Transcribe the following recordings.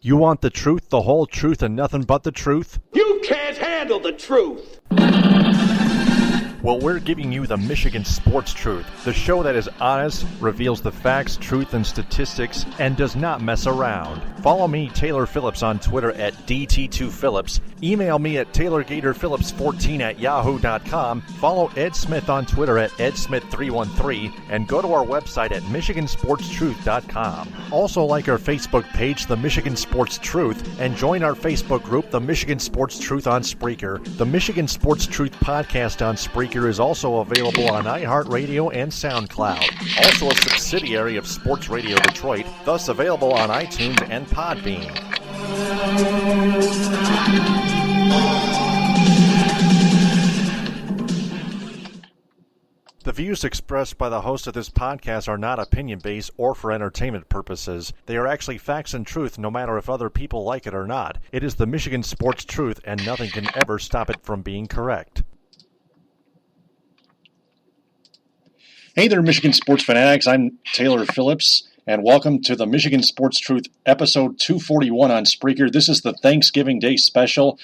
You want the truth, the whole truth, and nothing but the truth? You can't handle the truth! Well, we're giving you the Michigan Sports Truth, the show that is honest, reveals the facts, truth, and statistics, and does not mess around. Follow me, Taylor Phillips, on Twitter at DT2Phillips. Email me at TaylorGatorPhillips14@yahoo.com. Follow Ed Smith on Twitter at EdSmith313, and go to our website at MichiganSportsTruth.com. Also like our Facebook page, The Michigan Sports Truth, and join our Facebook group, The Michigan Sports Truth on Spreaker. The Michigan Sports Truth podcast on Spreaker is also available on iHeartRadio and SoundCloud. Also a subsidiary of Sports Radio Detroit, thus available on iTunes and Podbean. The views expressed by the host of this podcast are not opinion-based or for entertainment purposes. They are actually facts and truth, no matter if other people like it or not. It is the Michigan Sports Truth, and nothing can ever stop it from being correct. Hey there, Michigan sports fanatics. I'm Taylor Phillips, and welcome to the Michigan Sports Truth, episode 241 on Spreaker. This is the Thanksgiving Day special.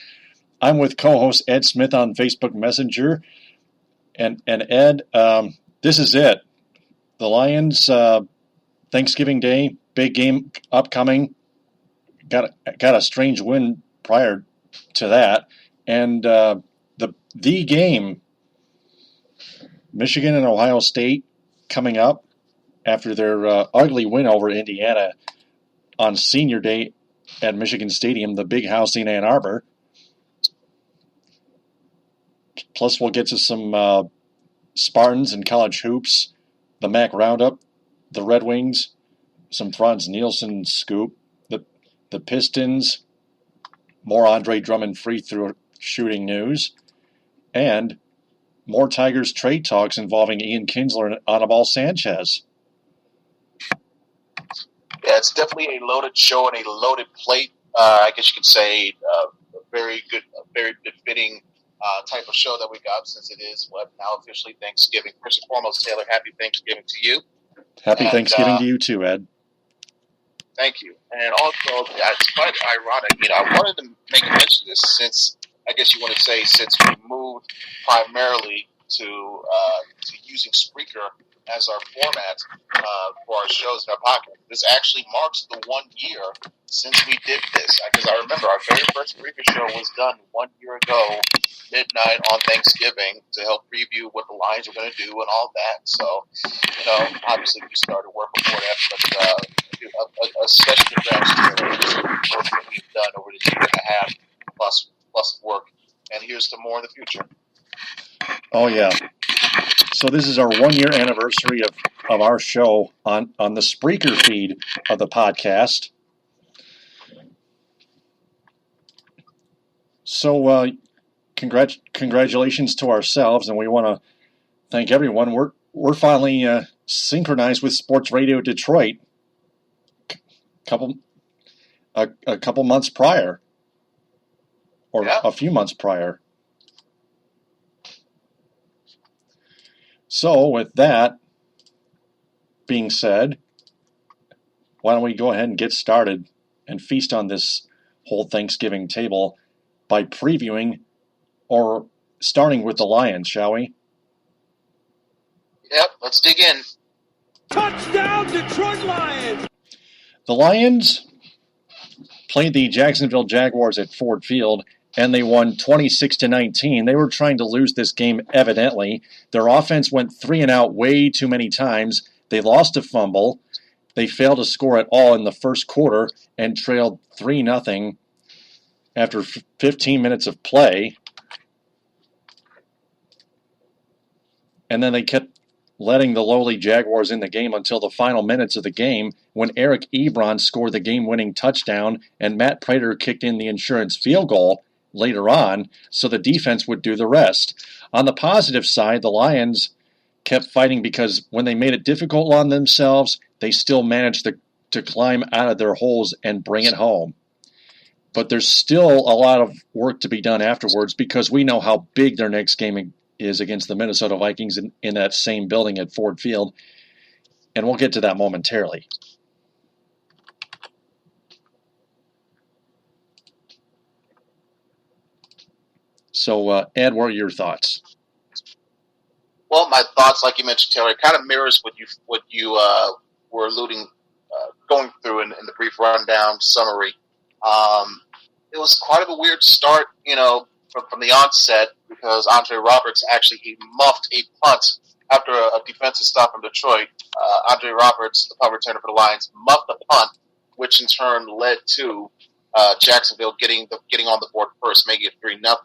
I'm with co-host Ed Smith on Facebook Messenger. And Ed, this is it. The Lions, Thanksgiving Day, big game upcoming. Got a strange win prior to that. And the game, Michigan and Ohio State, coming up after their ugly win over Indiana on Senior Day at Michigan Stadium, the big house in Ann Arbor. Plus, we'll get to some Spartans and college hoops, the MAC Roundup, the Red Wings, some Franz Nielsen scoop, the Pistons, more Andre Drummond free-throw shooting news, and more Tigers trade talks involving Ian Kinsler and Anibal Sanchez. Yeah, it's definitely a loaded show and a loaded plate. I guess you could say a very befitting type of show that we got, since it is now officially Thanksgiving. First and foremost, Taylor, happy Thanksgiving to you. Happy Thanksgiving to you too, Ed. Thank you. And also, it's quite ironic. I wanted to make a mention of this since, I guess you want to say, since we moved primarily to using Spreaker as our format for our shows and our podcast. This actually marks the 1 year since we did this. Because I remember our very first Spreaker show was done 1 year ago, midnight on Thanksgiving, to help preview what the Lions were going to do and all that. So, obviously we started work before that, but a special congrats to the work that we've done over this year and a half plus work. And here's to more in the future. Oh, yeah. So this is our 1 year anniversary of our show on the Spreaker feed of the podcast. So congratulations to ourselves, and we want to thank everyone. We're finally synchronized with Sports Radio Detroit a couple months prior, or a few months prior. So with that being said, why don't we go ahead and get started and feast on this whole Thanksgiving table by previewing or starting with the Lions, shall we? Yep, let's dig in. Touchdown, Detroit Lions! The Lions played the Jacksonville Jaguars at Ford Field, and they won 26-19. They were trying to lose this game, evidently. Their offense went 3 and out way too many times. They lost a fumble. They failed to score at all in the first quarter and trailed 3-0 after 15 minutes of play. And then they kept letting the lowly Jaguars in the game until the final minutes of the game, when Eric Ebron scored the game-winning touchdown and Matt Prater kicked in the insurance field goal later on, so the defense would do the rest. On the positive side, the Lions kept fighting because when they made it difficult on themselves, they still managed to climb out of their holes and bring it home. But there's still a lot of work to be done afterwards, because we know how big their next game is against the Minnesota Vikings in that same building at Ford Field, and we'll get to that momentarily. So, Ed, what are your thoughts? Well, my thoughts, like you mentioned, Taylor, kind of mirrors what you were alluding, going through in the brief rundown summary. It was quite of a weird start, from the onset, because Andre Roberts he muffed a punt after a defensive stop from Detroit. Andre Roberts, the punt returner for the Lions, muffed the punt, which in turn led to Jacksonville getting on the board first, making it 3-0.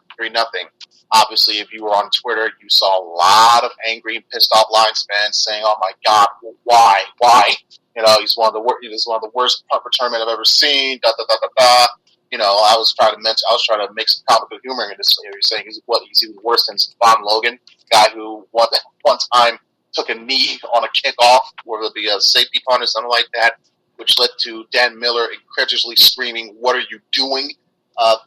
Obviously, if you were on Twitter, you saw a lot of angry and pissed off Lions fans saying, "Oh my God, why? He's one of the worst punt return men I've ever seen." Da da da da da. I was trying to make some comical humor in this. Saying he's even worse than Stephon Logan, guy who one time took a knee on a kickoff, whether it be a safety punt or something like that, which led to Dan Miller incredulously screaming, "What are you doing?"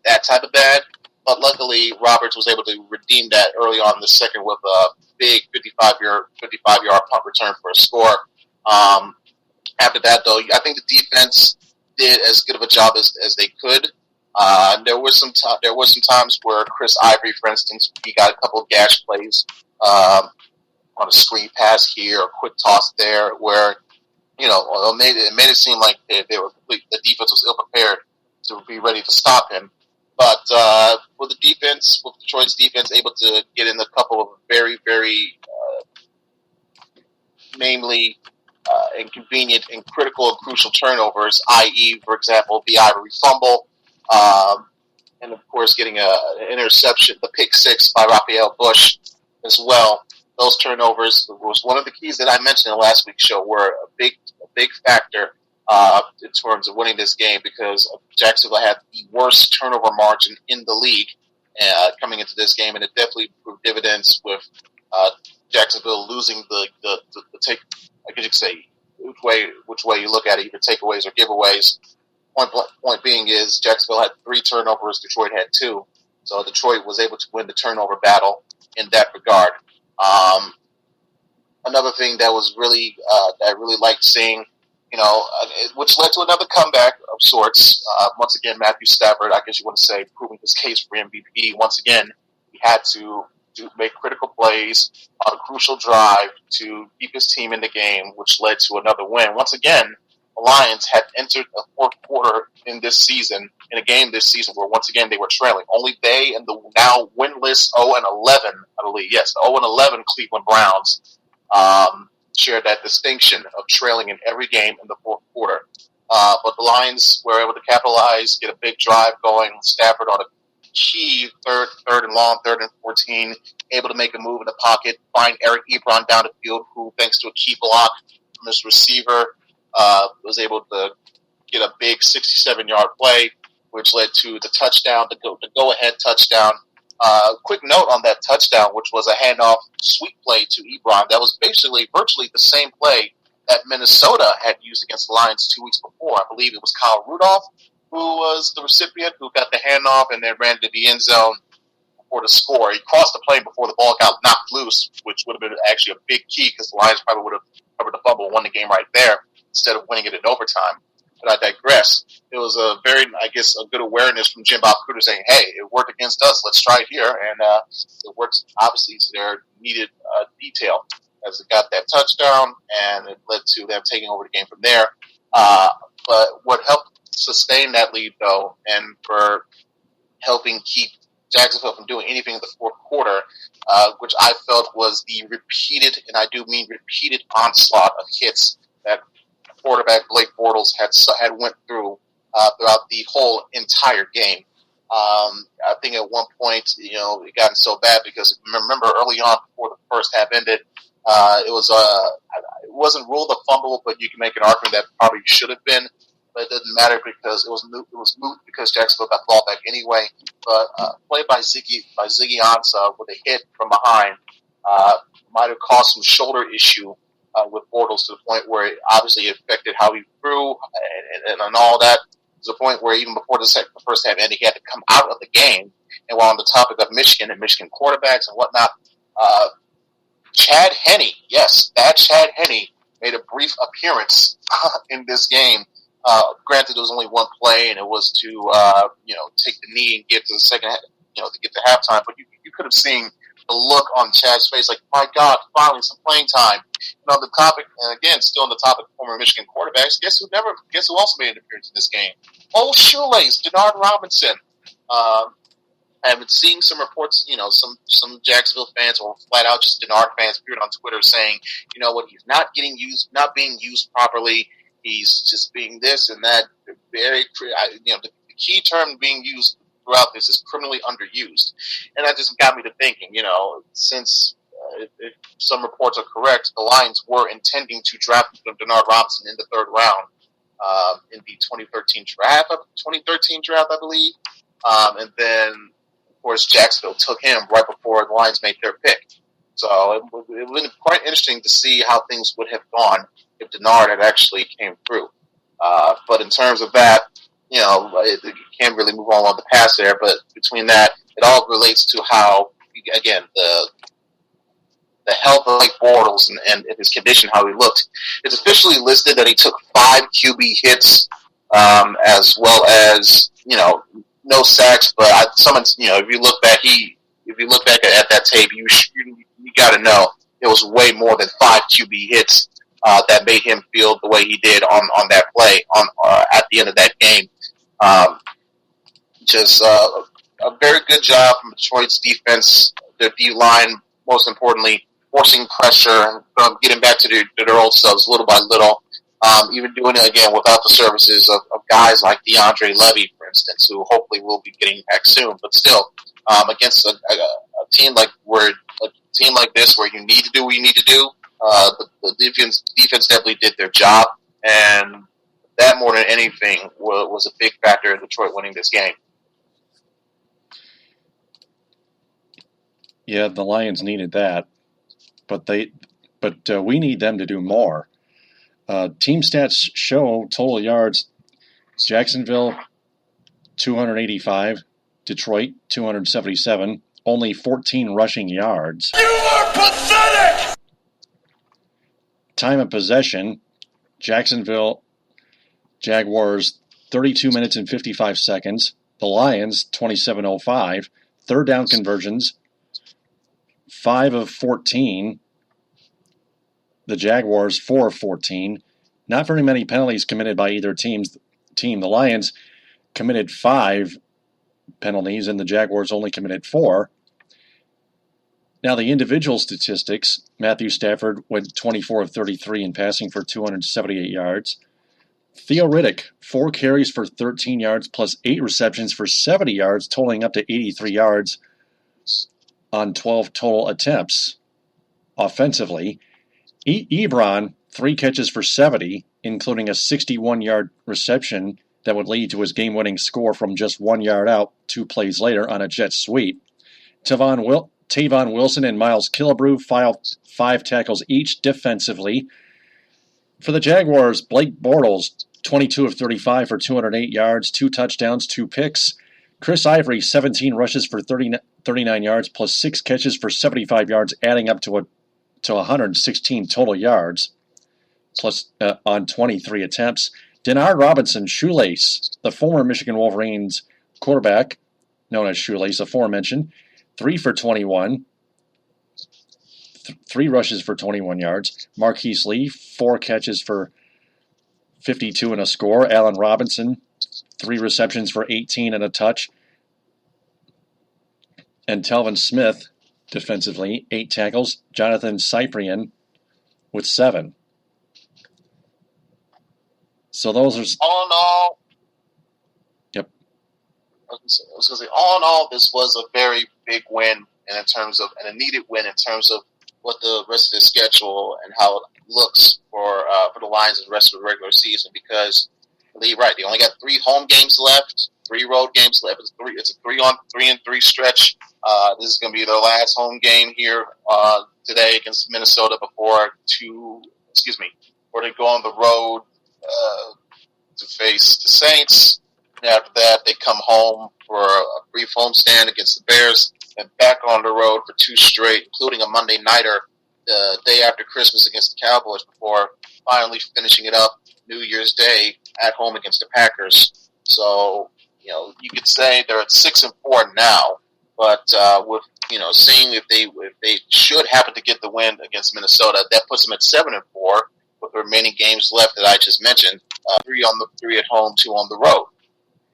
That type of bad. But luckily, Roberts was able to redeem that early on in the second with a big 55-yard punt return for a score. After that, though, I think the defense did as good of a job as they could. There was some times where Chris Ivory, for instance, he got a couple of gash plays on a screen pass here, a quick toss there, where it made it seem like the defense was ill prepared to be ready to stop him. But with Detroit's defense able to get in a couple of very, very, namely, inconvenient and critical and crucial turnovers, i.e., for example, the Ivory fumble, and of course getting an interception, the pick six by Raphael Bush as well. Those turnovers was one of the keys that I mentioned in last week's show, were a big factor in terms of winning this game, because Jacksonville had the worst turnover margin in the league coming into this game, and it definitely proved dividends with Jacksonville losing the take. I guess you could say which way you look at it, either takeaways or giveaways. Point being is Jacksonville had 3 turnovers, Detroit had 2, so Detroit was able to win the turnover battle in that regard. Another thing that was really that I really liked seeing, which led to another comeback of sorts. Once again, Matthew Stafford, I guess you want to say, proving his case for MVP. Once again, he had to make critical plays on a crucial drive to keep his team in the game, which led to another win. Once again, the Lions had entered a fourth quarter in a game this season where once again they were trailing. Only they and the now winless 0-11, I believe, yes, the 0-11 Cleveland Browns shared that distinction of trailing in every game in the fourth quarter. But the Lions were able to capitalize, get a big drive going. Stafford on a key third and long, 3rd and 14, able to make a move in the pocket, find Eric Ebron down the field, who, thanks to a key block from his receiver, was able to get a big 67-yard play, which led to the touchdown, the go-ahead touchdown. Quick note on that touchdown, which was a handoff sweep play to Ebron. That was virtually the same play that Minnesota had used against the Lions 2 weeks before. I believe it was Kyle Rudolph who was the recipient, who got the handoff and then ran to the end zone for the score. He crossed the plane before the ball got knocked loose, which would have been actually a big key, because the Lions probably would have covered the fumble and won the game right there instead of winning it in overtime. But I digress. It was a good awareness from Jim Bob Cooter saying, "Hey, it worked against us. Let's try it here." And it works, obviously, to their needed detail, as it got that touchdown, and it led to them taking over the game from there. But what helped sustain that lead, though, and for helping keep Jacksonville from doing anything in the fourth quarter, which I felt was the repeated, and I do mean repeated, onslaught of hits that quarterback Blake Bortles had went through throughout the whole entire game. I think at one point, it got so bad because remember early on before the first half ended, it wasn't ruled a fumble, but you can make an argument that probably should have been. But it didn't matter because it was moot because Jacksonville got the ball back anyway. But play by Ziggy Ansah with a hit from behind might have caused some shoulder issue with Bortles, to the point where it obviously affected how he threw and all that. To the point where even before the first half ended, he had to come out of the game. And while on the topic of Michigan and Michigan quarterbacks and whatnot, Chad Henne, yes, that Chad Henne made a brief appearance in this game. Granted, there was only one play, and it was to take the knee and get to the to get to halftime. But you could have seen the look on Chad's face, like, my God, finally some playing time. And on the topic, and again, still on the topic of former Michigan quarterbacks, guess who also made an appearance in this game? Old Shoelace, Denard Robinson. I've been seeing some reports, some Jacksonville fans or flat out just Denard fans appeared on Twitter saying, he's not being used properly. He's just being this and that. The key term being used throughout this is criminally underused. And that just got me to thinking, since if some reports are correct, the Lions were intending to draft Denard Robinson in the third round in the 2013 draft, I believe. And then, of course, Jacksonville took him right before the Lions made their pick. So it would have been quite interesting to see how things would have gone if Denard had actually came through. But in terms of that, you can't really move on the past there. But between that, it all relates to how, again, the health of Blake Bortles and his condition, how he looked. It's officially listed that he took 5 QB hits, as well as, no sacks. But if you look back at that tape, you got to know it was way more than 5 QB hits that made him feel the way he did on that play at the end of that game. A very good job from Detroit's defense, their D line, most importantly, forcing pressure and getting back to their old selves little by little. Even doing it again without the services of guys like DeAndre Levy, for instance, who hopefully will be getting back soon. But still, against a team like this, where you need to do what you need to do, the defense definitely did their job, and that more than anything was a big factor in Detroit winning this game. Yeah, the Lions needed that, but we need them to do more. Team stats show total yards: Jacksonville 285, Detroit 277, only 14 rushing yards. You are pathetic! Time of possession: Jacksonville Jaguars 32 minutes and 55 seconds. The Lions 27:05. Third down conversions 5 of 14. The Jaguars 4 of 14. Not very many penalties committed by either team. The Lions committed 5 penalties and the Jaguars only committed 4. Now the individual statistics: Matthew Stafford went 24 of 33 in passing for 278 yards. Theo Riddick, 4 carries for 13 yards plus 8 receptions for 70 yards, totaling up to 83 yards on 12 total attempts offensively. Ebron, 3 catches for 70, including a 61-yard reception that would lead to his game-winning score from just 1 yard out 2 plays later on a jet sweep. Tavon Wilson and Miles Killebrew filed 5 tackles each defensively. For the Jaguars, Blake Bortles, 22 of 35 for 208 yards, 2 touchdowns, 2 picks. Chris Ivory, 17 rushes for 39 yards, plus 6 catches for 75 yards, adding up to 116 total yards, plus on 23 attempts. Denard Robinson, Shoelace, the former Michigan Wolverines quarterback, known as Shoelace, aforementioned, 3 for 21, 3 rushes for 21 yards. Marquise Lee, 4 catches for 52 and a score. Allen Robinson, 3 receptions for 18 and a touch. And Telvin Smith, defensively, 8 tackles. Jonathan Cyprian with 7. So those are... All in all... Yep. I was going to say, all in all, this was a very big win and a needed win in terms of what the rest of the schedule and how it looks for the Lions in the rest of the regular season, because you're right, they only got 3 home games left, 3 road games left. It's a 3-on-3 stretch. This is going to be their last home game here today against Minnesota before they go on the road to face the Saints. And after that, they come home for a brief homestand against the Bears and back on the road for 2 straight, including a Monday nighter the day after Christmas against the Cowboys before finally finishing it up New Year's Day at home against the Packers. So, you could say they're at 6-4 now. But with seeing if they should happen to get the win against Minnesota, that puts them at 7-4 with the remaining games left that I just mentioned. 3 at home, 2 on the road.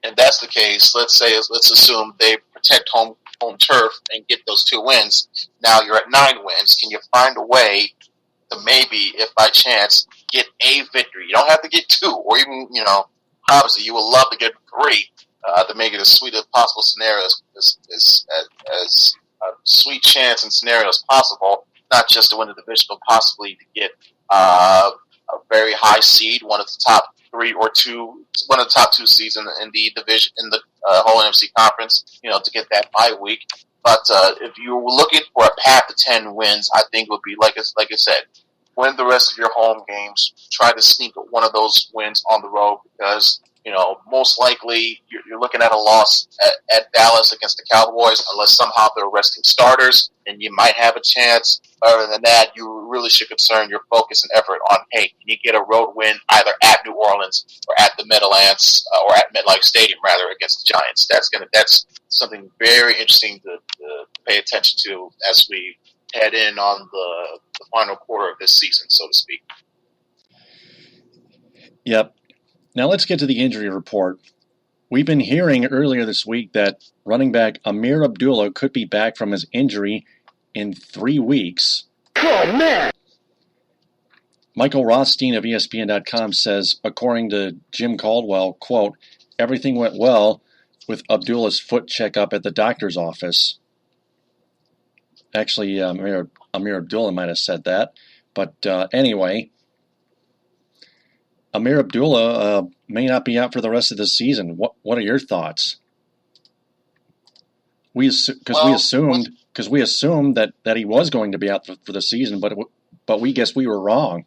And that's the case. Let's assume they protect home turf and get those 2 wins. Now you're at 9 wins. Can you find a way to maybe, if by chance, get a victory? You don't have to get 2, or even obviously you would love to get 3 to make it as sweet as possible scenario as a sweet chance and scenario as possible. Not just to win the division, but possibly to get a very high seed, one of the top 3 or 2, one of the top 2 seeds in the division, in the whole NFC conference, to get that bye week. But if you were looking for a path to 10 wins, I think it would be, like I said, win the rest of your home games, try to sneak one of those wins on the road, because most likely you're looking at a loss at Dallas against the Cowboys, unless somehow they're resting starters, and you might have a chance. Other than that, you really should concern your focus and effort on, hey, can you get a road win either at New Orleans or at the Meadowlands, or at MetLife Stadium rather, against the Giants. That's something very interesting to pay attention to as we head in on the final quarter of this season, so to speak. Yep. Now let's get to the injury report. We've been hearing earlier this week that running back Amir Abdullah could be back from his injury in 3 weeks. Oh, man! Michael Rothstein of ESPN.com says, according to Jim Caldwell, quote, everything went well with Abdullah's foot checkup at the doctor's office. Actually, Amir Abdullah might have said that. But anyway, Amir Abdullah may not be out for the rest of the season. What are your thoughts? We assumed that he was going to be out for the season, but we guess we were wrong.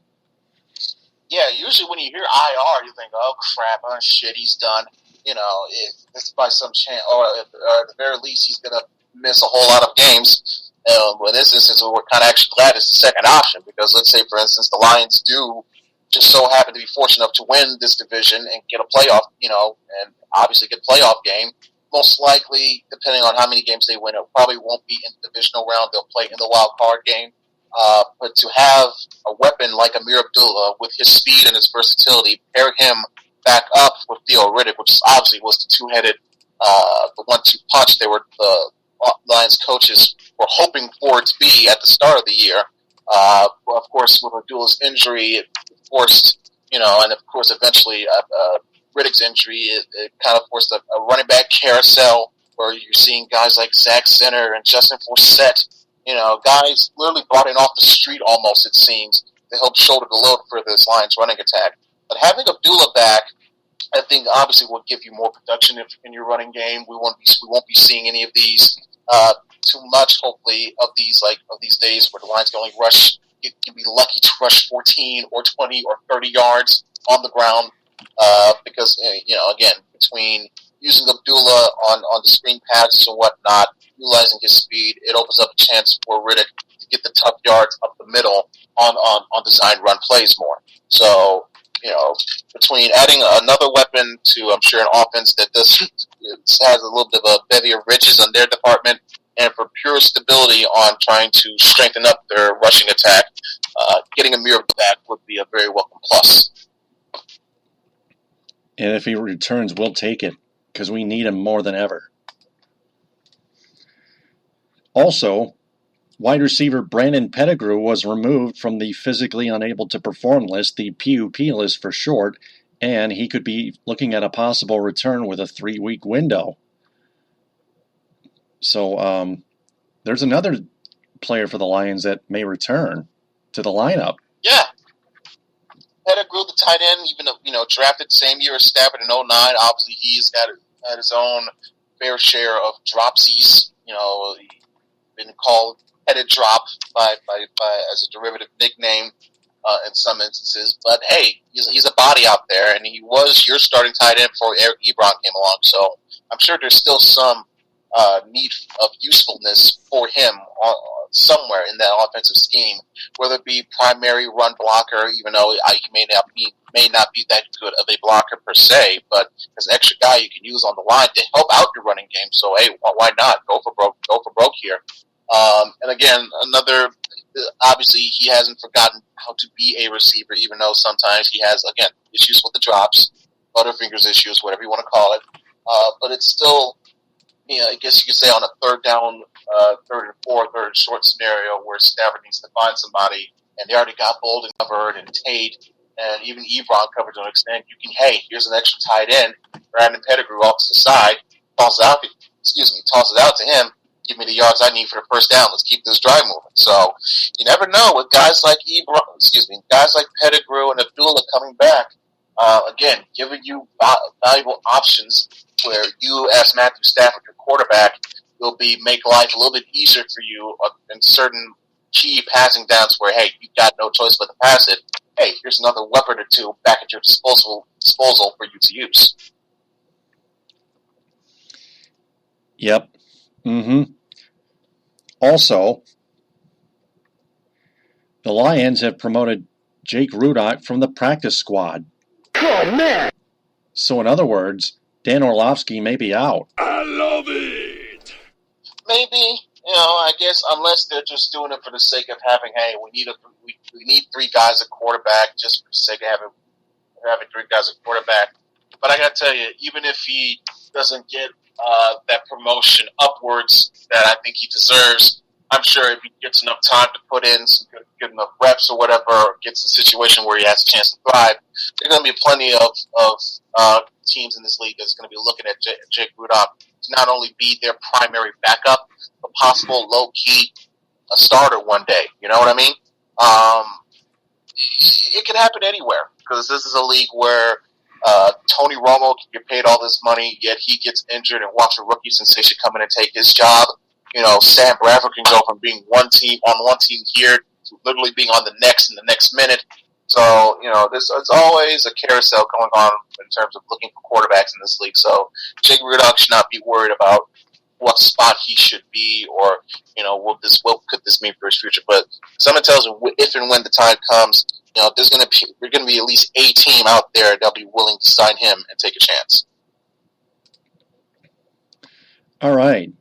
Yeah, usually when you hear IR, you think, oh crap, oh shit, he's done. If it's by some chance, or at the very least, he's going to miss a whole lot of games. Well, in this instance, we're kind of actually glad it's the second option, because let's say, for instance, the Lions do just so happen to be fortunate enough to win this division and get a playoff, and obviously get a playoff game. Most likely, depending on how many games they win, it probably won't be in the divisional round. They'll play in the wild card game. But to have a weapon like Amir Abdullah with his speed and his versatility, pair him back up with Theo Riddick, which obviously was the two-headed, the 1-2 punch they were, the Lions coaches were hoping for it to be at the start of the year. Of course, with Abdullah's injury, it forced, and of course eventually Riddick's injury, it kind of forced a running back carousel where you're seeing guys like Zach Zenner and Justin Forsett, guys literally brought in off the street almost, it seems, to help shoulder the load for this Lions running attack. But having Abdullah back, I think obviously will give you more production in your running game. We won't be seeing any of these too much, hopefully, of these days where the Lions can only rush. You can be lucky to rush 14 or 20 or 30 yards on the ground, because again, between using Abdullah on the screen passes and whatnot, utilizing his speed, it opens up a chance for Riddick to get the tough yards up the middle on designed run plays more. So, between adding another weapon to, I'm sure, an offense that has a little bit of a bevy of riches on their department, and for pure stability on trying to strengthen up their rushing attack, getting Amir back would be a very welcome plus. And if he returns, we'll take it, because we need him more than ever. Also, wide receiver Brandon Pettigrew was removed from the physically unable to perform list, the PUP list for short, and he could be looking at a possible return with a 3-week window. So there's another player for the Lions that may return to the lineup. Yeah. Pettigrew, the tight end, even though, drafted same year as Stafford in 2009, obviously he's had his own fair share of dropsies. Been called headed drop by as a derivative nickname in some instances. But hey, he's a body out there, and he was your starting tight end before Eric Ebron came along. So I'm sure there's still some need of usefulness for him somewhere in that offensive scheme, whether it be primary run blocker, even though he may not be that good of a blocker per se, but as an extra guy you can use on the line to help out your running game. So hey, why not go for broke here? And again, obviously he hasn't forgotten how to be a receiver, even though sometimes he has, again, issues with the drops, butterfingers issues, whatever you want to call it. But it's still, I guess you could say on a third down, third and four, third and short scenario where Stafford needs to find somebody, and they already got Bolden covered and Tate and even Ebron covered to an extent. You can, hey, here's an extra tight end, Brandon Pettigrew off to the side, toss it out to him. Give me the yards I need for the first down. Let's keep this drive moving. So you never know with guys like Pettigrew and Abdullah coming back. Again, giving you valuable options where you, as Matthew Stafford, your quarterback, will make life a little bit easier for you in certain key passing downs where, hey, you've got no choice but to pass it. Hey, here's another weapon or two back at your disposal for you to use. Yep. Mm-hmm. Also, the Lions have promoted Jake Rudock from the practice squad. Oh, man! So in other words, Dan Orlovsky may be out. I love it! Maybe, I guess unless they're just doing it for the sake of having, hey, we need three guys at quarterback just for the sake of having three guys at quarterback. But I got to tell you, even if he doesn't get that promotion upwards that I think he deserves, I'm sure if he gets enough time to put in some good enough reps or whatever, or gets a situation where he has a chance to thrive, there's going to be plenty of teams in this league that's going to be looking at Jake Rudock to not only be their primary backup, but possible low-key a starter one day. You know what I mean? It can happen anywhere because this is a league where Tony Romo can get paid all this money, yet he gets injured and watch a rookie sensation come in and take his job. Sam Bradford can go from being on one team here to literally being on the next in the next minute. So, it's always a carousel going on in terms of looking for quarterbacks in this league. So Jake Rudock should not be worried about what spot he should be or, what could this mean for his future. But someone tells me if and when the time comes, there's going to be at least a team out there that'll be willing to sign him and take a chance. All right.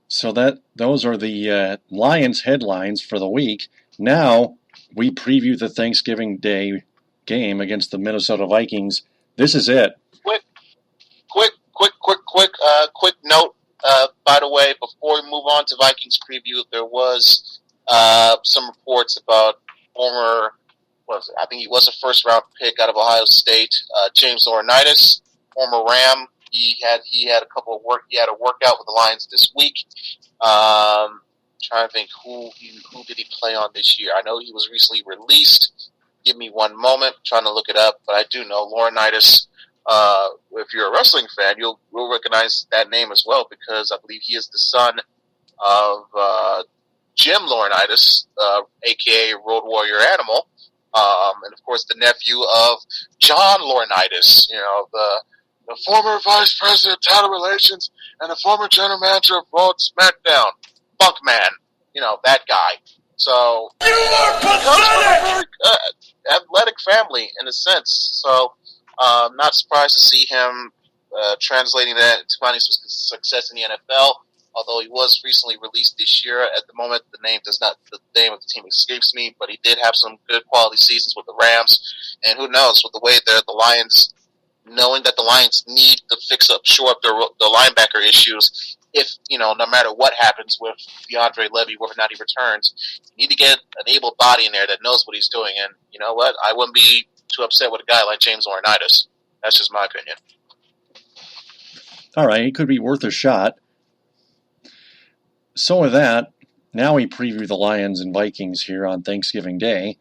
So those are the Lions headlines for the week. Now we preview the Thanksgiving Day game against the Minnesota Vikings. This is it. Quick note. By the way, before we move on to Vikings preview, there was some reports about former. I think he was a first-round pick out of Ohio State, James Laurinaitis, former Ram. He had He had a workout with the Lions this week. Trying to think who did he play on this year. I know he was recently released. Give me one moment. I'm trying to look it up, but I do know Laurinaitis. If you're a wrestling fan, you'll recognize that name as well because I believe he is the son of Jim Laurinaitis, aka Road Warrior Animal. And of course, the nephew of John Laurinaitis, the former vice president of talent relations and the former general manager of Raw SmackDown, Funk Man, that guy. So, You are comes from a pathetic! very athletic family in a sense. So, I'm not surprised to see him translating that into finding some success in the NFL. Although he was recently released this year, at the moment the name of the team escapes me, but he did have some good quality seasons with the Rams, and who knows, with the way the Lions, knowing that the Lions need to shore up the linebacker issues, if, no matter what happens with DeAndre Levy, whether or not he returns, you need to get an able body in there that knows what he's doing, and you know what, I wouldn't be too upset with a guy like James Laurinaitis. That's just my opinion. All right, it could be worth a shot. So with that, now we preview the Lions and Vikings here on Thanksgiving Day.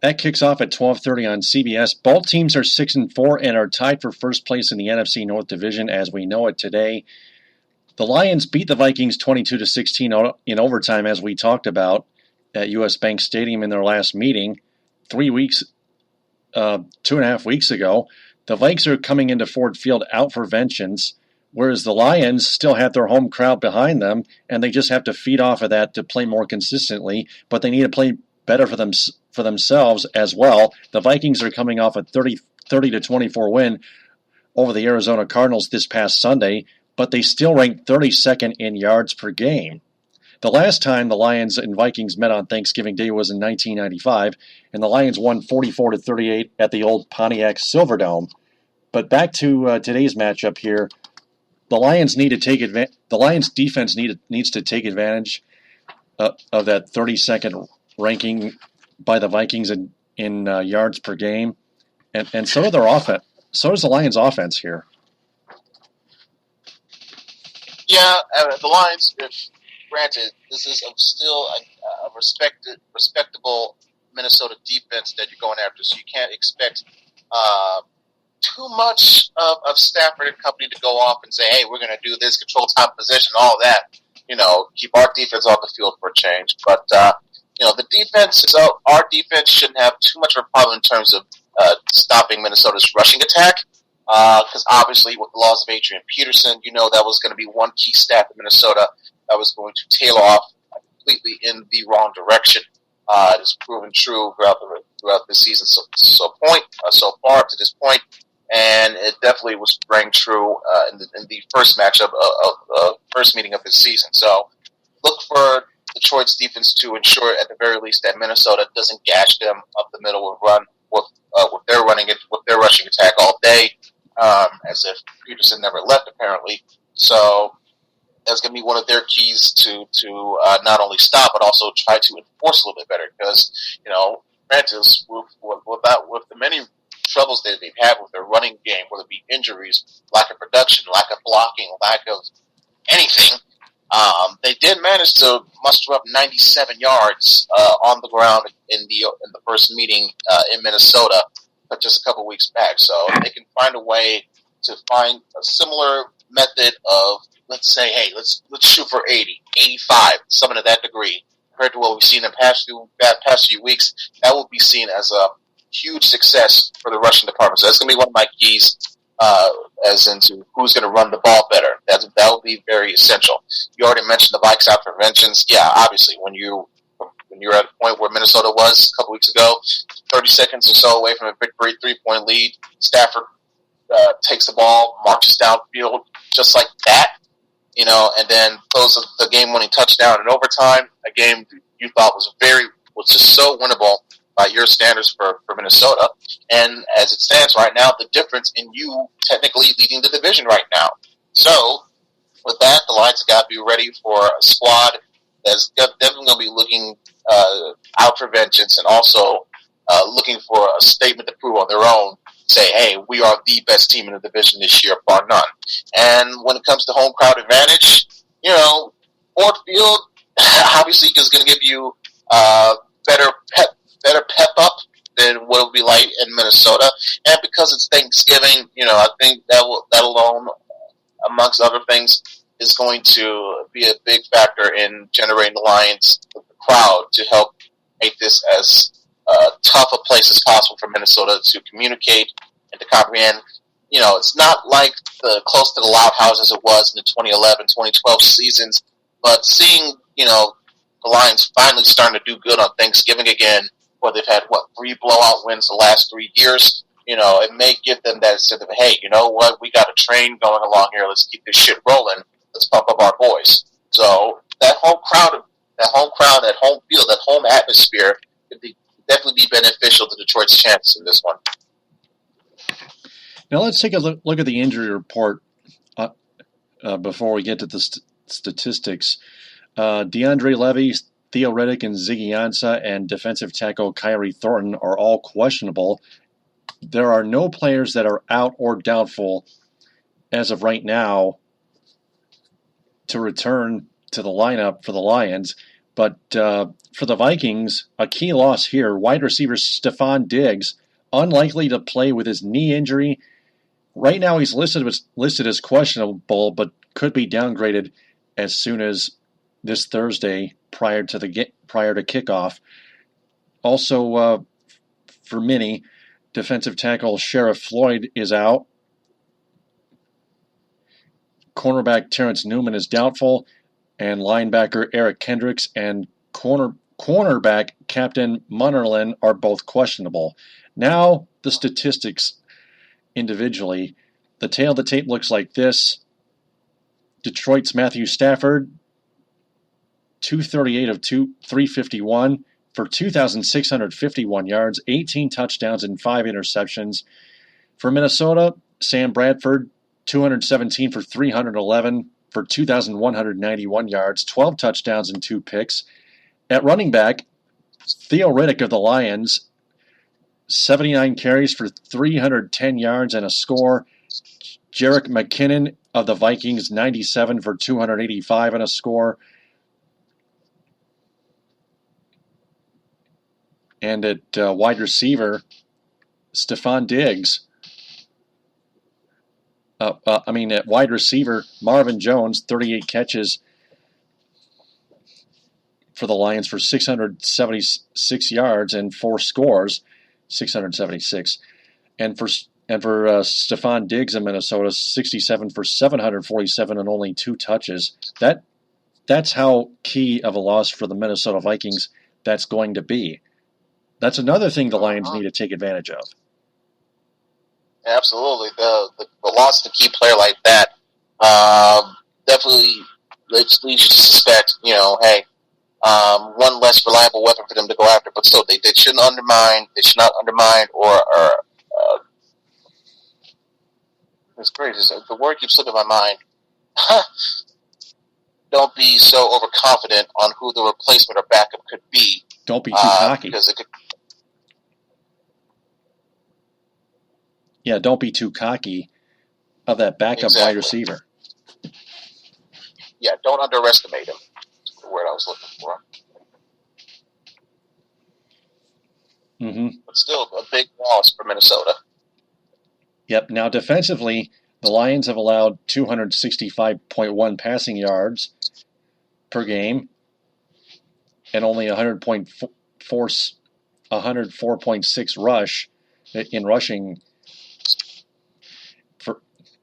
That kicks off at 12:30 on CBS. Both teams are 6-4 and are tied for first place in the NFC North Division as we know it today. The Lions beat the Vikings 22-16 in overtime, as we talked about at US Bank Stadium in their last meeting 2.5 weeks ago. The Vikes are coming into Ford Field out for vengeance, Whereas the Lions still have their home crowd behind them, and they just have to feed off of that to play more consistently. But they need to play better for themselves as well. The Vikings are coming off a 30-24 win over the Arizona Cardinals this past Sunday, but they still ranked 32nd in yards per game. The last time the Lions and Vikings met on Thanksgiving Day was in 1995, and the Lions won 44-38 at the old Pontiac Silverdome. But back to today's matchup here. The Lions need to take The Lions defense needs to take advantage of that 32nd ranking by the Vikings in yards per game, and so do their offense. So does the Lions' offense here. Yeah, the Lions. Granted, this is still a respectable Minnesota defense that you're going after, so you can't expect too much of Stafford and company to go off and say, hey, we're going to do this, control time possession, all that. Keep our defense off the field for a change. But, the defense, our defense shouldn't have too much of a problem in terms of stopping Minnesota's rushing attack. Because obviously with the loss of Adrian Peterson, that was going to be one key stat in Minnesota that was going to tail off completely in the wrong direction. It has proven true throughout the season so far to this point, and it definitely was rang true in the first matchup of first meeting of this season. So look for Detroit's defense to ensure at the very least that Minnesota doesn't gash them up the middle and run with their rushing attack all day, as if Peterson never left apparently. So that's going to be one of their keys to not only stop but also try to enforce a little bit better. Because granted, with the many troubles that they've had with their running game, whether it be injuries, lack of production, lack of blocking, lack of anything, they did manage to muster up 97 yards on the ground in the first meeting in Minnesota just a couple weeks back. So they can find a way to find a similar method of, let's say, hey, let's shoot for 80, 85, something to that degree. Compared to what we've seen in the past few weeks, that will be seen as a huge success for the rushing department. So that's going to be one of my keys as into who's going to run the ball better. That will be very essential. You already mentioned the Vikes out preventions. Yeah, obviously, when you're at a point where Minnesota was a couple weeks ago, 30 seconds or so away from a victory 3-point lead, Stafford takes the ball, marches downfield just like that, and then throws the game-winning touchdown in overtime, a game you thought was just so winnable by your standards for Minnesota. And as it stands right now, the difference in you technically leading the division right now. So with that, the Lions have got to be ready for a squad that's definitely going to be looking out for vengeance and also looking for a statement to prove on their own. Say, hey, we are the best team in the division this year, bar none. And when it comes to home crowd advantage, Ford Field obviously is going to give you better pep up than what it would be like in Minnesota. And because it's Thanksgiving, I think that alone, amongst other things, is going to be a big factor in generating the Lions, the crowd, to help make this as tough a place as possible for Minnesota to communicate and to comprehend. It's not like close to the loud house as it was in the 2011, 2012 seasons, but seeing, the Lions finally starting to do good on Thanksgiving again, where they've had, 3 blowout wins the last 3 years, it may give them that sense of, hey, you know what, we got a train going along here, let's keep this shit rolling, let's pump up our boys. So that home crowd, that home field, that home atmosphere could definitely be beneficial to Detroit's chances in this one. Now let's take a look at the injury report before we get to the statistics. DeAndre Levy, Theo Riddick, and Ziggy Ansah, and defensive tackle Kyrie Thornton are all questionable. There are no players that are out or doubtful as of right now to return to the lineup for the Lions. But for the Vikings, a key loss here. Wide receiver Stephon Diggs, unlikely to play with his knee injury. Right now he's listed as questionable, but could be downgraded as soon as this Thursday prior to kickoff. Also, for many, defensive tackle Sheriff Floyd is out. cornerback Terrence Newman is doubtful, and linebacker Eric Kendricks and cornerback Captain Munnerlin are both questionable. Now, the statistics individually. The tail of the tape looks like this. Detroit's Matthew Stafford, 238 of 351 for 2,651 yards, 18 touchdowns, and 5 interceptions. For Minnesota, Sam Bradford, 217 for 311 for 2,191 yards, 12 touchdowns, and 2 picks. At running back, Theo Riddick of the Lions, 79 carries for 310 yards and a score. Jerick McKinnon of the Vikings, 97 for 285 and a score. And at wide receiver, Stephon Diggs. At wide receiver, Marvin Jones, 38 catches for the Lions for 676 yards and 4 scores, 676. And for Stephon Diggs in Minnesota, 67 for 747 and only 2 touches. That's how key of a loss for the Minnesota Vikings that's going to be. That's another thing the Lions need to take advantage of. Absolutely. The loss of a key player like that definitely leads you to suspect, hey, one less reliable weapon for them to go after. But still, they shouldn't undermine. They should not undermine or it's crazy. The word keeps slipping my mind. Don't be so overconfident on who the replacement or backup could be. Don't be too cocky. Because it could. Yeah, don't be too cocky of that backup wide receiver. Yeah, don't underestimate him. That's the word I was looking for. Mm-hmm. But still, a big loss for Minnesota. Yep. Now, defensively, the Lions have allowed 265.1 passing yards per game and only 104.6 rush in rushing.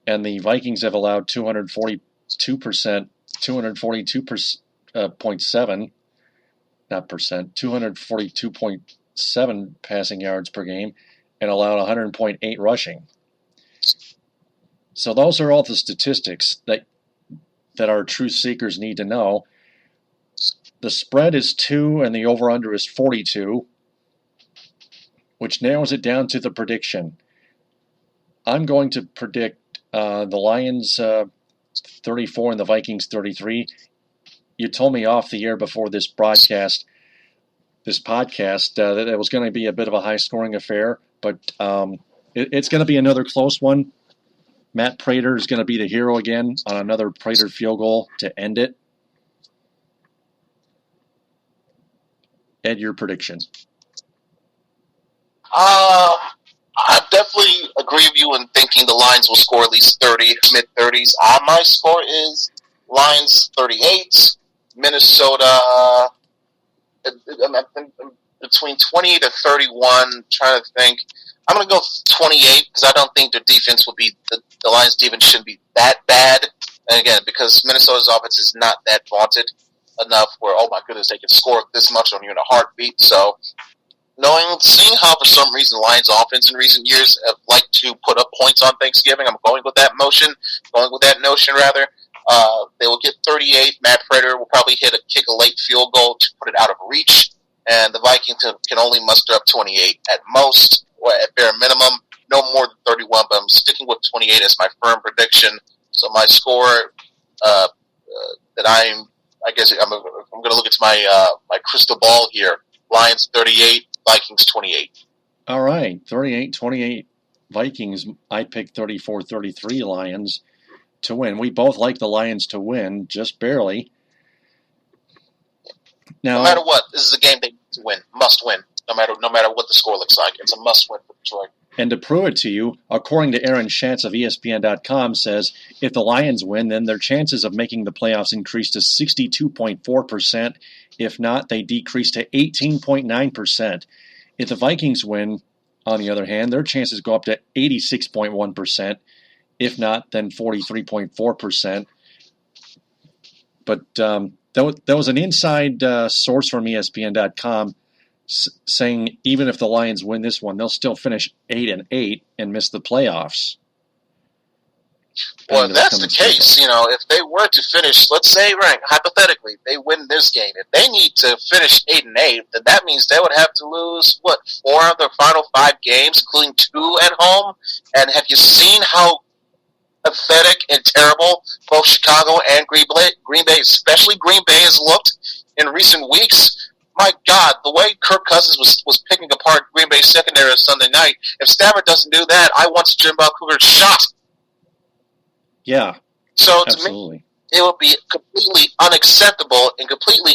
And the Vikings have allowed 242.7 passing yards per game and allowed 100.8 rushing. So those are all the statistics that our truth seekers need to know. The spread is 2 and the over-under is 42, which narrows it down to the prediction. I'm going to predict the Lions 34 and the Vikings 33. You told me off the air before this podcast that it was going to be a bit of a high-scoring affair, but it's going to be another close one. Matt Prater is going to be the hero again on another Prater field goal to end it. Ed, your prediction? I definitely agree with you in thinking the Lions will score at least 30, mid-30s. My score is Lions 38, Minnesota between 20 to 31. Trying to think. I'm going to go 28 because I don't think their defense will be the Lions' defense shouldn't be that bad. And again, because Minnesota's offense is not that vaunted enough where, oh my goodness, they can score this much on you in a heartbeat. So, seeing how for some reason the Lions' offense in recent years have liked to put up points on Thanksgiving, I'm going with that notion. They will get 38. Matt Prater will probably kick a late field goal to put it out of reach, and the Vikings can only muster up 28 at most, or at bare minimum, no more than 31. But I'm sticking with 28 as my firm prediction. So my score that I'm going to look into my crystal ball here. Lions 38, Vikings 28. All right, 38-28 Vikings. I picked 34-33 Lions to win. We both like the Lions to win, just barely. Now, no matter what, this is a game they need to win, must win. No matter what the score looks like, it's a must win for Detroit. And to prove it to you, according to Aaron Schatz of ESPN.com, says if the Lions win, then their chances of making the playoffs increase to 62.4%. If not, they decrease to 18.9%. If the Vikings win, on the other hand, their chances go up to 86.1%. If not, then 43.4%. But there was an inside source from ESPN.com saying even if the Lions win this one, they'll still finish 8-8 and miss the playoffs. Well, if that's the case, if they were to finish, let's say, right, hypothetically, they win this game. If they need to finish 8-8, then that means they would have to lose, 4 of their final 5 games, including 2 at home. And have you seen how pathetic and terrible both Chicago and Green Bay, especially Green Bay, has looked in recent weeks? My God, the way Kirk Cousins was picking apart Green Bay's secondary on Sunday night, if Stafford doesn't do that, I want Jim Bob Cougar shot. Yeah. So absolutely. To me, it would be completely unacceptable and completely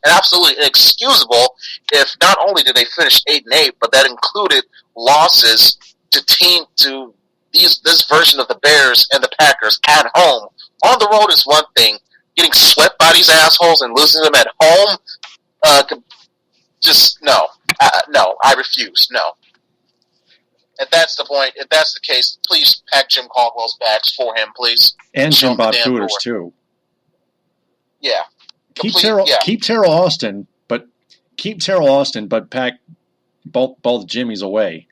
absolutely inexcusable if not only did they finish 8-8, but that included losses to this version of the Bears and the Packers at home. On the road is one thing. Getting swept by these assholes and losing them at home, just no. No, I refuse. No. If that's the point, if that's the case, please pack Jim Caldwell's bags for him, please. And Jim Bob Cooters, too. Yeah. Keep Terrell Austin, but pack both Jimmies away.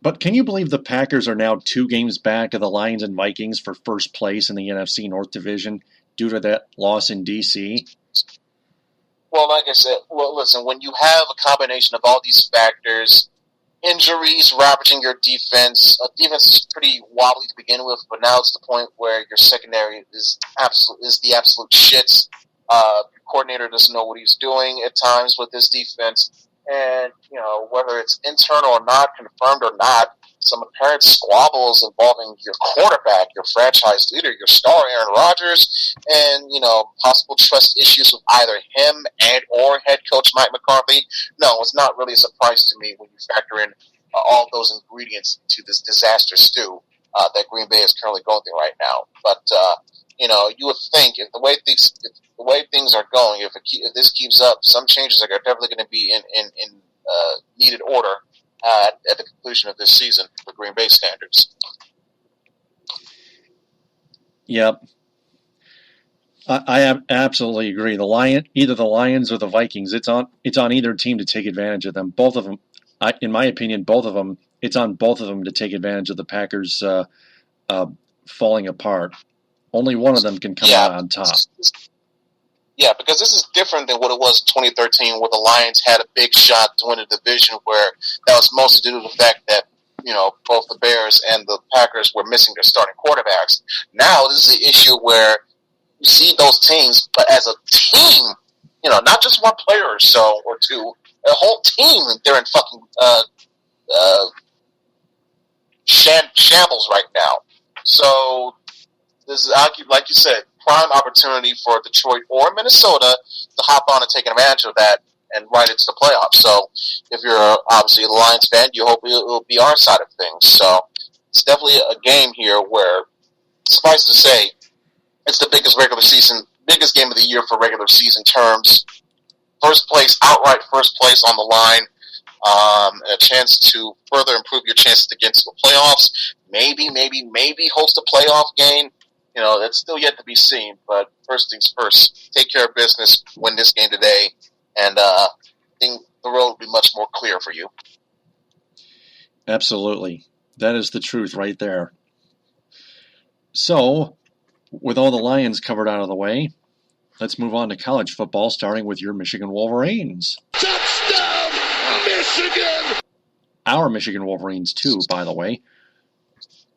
But can you believe the Packers are now 2 games back of the Lions and Vikings for first place in the NFC North Division due to that loss in D.C.? Well, like I said, listen, when you have a combination of all these factors, injuries ravaging your defense, defense is pretty wobbly to begin with, but now it's the point where your secondary is the absolute shits. Your coordinator doesn't know what he's doing at times with this defense. And, whether it's internal or not, confirmed or not, some apparent squabbles involving your quarterback, your franchise leader, your star Aaron Rodgers, and, possible trust issues with either him and or head coach Mike McCarthy. No, it's not really a surprise to me when you factor in all those ingredients to this disaster stew that Green Bay is currently going through right now. But, you would think if the way things are going, if this keeps up, some changes are definitely going to be in needed order at the conclusion of this season for Green Bay standards. Yep. I absolutely agree. Either the Lions or the Vikings, it's on either team to take advantage of them. Both of them, in my opinion, it's on both of them to take advantage of the Packers falling apart. Only one of them can come out on top. Yeah, because this is different than what it was in 2013, where the Lions had a big shot to win a division, where that was mostly due to the fact that both the Bears and the Packers were missing their starting quarterbacks. Now this is the issue where you see those teams, but as a team, not just one player or so or two, a whole team, they're in fucking shambles right now. So this is, like you said, prime opportunity for Detroit or Minnesota to hop on and take advantage of that and right into the playoffs. So if you're obviously a Lions fan, you hope it'll be our side of things. So it's definitely a game here where, suffice to say, it's the biggest game of the year for regular season terms. Outright first place on the line, and a chance to further improve your chances to get into the playoffs. Maybe host a playoff game. That's still yet to be seen, but first things first, take care of business, win this game today, and I think the road will be much more clear for you. Absolutely. That is the truth right there. So, with all the Lions covered out of the way, let's move on to college football, starting with your Michigan Wolverines. Touchdown, Michigan! Our Michigan Wolverines, too, by the way.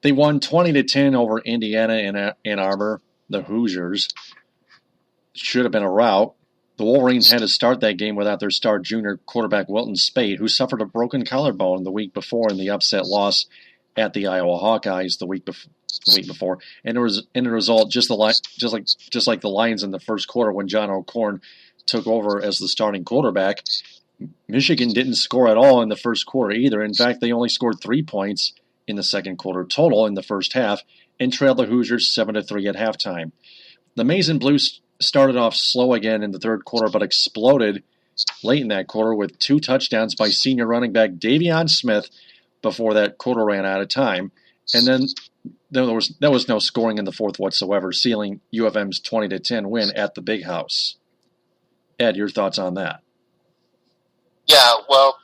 They won 20-10 over Indiana and Ann Arbor, the Hoosiers. Should have been a rout. The Wolverines had to start that game without their star junior quarterback Wilton Spate, who suffered a broken collarbone the week before in the upset loss at the Iowa Hawkeyes the week before. And in the result, just like the Lions in the first quarter when John O'Korn took over as the starting quarterback, Michigan didn't score at all in the first quarter either. In fact, they only scored 3 points in the second quarter total in the first half and trailed the Hoosiers 7-3 at halftime. The Maize and Blues started off slow again in the third quarter, but exploded late in that quarter with 2 touchdowns by senior running back Davion Smith before that quarter ran out of time. And then there was no scoring in the fourth whatsoever, sealing U of M's 20-10 win at the Big House. Ed, your thoughts on that? Yeah, well,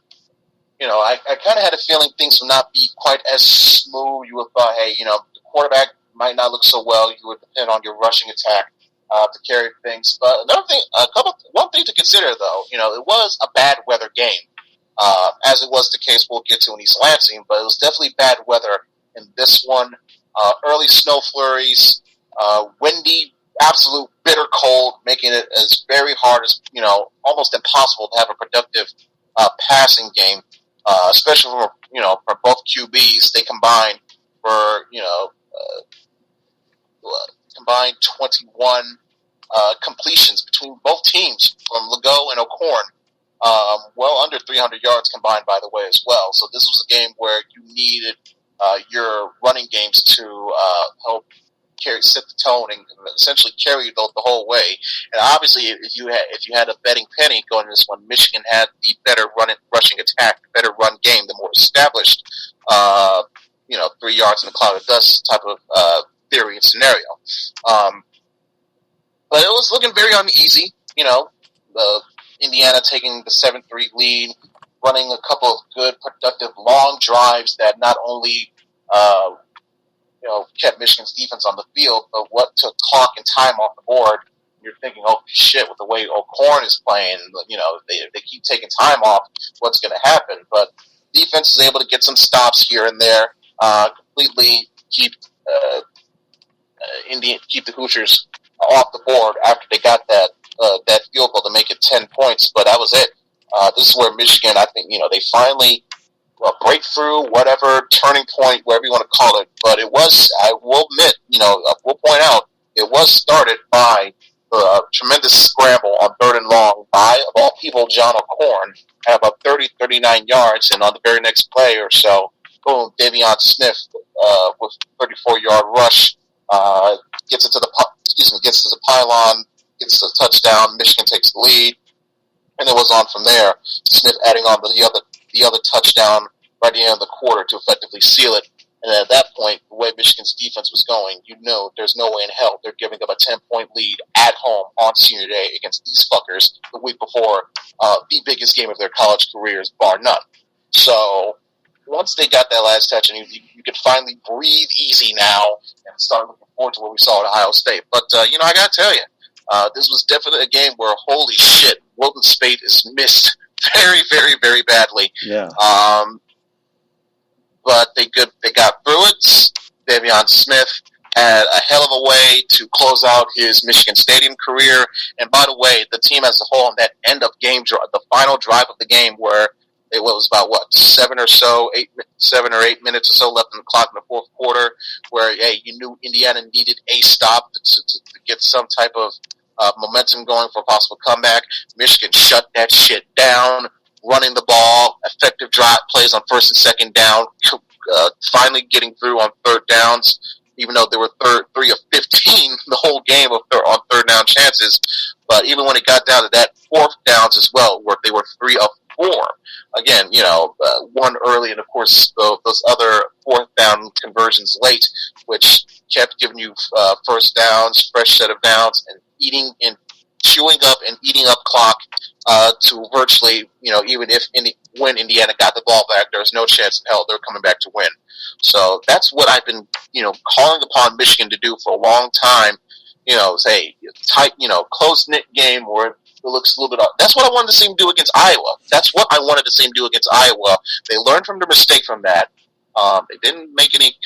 I kind of had a feeling things would not be quite as smooth. You would have thought, hey, the quarterback might not look so well. You would depend on your rushing attack to carry things. But one thing to consider, though, it was a bad weather game, as it was the case we'll get to in East Lansing. But it was definitely bad weather in this one. Early snow flurries, windy, absolute bitter cold, making it as very hard as almost impossible to have a productive passing game. Especially for both QBs, they combined for combined 21 completions between both teams from Legault and O'Corn. Well under 300 yards combined, by the way, as well. So this was a game where you needed your running games to help set the tone and essentially carry the whole way. And obviously, if you had a betting penny going in this one, Michigan had the better rushing attack, the better run game, the more established, 3 yards in a cloud of dust type of theory and scenario. But it was looking very uneasy. Indiana taking the 7-3 lead, running a couple of good, productive, long drives that not only kept Michigan's defense on the field, but what took clock and time off the board. You're thinking, oh shit, with the way O'Corn is playing, they keep taking time off, what's going to happen? But defense is able to get some stops here and there, completely keep the Hoosiers off the board after they got that field goal to make it 10 points. But that was it. This is where Michigan, I think, they finally breakthrough, whatever, turning point, whatever you want to call it. But it was, I will admit, we'll point out, it was started by a tremendous scramble on 3rd and long by, of all people, John O'Corn, at about 39 yards. And on the very next play or so, boom, Davion Smith with 34-yard rush gets to the pylon, gets the touchdown. Michigan takes the lead, and it was on from there. Smith adding on the other touchdown right at the end of the quarter to effectively seal it. And at that point, the way Michigan's defense was going, there's no way in hell they're giving up a 10-point lead at home on senior day against these fuckers the week before the biggest game of their college careers, bar none. So once they got that last touch, and you could finally breathe easy now and start looking forward to what we saw at Ohio State. But, I got to tell you, this was definitely a game where, holy shit, Wilton Speight is missed very, very, very badly. Yeah. But they got through it. Davion Smith had a hell of a way to close out his Michigan Stadium career. And by the way, the team as a whole on that end of game, the final drive of the game, where it was about 7 or 8 minutes or so left in the clock in the fourth quarter, where you knew Indiana needed a stop to get some type of momentum going for a possible comeback. Michigan shut that shit down, running the ball, effective drive plays on first and second down, finally getting through on third downs, even though they were 3 of 15 the whole game on third down chances. But even when it got down to that fourth downs as well, where they were 3 of 4. Again, one early, and of course those other fourth down conversions late, which kept giving you first downs, fresh set of downs, and chewing up and eating up clock to virtually, even when Indiana got the ball back, there was no chance in hell they're coming back to win. So that's what I've been, calling upon Michigan to do for a long time. Say tight, close-knit game where it looks a little bit off. That's what I wanted to see them do against Iowa. That's what I wanted to see them do against Iowa. They learned from their mistake from that. They didn't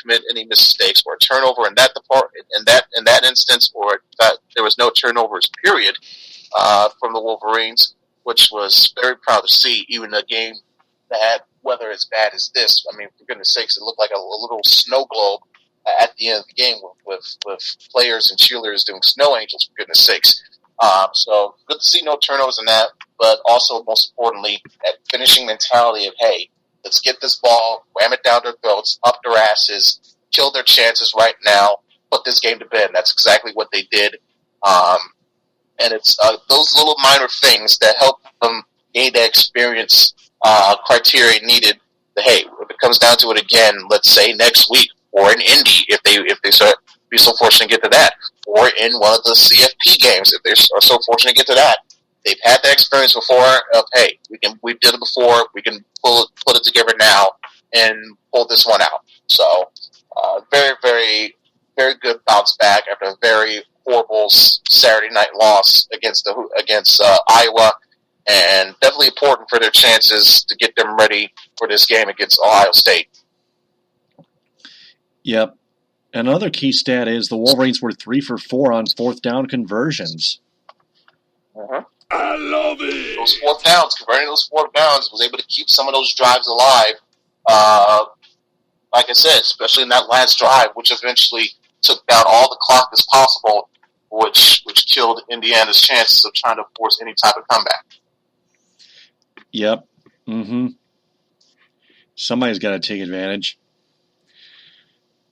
commit any mistakes or a turnover in that instance, or that there was no turnovers, period, from the Wolverines, which was very proud to see, even a game that had weather as bad as this. I mean, for goodness sakes, it looked like a little snow globe at the end of the game with players and cheerleaders doing snow angels, for goodness sakes. So good to see no turnovers in that, but also, most importantly, that finishing mentality of, hey, let's get this ball, ram it down their throats, up their asses, kill their chances right now, put this game to bed. And that's exactly what they did. And it's those little minor things that help them gain that experience criteria needed. Hey, if it comes down to it again, let's say next week, or in Indy if they be so fortunate to get to that, or in one of the CFP games if they are so fortunate to get to that. They've had that experience before of, hey, we did it before, we can put it together now and pull this one out. So, very, very, very good bounce back after a very horrible Saturday night loss against Iowa, and definitely important for their chances to get them ready for this game against Ohio State. Yep. Another key stat is the Wolverines were 3 for 4 on fourth down conversions. Uh-huh. I love it. Those converting those fourth downs, was able to keep some of those drives alive. Like I said, especially in that last drive, which eventually took down all the clock as possible, which killed Indiana's chances of trying to force any type of comeback. Yep. Mm-hmm. Somebody's got to take advantage.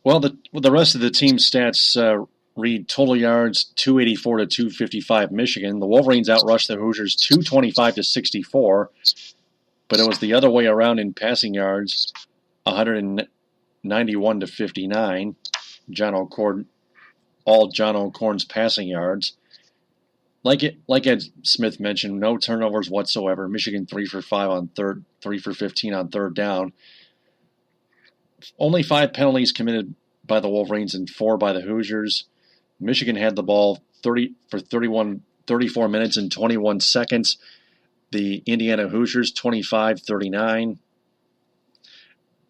Well, the rest of the team's stats read total yards 284 to 255 Michigan. The Wolverines outrushed the Hoosiers 225 to 64, but it was the other way around in passing yards, 191 to 59. John O'Korn's passing yards. Like Ed Smith mentioned, no turnovers whatsoever. Michigan 3 for 15 on third down. Only 5 penalties committed by the Wolverines and 4 by the Hoosiers. Michigan had the ball 34 minutes and 21 seconds. The Indiana Hoosiers 25-39.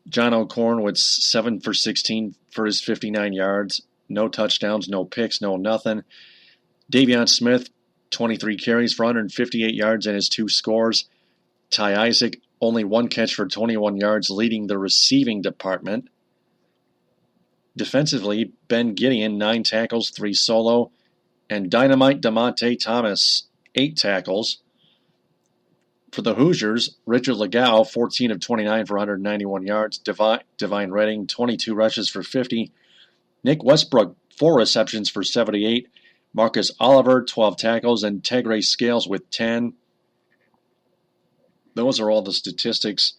John O'Korn was 7 for 16 for his 59 yards. No touchdowns, no picks, no nothing. Davion Smith, 23 carries for 158 yards and his 2 scores. Ty Isaac, only 1 catch for 21 yards, leading the receiving department. Defensively, Ben Gideon, 9 tackles, 3 solo. And Dynamite DeMonte Thomas, 8 tackles. For the Hoosiers, Richard Legal, 14 of 29 for 191 yards. Divine Redding, 22 rushes for 50. Nick Westbrook, 4 receptions for 78. Marcus Oliver, 12 tackles. And Tegray Scales with 10. Those are all the statistics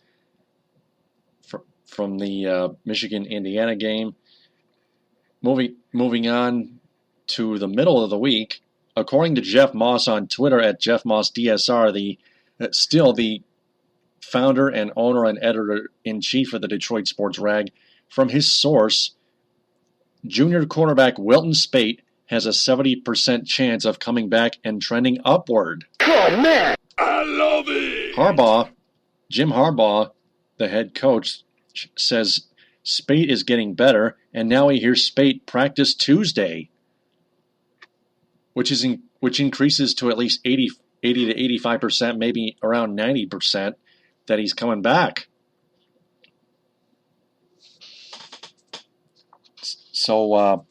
from the Michigan-Indiana game. Moving on to the middle of the week, according to Jeff Moss on Twitter at JeffMossDSR, still the founder and owner and editor-in-chief of the Detroit Sports Rag, from his source, junior quarterback Wilton Speight has a 70% chance of coming back and trending upward. Oh, man. I love it. Jim Harbaugh, the head coach, says Speight is getting better, and now he hears Speight practice Tuesday, which increases to at least 80 to 85%, maybe around 90%, that he's coming back. So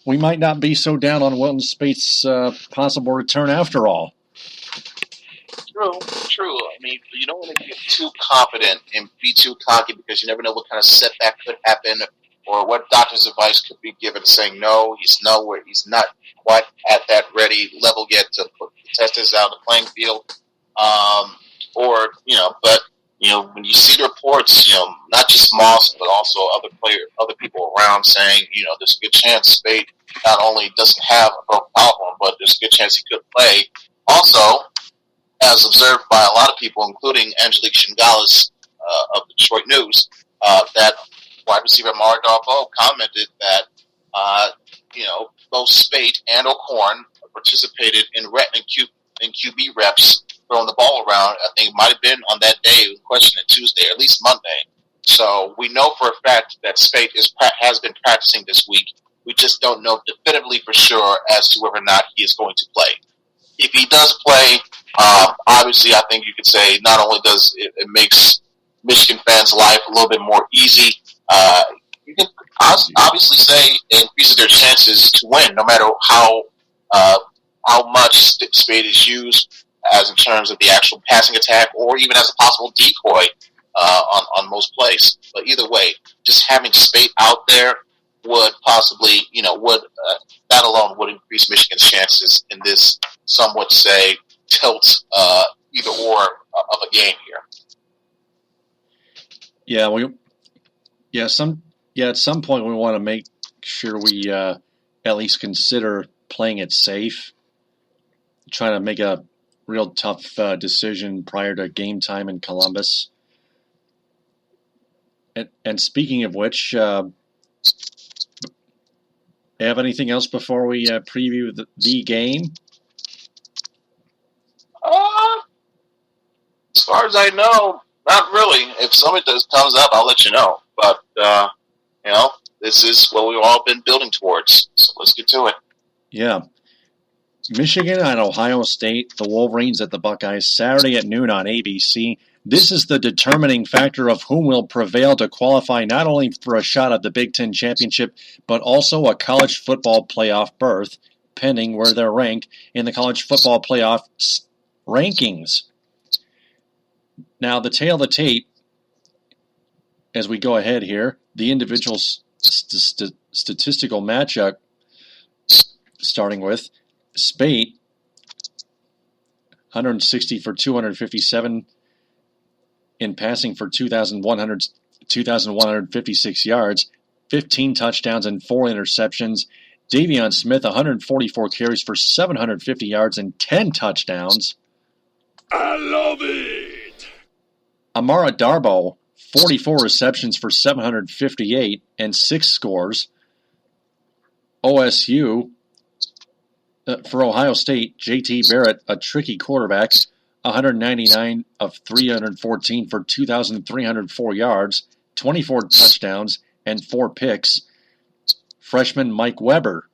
we might not be so down on Wilton Speight's possible return after all. True. I mean, you don't want to get too confident and be too cocky because you never know what kind of setback could happen or what doctor's advice could be given saying no, he's not quite at that ready level yet to test this out on the playing field. But when you see the reports, not just Moss, but also other people around saying, there's a good chance Speight not only doesn't have a broken collarbone, but there's a good chance he could play. Also, as observed by a lot of people, including Angelique Shingales of the Detroit News, that wide receiver Amari Darboh commented that, both Speight and O'Korn participated in QB reps throwing the ball around. I think it might have been on that day in question, Tuesday, or at least Monday. So we know for a fact that Speight has been practicing this week. We just don't know definitively for sure as to whether or not he is going to play. If he does play, obviously I think you could say not only does it makes Michigan fans' life a little bit more easy, you can obviously say it increases their chances to win, no matter how much Speight is used as in terms of the actual passing attack or even as a possible decoy on most plays. But either way, just having Speight out there would possibly, that alone would increase Michigan's chances in this, some would say, tilt either or of a game here. Yeah, Yeah, at some point we want to make sure we at least consider playing it safe, trying to make a real tough decision prior to game time in Columbus. And speaking of which, have anything else before we preview the game? As far as I know, not really. If somebody comes up, I'll let you know. But, this is what we've all been building towards. So let's get to it. Yeah. Michigan and Ohio State, the Wolverines at the Buckeyes, Saturday at noon on ABC. This is the determining factor of whom will prevail to qualify not only for a shot at the Big Ten Championship, but also a college football playoff berth, pending where they're ranked in the college football playoff rankings. Now, the tail of the tape, as we go ahead here, the individual statistical matchup, starting with Spate, 160 for 257 in passing for 2,156 yards, 15 touchdowns and 4 interceptions. Davion Smith, 144 carries for 750 yards and 10 touchdowns. I love it! Amara Darboh, 44 receptions for 758 and 6 scores. OSU, for Ohio State, J.T. Barrett, a tricky quarterback, 199 of 314 for 2,304 yards, 24 touchdowns, and 4 picks. Freshman Mike Weber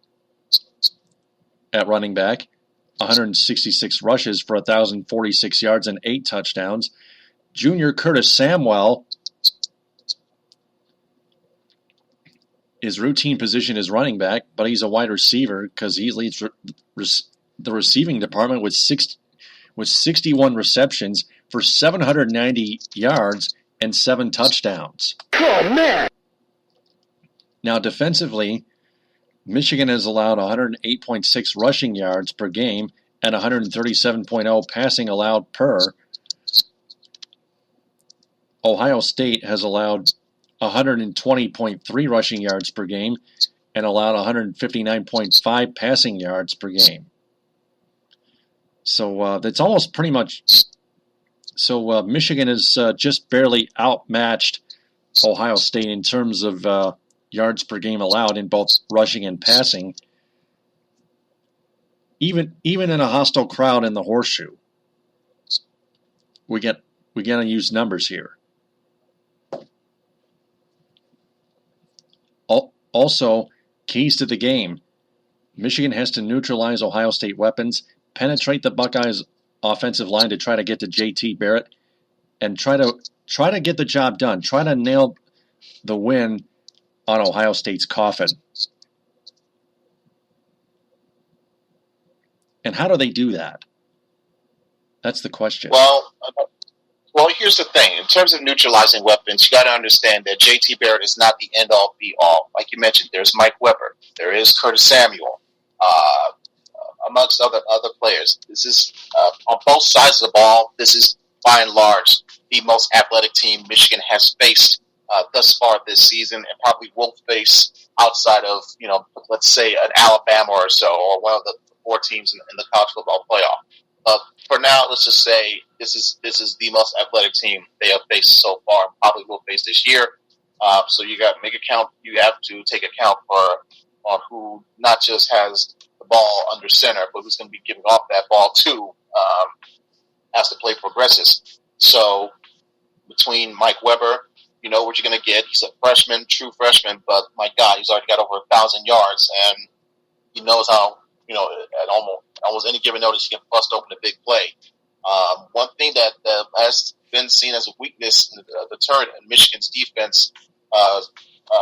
at running back, 166 rushes for 1,046 yards and 8 touchdowns. Junior Curtis Samuel, his routine position is running back, but he's a wide receiver because he leads the receiving department with 61 receptions for 790 yards and 7 touchdowns. Oh, man! Now, defensively, Michigan has allowed 108.6 rushing yards per game and 137.0 passing allowed per. Ohio State has allowed 120.3 rushing yards per game and allowed 159.5 passing yards per game. So that's almost pretty much. So Michigan has just barely outmatched Ohio State in terms of yards per game allowed in both rushing and passing. Even in a hostile crowd in the Horseshoe, we got to use numbers here. Also, keys to the game. Michigan has to neutralize Ohio State weapons, penetrate the Buckeyes' offensive line to try to get to J.T. Barrett, and try to get the job done. Try to nail the win on Ohio State's coffin. And how do they do that? That's the question. Well, here's the thing. In terms of neutralizing weapons, you got to understand that J.T. Barrett is not the end-all, be-all. Like you mentioned, there's Mike Weber. There is Curtis Samuel, amongst other players. This is, on both sides of the ball, this is, by and large, the most athletic team Michigan has faced thus far this season and probably will face outside of, let's say an Alabama or so, or one of the 4 teams in the college football playoff. For now, let's just say this is the most athletic team they have faced so far and probably will face this year. So you got to make account. You have to take account on who not just has the ball under center, but who's going to be giving off that ball too as the play progresses. So between Mike Weber, you know what you're going to get. He's a freshman, true freshman, but my God, he's already got over 1,000 yards, and he knows how. At almost any given notice, he can bust open a big play. One thing that has been seen as a weakness, the deterrent in Michigan's defense,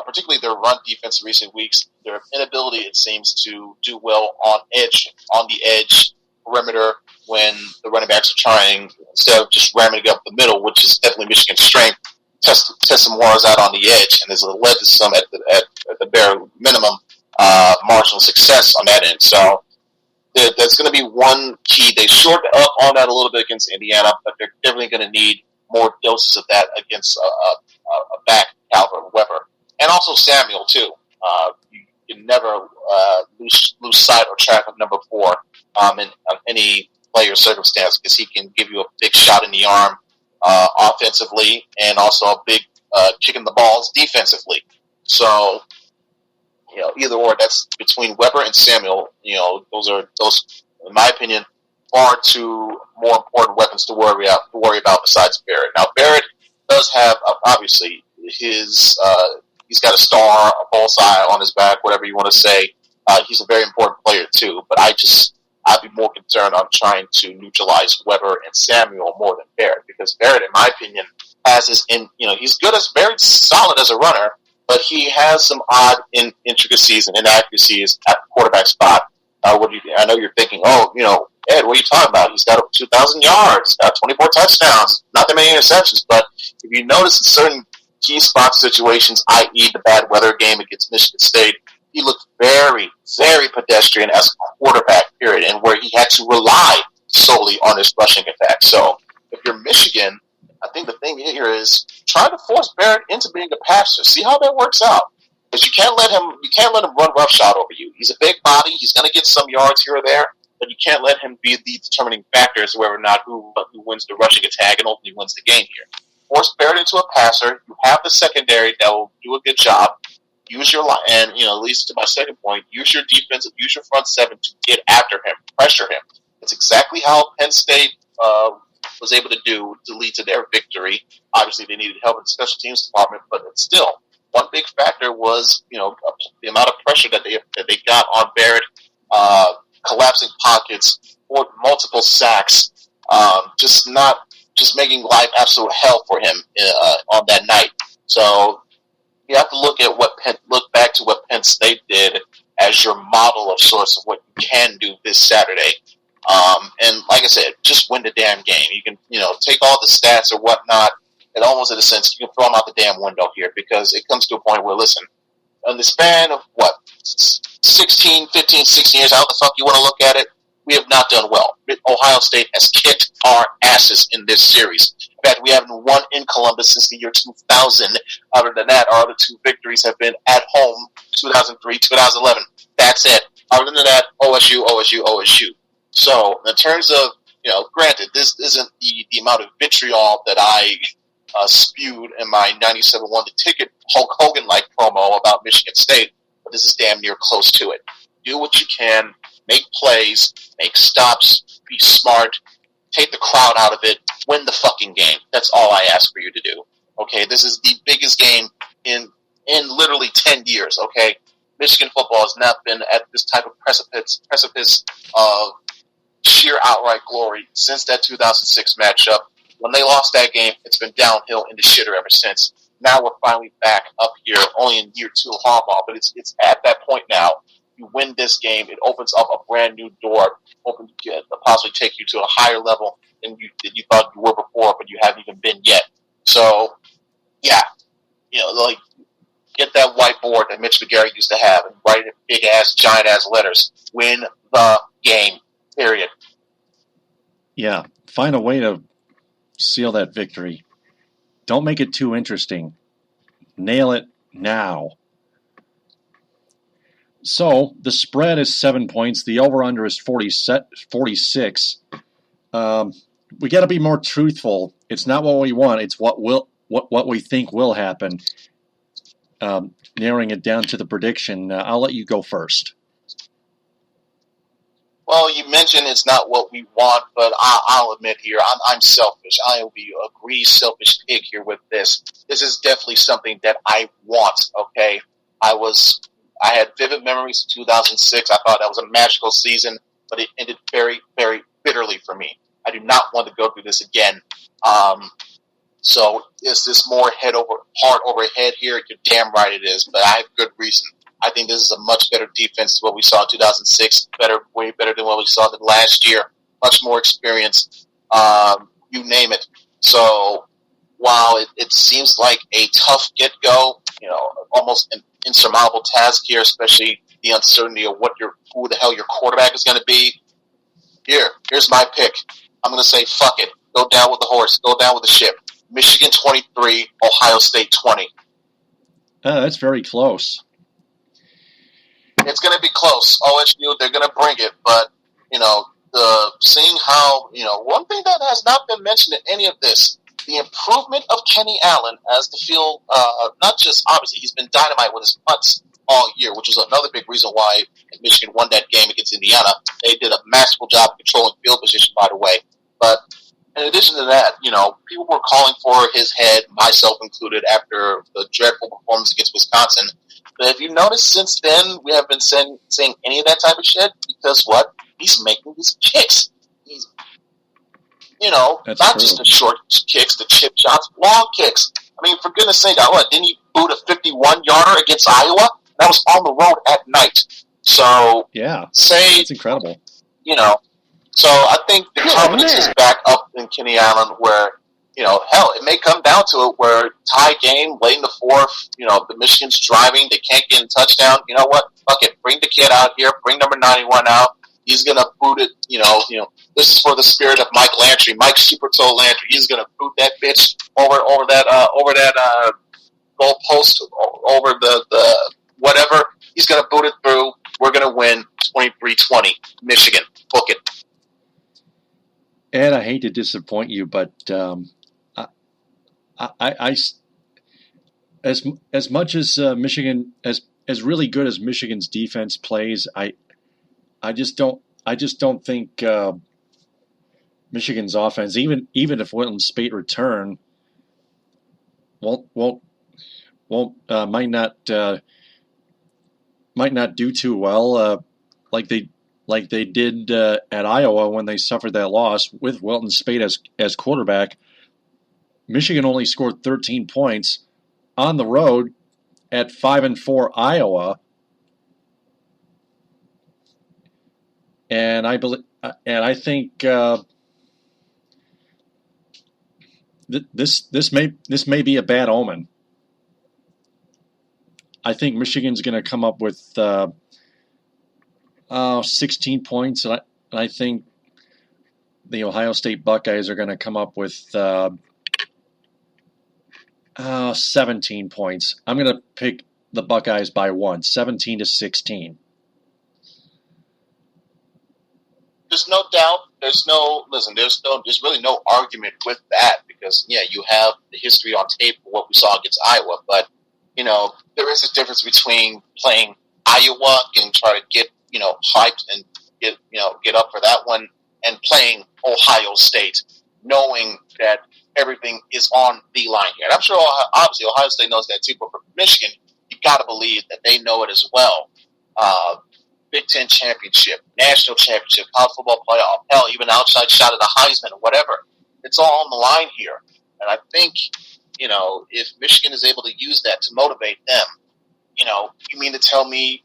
particularly their run defense in recent weeks, their inability, it seems, to do well on the edge, perimeter, when the running backs are trying, instead of just ramming it up the middle, which is definitely Michigan's strength, test some waters out on the edge, and there's led to some, at the bare minimum, marginal success on that end. So that's going to be one key. They shortened up on that a little bit against Indiana, but they're definitely going to need more doses of that against a back caliber Weber. And also Samuel too. You can never lose sight or track of number 4 in any player circumstance, because he can give you a big shot in the arm offensively, and also a big kick in the balls defensively. So, either or. That's between Weber and Samuel. Those, in my opinion, far two more important weapons to worry about besides Barrett. Now, Barrett does have obviously he's got a star, a bullseye on his back, whatever you want to say. He's a very important player too. But I'd be more concerned on trying to neutralize Weber and Samuel more than Barrett, because Barrett, in my opinion, has he's good as very solid as a runner, but he has some odd intricacies and inaccuracies at the quarterback spot. I know you're thinking, Ed, what are you talking about? He's got 2,000 yards, got 24 touchdowns, not that many interceptions. But if you notice in certain key spot situations, i.e. the bad weather game against Michigan State, he looked very, very pedestrian as a quarterback, period, and where he had to rely solely on his rushing attack. So if you're Michigan, I think the thing here is try to force Barrett into being a passer. See how that works out. Because you can't let him run roughshod over you. He's a big body. He's going to get some yards here or there, but you can't let him be the determining factor as to whether or not who wins the rushing attack and ultimately wins the game here. Force Barrett into a passer. You have the secondary that will do a good job. Use your line, and leads to my second point. Use your defensive, use your front seven to get after him, pressure him. It's exactly how Penn State was able to do to lead to their victory. Obviously, they needed help in the special teams department, but it's still. One big factor was, the amount of pressure that they got on Barrett, collapsing pockets, or multiple sacks, just making life absolute hell for him on that night. So you have to look back to what Penn State did as your model of sorts of what you can do this Saturday. And like I said, just win the damn game. You can, take all the stats or whatnot, and almost in a sense, you can throw them out the damn window here, because it comes to a point where, listen, in the span of, 15, 16 years, how the fuck you want to look at it, we have not done well. Ohio State has kicked our asses in this series. In fact, we haven't won in Columbus since the year 2000. Other than that, our other 2 victories have been at home, 2003, 2011. That's it. Other than that, OSU. So, in terms of, granted, this isn't the amount of vitriol that I spewed in my 97 won the ticket Hulk Hogan-like promo about Michigan State, but this is damn near close to it. Do what you can, make plays, make stops, be smart, take the crowd out of it, win the fucking game. That's all I ask for you to do. Okay, this is the biggest game in literally 10 years, okay? Michigan football has not been at this type of precipice of sheer outright glory since that 2006 matchup. When they lost that game, it's been downhill in the shitter ever since. Now we're finally back up here, only in year 2 of Harbaugh, but it's at that point now. You win this game, it opens up a brand new door, to possibly take you to a higher level than you thought you were before, but you haven't even been yet. So, yeah, get that whiteboard that Mitch McGarry used to have and write it in big-ass, giant-ass letters. Win the game, period. Yeah, find a way to seal that victory. Don't make it too interesting. Nail it now. So, the spread is 7 points. The over-under is 46. We got to be more truthful. It's not what we want. It's what we think will happen. Narrowing it down to the prediction. I'll let you go first. Well, you mentioned it's not what we want, but I'll admit here, I'm selfish. I will be a greedy, selfish pig here with this. This is definitely something that I want, okay? I had vivid memories of 2006. I thought that was a magical season, but it ended very, very bitterly for me. I do not want to go through this again. So is this more heart over head here? You're damn right it is, but I have good reason. I think this is a much better defense than what we saw in 2006. Way better than what we saw last year. Much more experience. You name it. So while it seems like a tough get-go, almost an insurmountable task here, especially the uncertainty of who the hell your quarterback is going to be. Here's my pick. I'm going to say, fuck it. Go down with the horse. Go down with the ship. Michigan 23, Ohio State 20. That's very close. It's going to be close. OSU, they're going to bring it, but seeing how one thing that has not been mentioned in any of this, the improvement of Kenny Allen as the field. Not just obviously he's been dynamite with his punts all year, which was another big reason why Michigan won that game against Indiana. They did a masterful job controlling field position, by the way. But in addition to that, people were calling for his head, myself included, after the dreadful performance against Wisconsin. But if you notice, since then, we haven't been saying any of that type of shit, because what? He's making these kicks. He's, That's not true. just the short kicks, the chip shots, long kicks. I mean, for goodness sake, didn't he boot a 51-yarder against Iowa? That was on the road at night. So, Yeah, say, that's incredible. So I think the confidence is back up in Kenny Allen where, hell, it may come down to it where tie game, late in the fourth, the Michigan's driving, they can't get in touchdown. You know what? Fuck it. Bring the kid out here. Bring number 91 out. He's going to boot it, this is for the spirit of Mike Lantry. Mike Supertoe Lantry. He's going to boot that bitch over that goal post, over the whatever. He's going to boot it through. We're going to win 23-20. Michigan. Book it. Ed, I hate to disappoint you, but as much as Michigan, as really good as Michigan's defense plays, I just don't think Michigan's offense, even if Wilton Speight return, might not do too well, like they did at Iowa when they suffered that loss with Wilton Speight as quarterback. Michigan only scored 13 points on the road at 5-4 Iowa, and I think this may be a bad omen. I think Michigan's going to come up with 16 points, and I think the Ohio State Buckeyes are going to come up with 17 points. I'm going to pick the Buckeyes by 17-16. There's no doubt. There's really no argument with that because, you have the history on tape of what we saw against Iowa. But, there is a difference between playing Iowa and try to get, hyped and get up for that one and playing Ohio State, knowing that everything is on the line here. And I'm sure, obviously, Ohio State knows that too, but for Michigan, you got to believe that they know it as well. Big Ten championship, national championship, college football playoff, hell, even outside shot at the Heisman or whatever. It's all on the line here. And I think, if Michigan is able to use that to motivate them, you mean to tell me,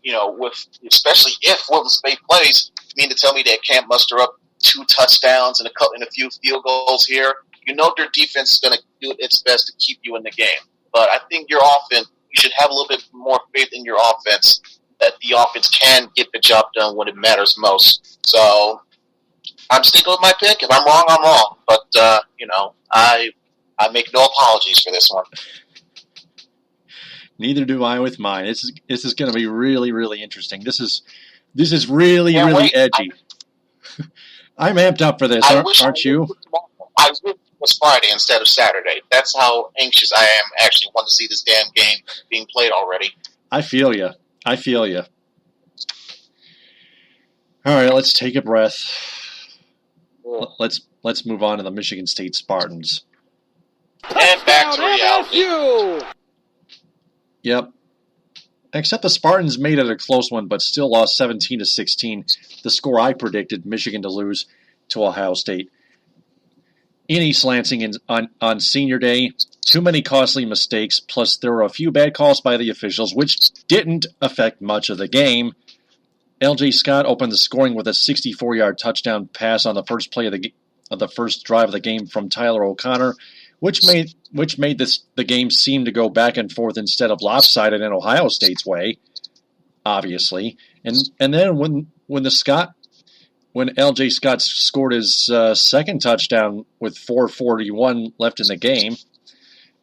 especially if Wilton Speight plays, you mean to tell me they can't muster up 2 touchdowns and a few field goals here? Their defense is going to do its best to keep you in the game. But I think your offense, you should have a little bit more faith in your offense, that the offense can get the job done when it matters most. So I'm sticking with my pick. If I'm wrong, I'm wrong. But, I make no apologies for this one. Neither do I with mine. This is going to be really, really interesting. This is really, really edgy. I'm amped up for this, aren't you? I wish it was Friday instead of Saturday. That's how anxious I am. Actually, want to see this damn game being played already. I feel you. All right, let's take a breath. Let's move on to the Michigan State Spartans. And back to reality. Yep. Except the Spartans made it a close one, but still lost 17-16. The score I predicted Michigan to lose to Ohio State. In East Lansing on Senior Day, too many costly mistakes, plus there were a few bad calls by the officials, which didn't affect much of the game. L.J. Scott opened the scoring with a 64-yard touchdown pass on the first play of the first drive of the game from Tyler O'Connor, which made the game seem to go back and forth instead of lopsided in Ohio State's way, obviously. And then when L.J. Scott scored his second touchdown with 4:41 left in the game,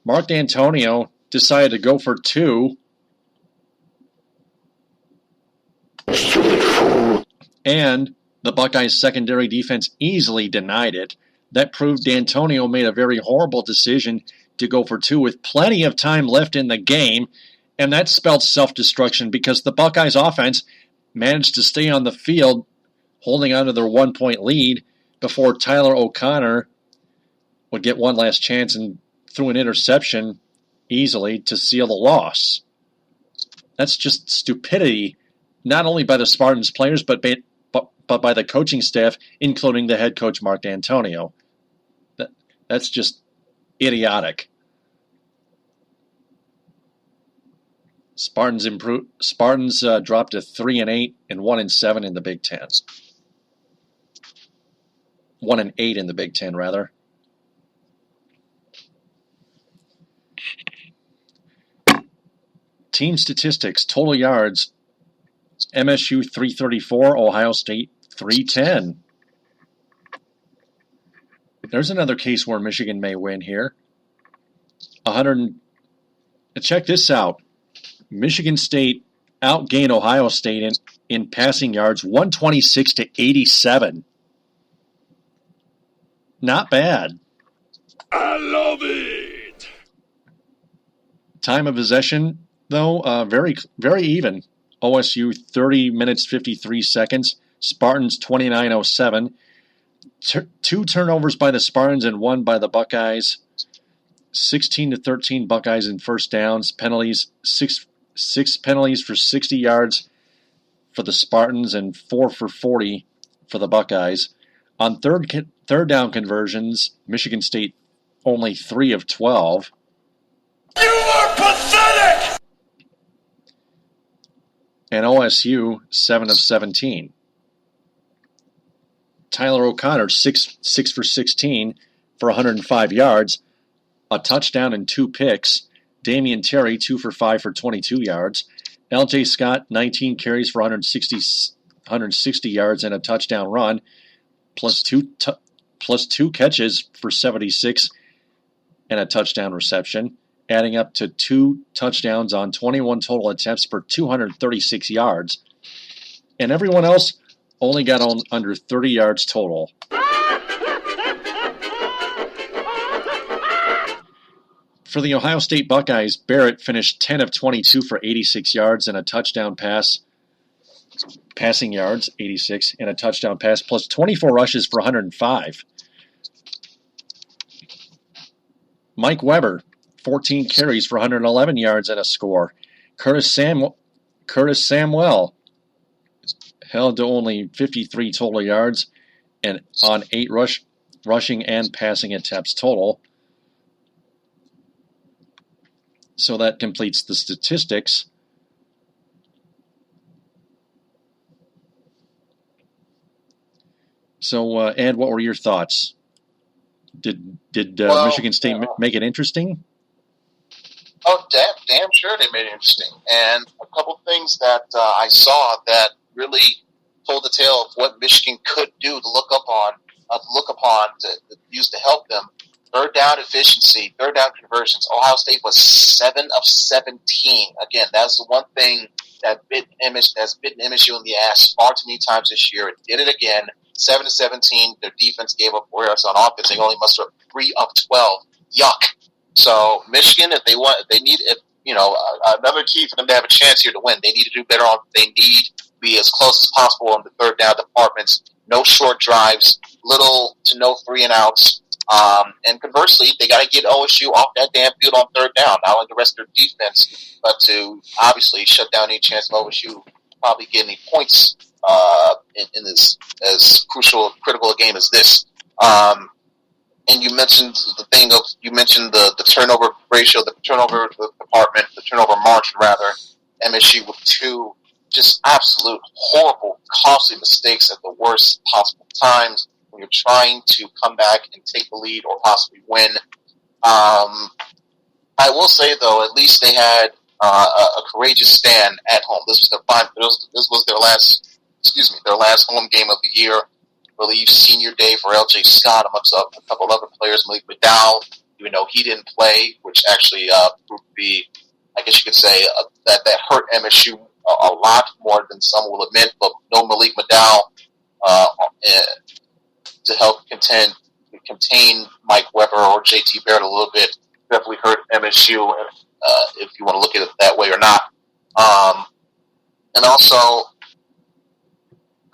Mark D'Antonio decided to go for 2 Stupid fool. And the Buckeyes' secondary defense easily denied it. That proved D'Antonio made a very horrible decision to go for two with plenty of time left in the game, and that spelled self-destruction because the Buckeyes' offense managed to stay on the field holding on to their 1-point lead before Tyler O'Connor would get one last chance and threw an interception easily to seal the loss. That's just stupidity, not only by the Spartans players, but by the coaching staff, including the head coach, Mark D'Antonio. That's just idiotic. Spartans dropped to 3-8 and 1-7 in the Big Ten. 1-8 in the Big Ten, rather. Team statistics: total yards, MSU 334, Ohio State 310. There's another case where Michigan may win here. Check this out. Michigan State outgained Ohio State in passing yards 126-87. Not bad. I love it. Time of possession, though, very, very even. OSU 30 minutes 53 seconds. Spartans 29:07. Two turnovers by the Spartans and one by the Buckeyes. 16-13 Buckeyes in first downs. Penalties, six penalties for 60 yards for the Spartans and 4 for 40 for the Buckeyes. On third down conversions, Michigan State only 3 of 12. You are pathetic! And OSU 7 of 17. Tyler O'Connor 6 for 16 for 105 yards, a touchdown and 2 picks. Damian Terry 2 for 5 for 22 yards. L.J. Scott 19 carries for 160 yards and a touchdown run, plus two catches for 76 and a touchdown reception, adding up to 2 touchdowns on 21 total attempts for 236 yards. And everyone else only got on under 30 yards total. For the Ohio State Buckeyes, Barrett finished 10 of 22 for 86 yards and a touchdown pass. Passing yards, 86, and a touchdown pass, plus 24 rushes for 105. Mike Weber, 14 carries for 111 yards and a score. Curtis Samuel held to only 53 total yards and on 8 rushing and passing attempts total. So that completes the statistics. So, Ed, what were your thoughts? Did Michigan State make it interesting? Oh, damn sure they made it interesting. And a couple things that I saw that really told the tale of what Michigan could do to look upon to use to help them. Third down efficiency, third down conversions. Ohio State was 7 of 17. Again, that's the one thing that's bitten MSU in the ass far too many times this year. It did it again. 7 of 17. Their defense gave up, whereas on offense they only mustered 3 of 12. Yuck. So Michigan, if they need another key for them to have a chance here to win, they need to do better on. They need to be as close as possible on the third down departments. No short drives, little to no 3-and-outs. And conversely, they got to get OSU off that damn field on third down, not only the rest of their defense, but to obviously shut down any chance of OSU probably getting any points in this as critical a game as this. And you mentioned the turnover ratio, the turnover department, the turnover margin rather. MSU with 2 just absolute horrible, costly mistakes at the worst possible times when you're trying to come back and take the lead or possibly win. I will say though, at least they had a courageous stand at home. This was their last home game of the year. I believe senior day for L.J. Scott amongst a couple other players. Malik McDowell, even though he didn't play, which actually proved to be, I guess you could say, that hurt MSU a lot more than some will admit, but no Malik McDowell to help contain Mike Weber or JT Barrett a little bit. Definitely hurt MSU, if you want to look at it that way or not. And also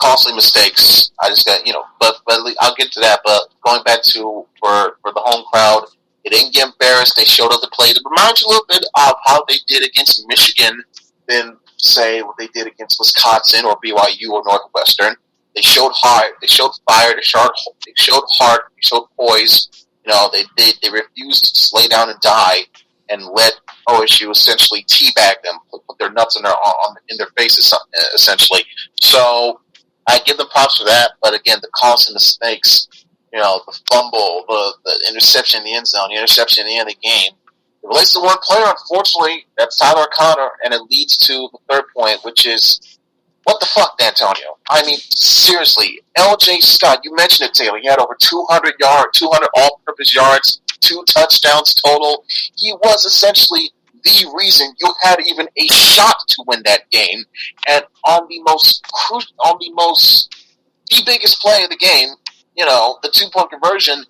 costly mistakes. I just got, but I'll get to that. But going back to for the home crowd, they didn't get embarrassed. They showed up to play. To remind you a little bit of how they did against Michigan than say what they did against Wisconsin or BYU or Northwestern. They showed heart. They showed fire. They showed heart. They showed poise. They refused to lay down and die and let OSU essentially teabag them, put their nuts in their faces, essentially. So I give them props for that. But again, the calls and mistakes, the fumble, the interception in the end zone, the interception in the end of the game. It relates to one player, unfortunately. That's Tyler Connor, and it leads to the third point, which is, what the fuck, D'Antonio? I mean, seriously, L.J. Scott, you mentioned it, Taylor. He had over 200 all-purpose yards, 2 touchdowns total. He was essentially the reason you had even a shot to win that game. And on the biggest play of the game, the 2-point conversion,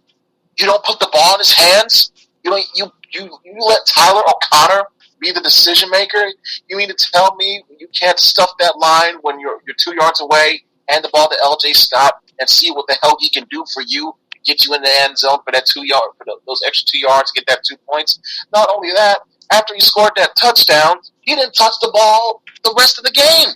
you don't put the ball in his hands. You let Tyler O'Connor be the decision maker. You mean to tell me you can't stuff that line when you're 2 yards away, hand the ball to L.J. Scott, and see what the hell he can do for you, get you in the end zone for that 2 yard, for those extra 2 yards, get that 2 points. Not only that, after he scored that touchdown, he didn't touch the ball the rest of the game.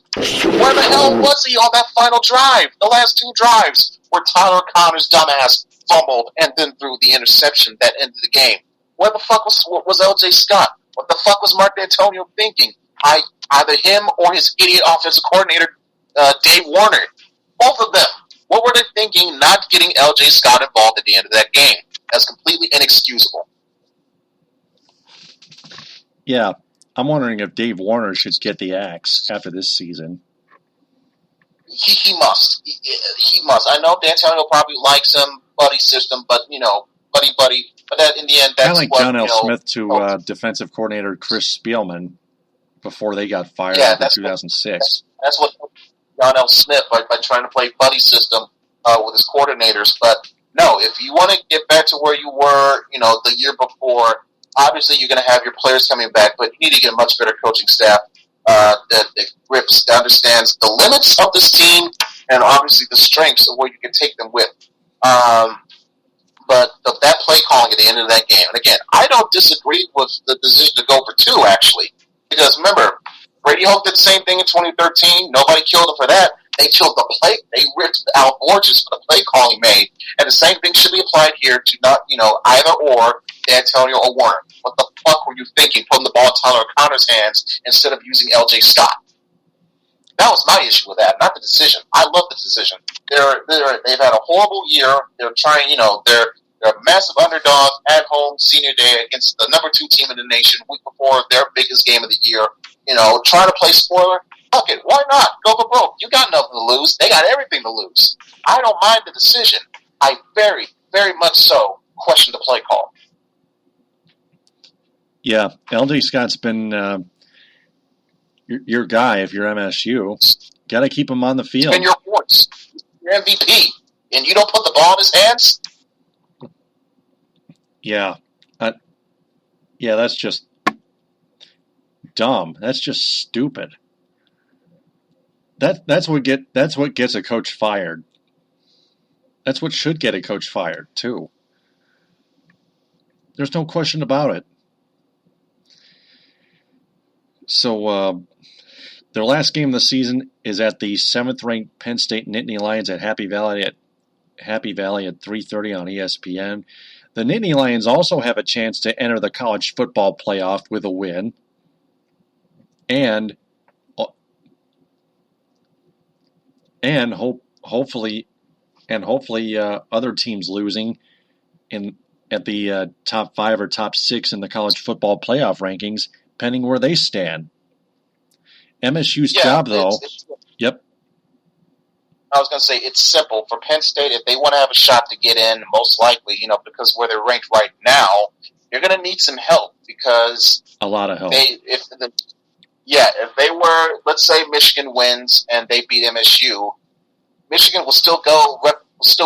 Where the hell was he on that final drive? The last 2 drives where Tyler Connor's dumbass fumbled and then threw the interception that ended the game. Where the fuck was L.J. Scott? What the fuck was Mark D'Antonio thinking? Either him or his idiot offensive coordinator, Dave Warner. Both of them. What were they thinking not getting L.J. Scott involved at the end of that game? That's completely inexcusable. Yeah, I'm wondering if Dave Warner should get the axe after this season. He must. He must. I know D'Antonio probably likes him, buddy system, but, buddy. But that, in the end, that's kind of like John L. Smith to defensive coordinator Chris Spielman before they got fired in 2006. That's what John L. Smith by trying to play buddy system with his coordinators. But no, if you want to get back to where you were, the year before, obviously you're going to have your players coming back, but you need to get a much better coaching staff that understands the limits of this team and obviously the strengths of where you can take them with. But that play calling at the end of that game, and again, I don't disagree with the decision to go for 2, actually. Because remember, Brady Hoke did the same thing in 2013. Nobody killed him for that. They killed the play. They ripped Al Borges for the play calling made. And the same thing should be applied here to not, either or D'Antonio or Warner. What the fuck were you thinking, putting the ball in Tyler O'Connor's hands instead of using L.J. Scott? That was my issue with that, not the decision. I love the decision. They've had a horrible year. They're trying, they're a massive underdog at home senior day against the number 2 team in the nation week before their biggest game of the year. Trying to play spoiler. Fuck it, why not? Go for broke. You got nothing to lose. They got everything to lose. I don't mind the decision. I very, very much so question the play call. Yeah, L.J. Scott's been your guy if you're MSU. Got to keep him on the field. Spin your awards. Your MVP. And you don't put the ball in his hands? Yeah. That's just dumb. That's just stupid. That's what gets a coach fired. That's what should get a coach fired, too. There's no question about it. So, their last game of the season is at the 7th-ranked Penn State Nittany Lions at Happy Valley at 3:30 on ESPN. The Nittany Lions also have a chance to enter the college football playoff with a win, and hopefully other teams losing at the top 5 or top 6 in the college football playoff rankings, depending where they stand. MSU's job, though. Yep. I was going to say, it's simple. For Penn State, if they want to have a shot to get in, most likely, because where they're ranked right now, you're going to need some help because... A lot of help. Yeah, if they were, let's say Michigan wins and they beat MSU, Michigan will still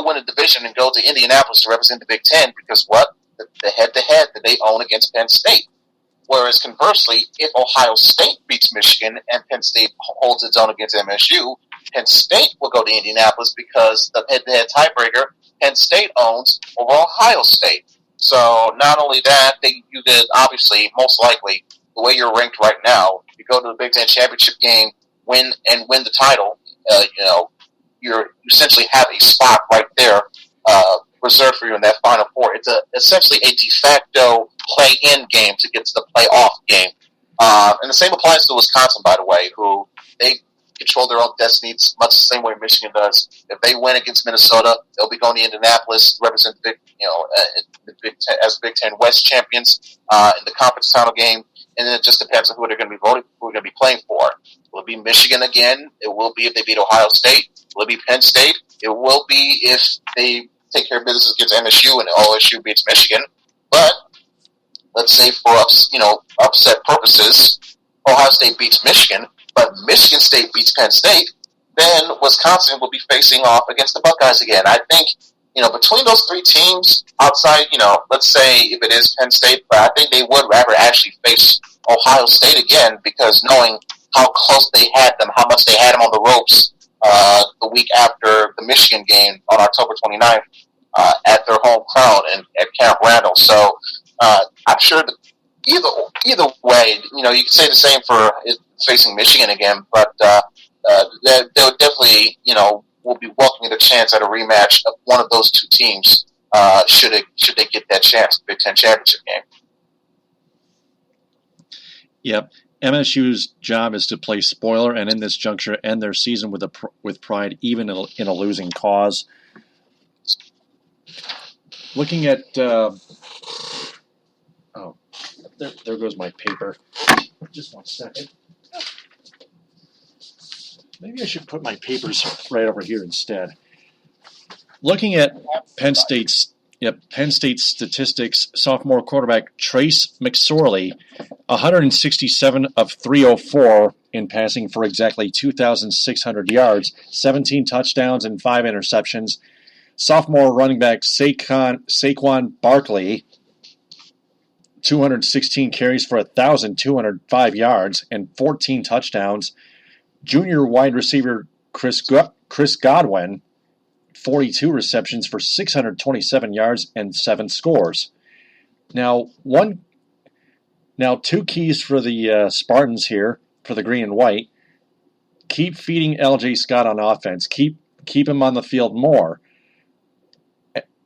win a division and go to Indianapolis to represent the Big Ten because what? The head-to-head that they own against Penn State. Whereas conversely, if Ohio State beats Michigan and Penn State holds its own against MSU, Penn State will go to Indianapolis because the head-to-head tiebreaker Penn State owns over Ohio State. So not only that, you could obviously, most likely, the way you're ranked right now, you go to the Big Ten championship game, win the title. You essentially have a spot right there reserved for you in that Final Four. It's essentially a de facto play-in game to get to the playoff game. And the same applies to Wisconsin, by the way, who they control their own destiny much the same way Michigan does. If they win against Minnesota, they'll be going to Indianapolis to represent the Big Ten, as Big Ten West champions in the conference title game. And then it just depends on who they're going to be voting, who they're going to be playing for. Will it be Michigan again? It will be if they beat Ohio State. Will it be Penn State? It will be if they take care of business against MSU and OSU beats Michigan. But let's say for upset purposes, Ohio State beats Michigan, but Michigan State beats Penn State, then Wisconsin will be facing off against the Buckeyes again. I think, between those three teams, outside, let's say if it is Penn State, but I think they would rather actually face Ohio State again because knowing how close they had them, how much they had them on the ropes the week after the Michigan game on October 29th at their home crowd and at Camp Randall. So I'm sure that either way, you can say the same for facing Michigan again, but they'll definitely, will be welcoming the chance at a rematch of one of those two teams should they get that chance, Big Ten championship game. Yep. MSU's job is to play spoiler and in this juncture end their season with pride, even in a losing cause. Looking at there goes my paper. Just 1 second. Maybe I should put my papers right over here instead. Looking at Penn State's statistics, sophomore quarterback Trace McSorley, 167 of 304 in passing for exactly 2,600 yards, 17 touchdowns and 5 interceptions. Sophomore running back Saquon Barkley, 216 carries for 1,205 yards and 14 touchdowns. Junior wide receiver Chris Godwin, 42 receptions for 627 yards and 7 scores. Now, two keys for the Spartans here, for the green and white. Keep feeding LJ Scott on offense. Keep him on the field more.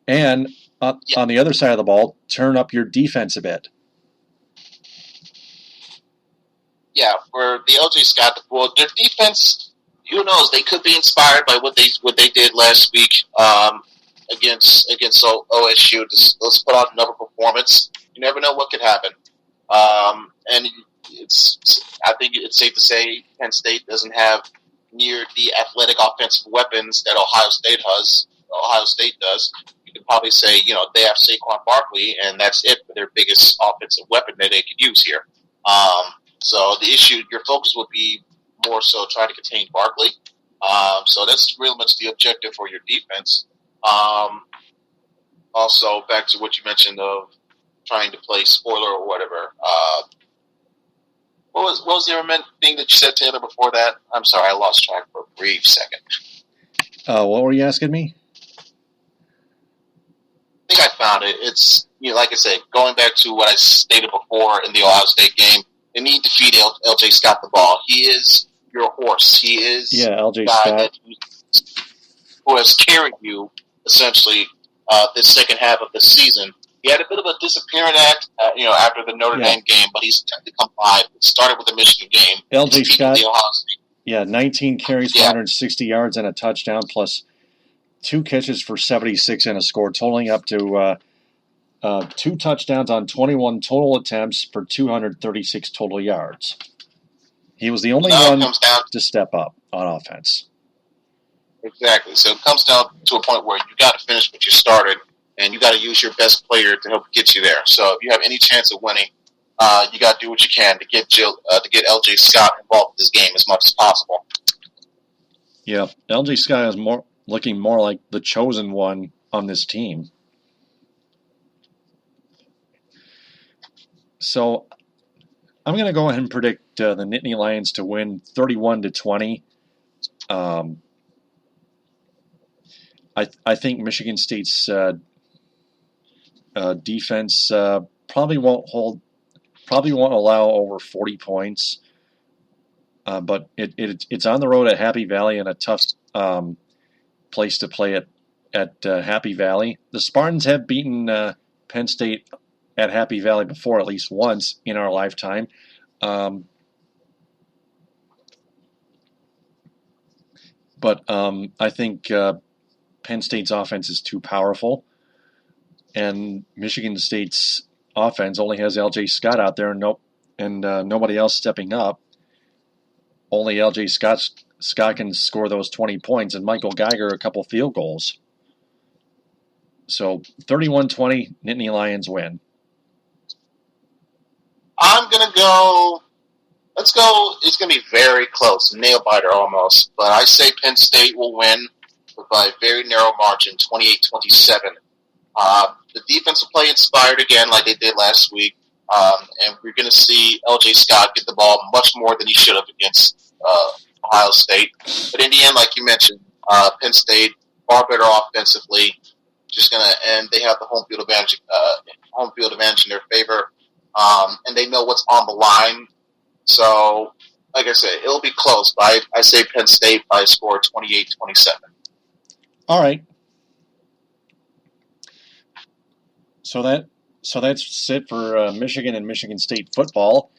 And on the other side of the ball, turn up your defense a bit. Yeah, for the LJ Scott, their defense, who knows? They could be inspired by what they did last week against OSU. Let's put on another performance. You never know what could happen. And I think it's safe to say Penn State doesn't have near the athletic offensive weapons that Ohio State does. You could probably say, they have Saquon Barkley, and that's it for their biggest offensive weapon that they could use here. So the issue, your focus would be more so trying to contain Barkley. So that's real much the objective for your defense. Also, back to what you mentioned of trying to play spoiler or whatever. What was the other thing that you said, Taylor, before that? I'm sorry, I lost track for a brief second. What were you asking me? I think I found it. It's, like I said, going back to what I stated before in the Ohio State game, they need to feed LJ Scott the ball. He is your horse. He is LJ Scott, who has carried you, essentially, this second half of the season. He had a bit of a disappearing act, after the Notre Dame game, but he's definitely come by. It started with the Michigan game. LJ Scott, 19 carries for 160 yards and a touchdown, plus 2 catches for 76 and a score, totaling up to 2 touchdowns on 21 total attempts for 236 total yards. He was the only one to step up on offense. Exactly. So it comes down to a point where you got to finish what you started, and you got to use your best player to help get you there. So if you have any chance of winning, you got to do what you can to get LJ Scott involved in this game as much as possible. Yeah, LJ Scott is looking more like the chosen one on this team. So I'm going to go ahead and predict the Nittany Lions to win 31-20. I think Michigan State's defense probably won't allow over 40 points. But it's on the road at Happy Valley and a tough place to play at Happy Valley. The Spartans have beaten Penn State at Happy Valley before, at least once in our lifetime. But I think Penn State's offense is too powerful, and Michigan State's offense only has LJ Scott out there, and nobody else stepping up. Only LJ Scott can score those 20 points, and Michael Geiger a couple field goals. So 31-20, Nittany Lions win. I'm going to go, let's go, it's going to be very close, nail-biter almost, but I say Penn State will win by a very narrow margin, 28-27. The defense will play inspired again like they did last week, and we're going to see LJ Scott get the ball much more than he should have against Ohio State. But in the end, like you mentioned, Penn State, far better offensively, and they have the home field advantage in their favor. And they know what's on the line. So, like I said, it'll be close, but I say Penn State by a score 28-27. All right. So that's it for Michigan and Michigan State football.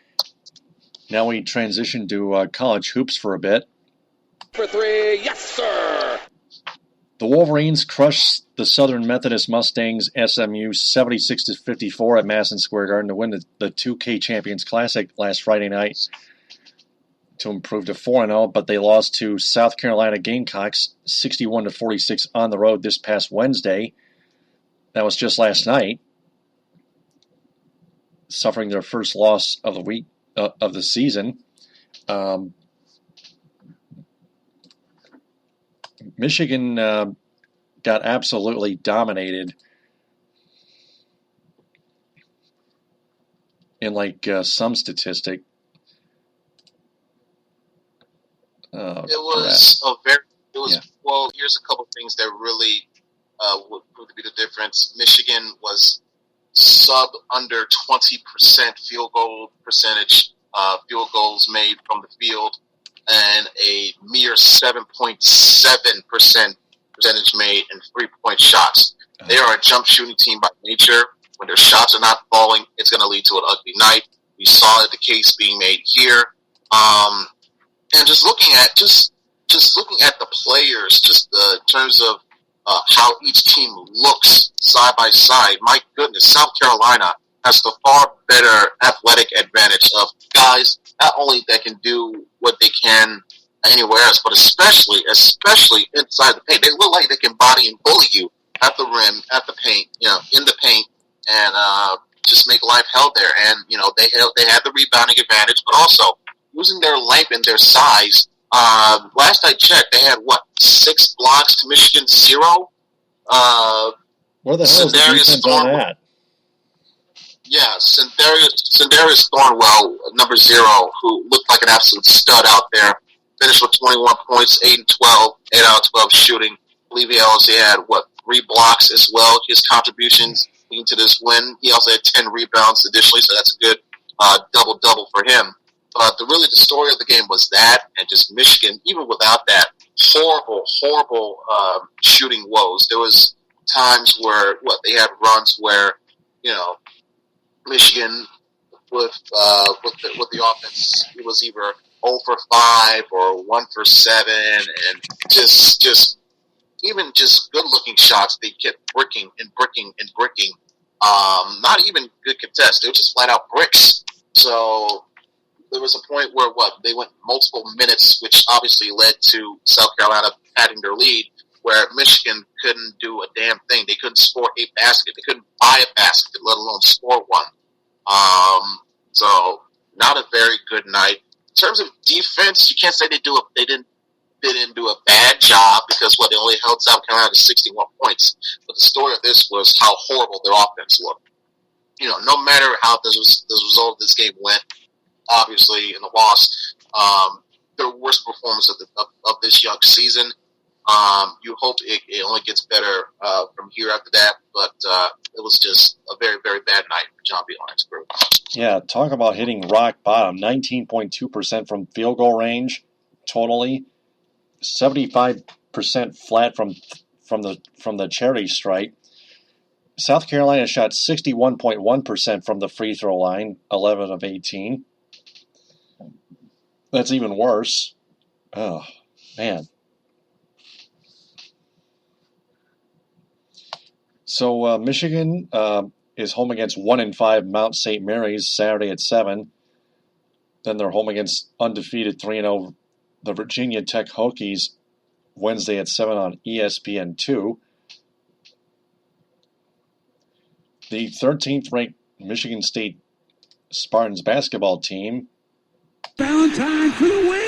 Now we transition to college hoops for a bit. For three, yes, sir! The Wolverines crushed the Southern Methodist Mustangs SMU 76-54 at Madison Square Garden to win the 2K Champions Classic last Friday night to improve to 4-0, but they lost to South Carolina Gamecocks 61-46 on the road this past Wednesday. That was just last night, suffering their first loss of the week of the season. Michigan got absolutely dominated in some statistic. Well, here's a couple things that really would prove to be the difference. Michigan was sub under 20% field goal percentage, field goals made from the field, and a mere 7.7% percentage made in 3-point shots. They are a jump shooting team by nature. When their shots are not falling, it's going to lead to an ugly night. We saw the case being made here. And just looking at the players, in terms of how each team looks side by side. My goodness, South Carolina has the far better athletic advantage of guys not only that can do what they can anywhere else, but especially inside the paint. They look like they can body and bully you at the rim, at the paint, in the paint, and just make life hell there. And they had the rebounding advantage, but also using their length and their size. Last I checked, they had 6 blocks to Michigan's 0. Where the hell is the defense on that? Yeah, Sindarius Thornwell, number 0, who looked like an absolute stud out there, finished with 21 points, 8 out of 12 shooting. I believe he also had 3 blocks as well. His contributions into this win. He also had 10 rebounds additionally, so that's a good double-double for him. But the story of the game was that, and just Michigan, even without that, horrible shooting woes. There was times where they had runs where Michigan with the offense, it was either 0 for 5 or 1 for 7, and just even just good looking shots they kept bricking. Not even good contests; they were just flat out bricks. So there was a point where they went multiple minutes, which obviously led to South Carolina padding their lead, where Michigan couldn't do a damn thing. They couldn't score a basket. They couldn't buy a basket, let alone score one. So not a very good night. In terms of defense, you can't say they didn't do a bad job because they only held South Carolina to 61 points. But the story of this was how horrible their offense looked. No matter how the result of this game went, obviously in the loss, their worst performance of this young season. You hope it only gets better from here after that, but it was just a very, very bad night for John Beilein's group. Yeah, talk about hitting rock bottom. 19.2% from field goal range, totally. 75% flat from the charity stripe. South Carolina shot 61.1% from the free throw line, 11 of 18. That's even worse. Oh, man. So Michigan is home against 1-5 Mount St. Mary's Saturday at 7. Then they're home against undefeated 3-0 the Virginia Tech Hokies Wednesday at 7 on ESPN2. The 13th ranked Michigan State Spartans basketball team Valentine for the win!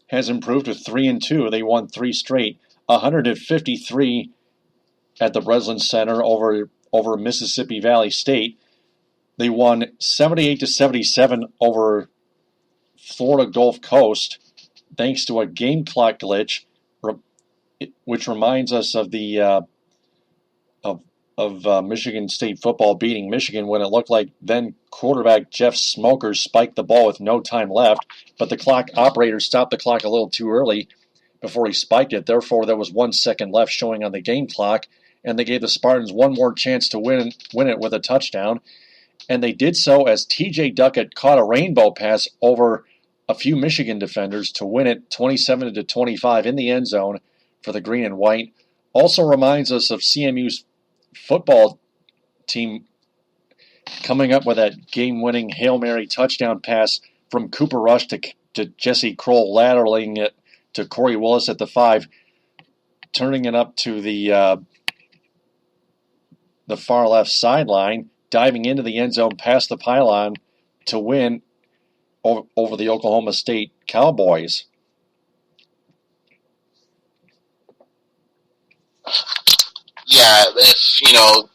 has improved to 3-2. They won 3 straight. 153 at the Breslin Center over Mississippi Valley State. They won 78-77 over Florida Gulf Coast, thanks to a game clock glitch, which reminds us of the Michigan State football beating Michigan when it looked like then quarterback Jeff Smoker spiked the ball with no time left, but the clock operator stopped the clock a little too early before he spiked it. Therefore, there was 1 second left showing on the game clock, and they gave the Spartans one more chance to win it with a touchdown. And they did so as T.J. Duckett caught a rainbow pass over a few Michigan defenders to win it 27-25 in the end zone for the green and white. Also reminds us of CMU's football team coming up with that game-winning Hail Mary touchdown pass from Cooper Rush to Jesse Kroll, lateraling it to Corey Willis at the 5, turning it up to the far left sideline, diving into the end zone past the pylon to win over the Oklahoma State Cowboys. Yeah, if,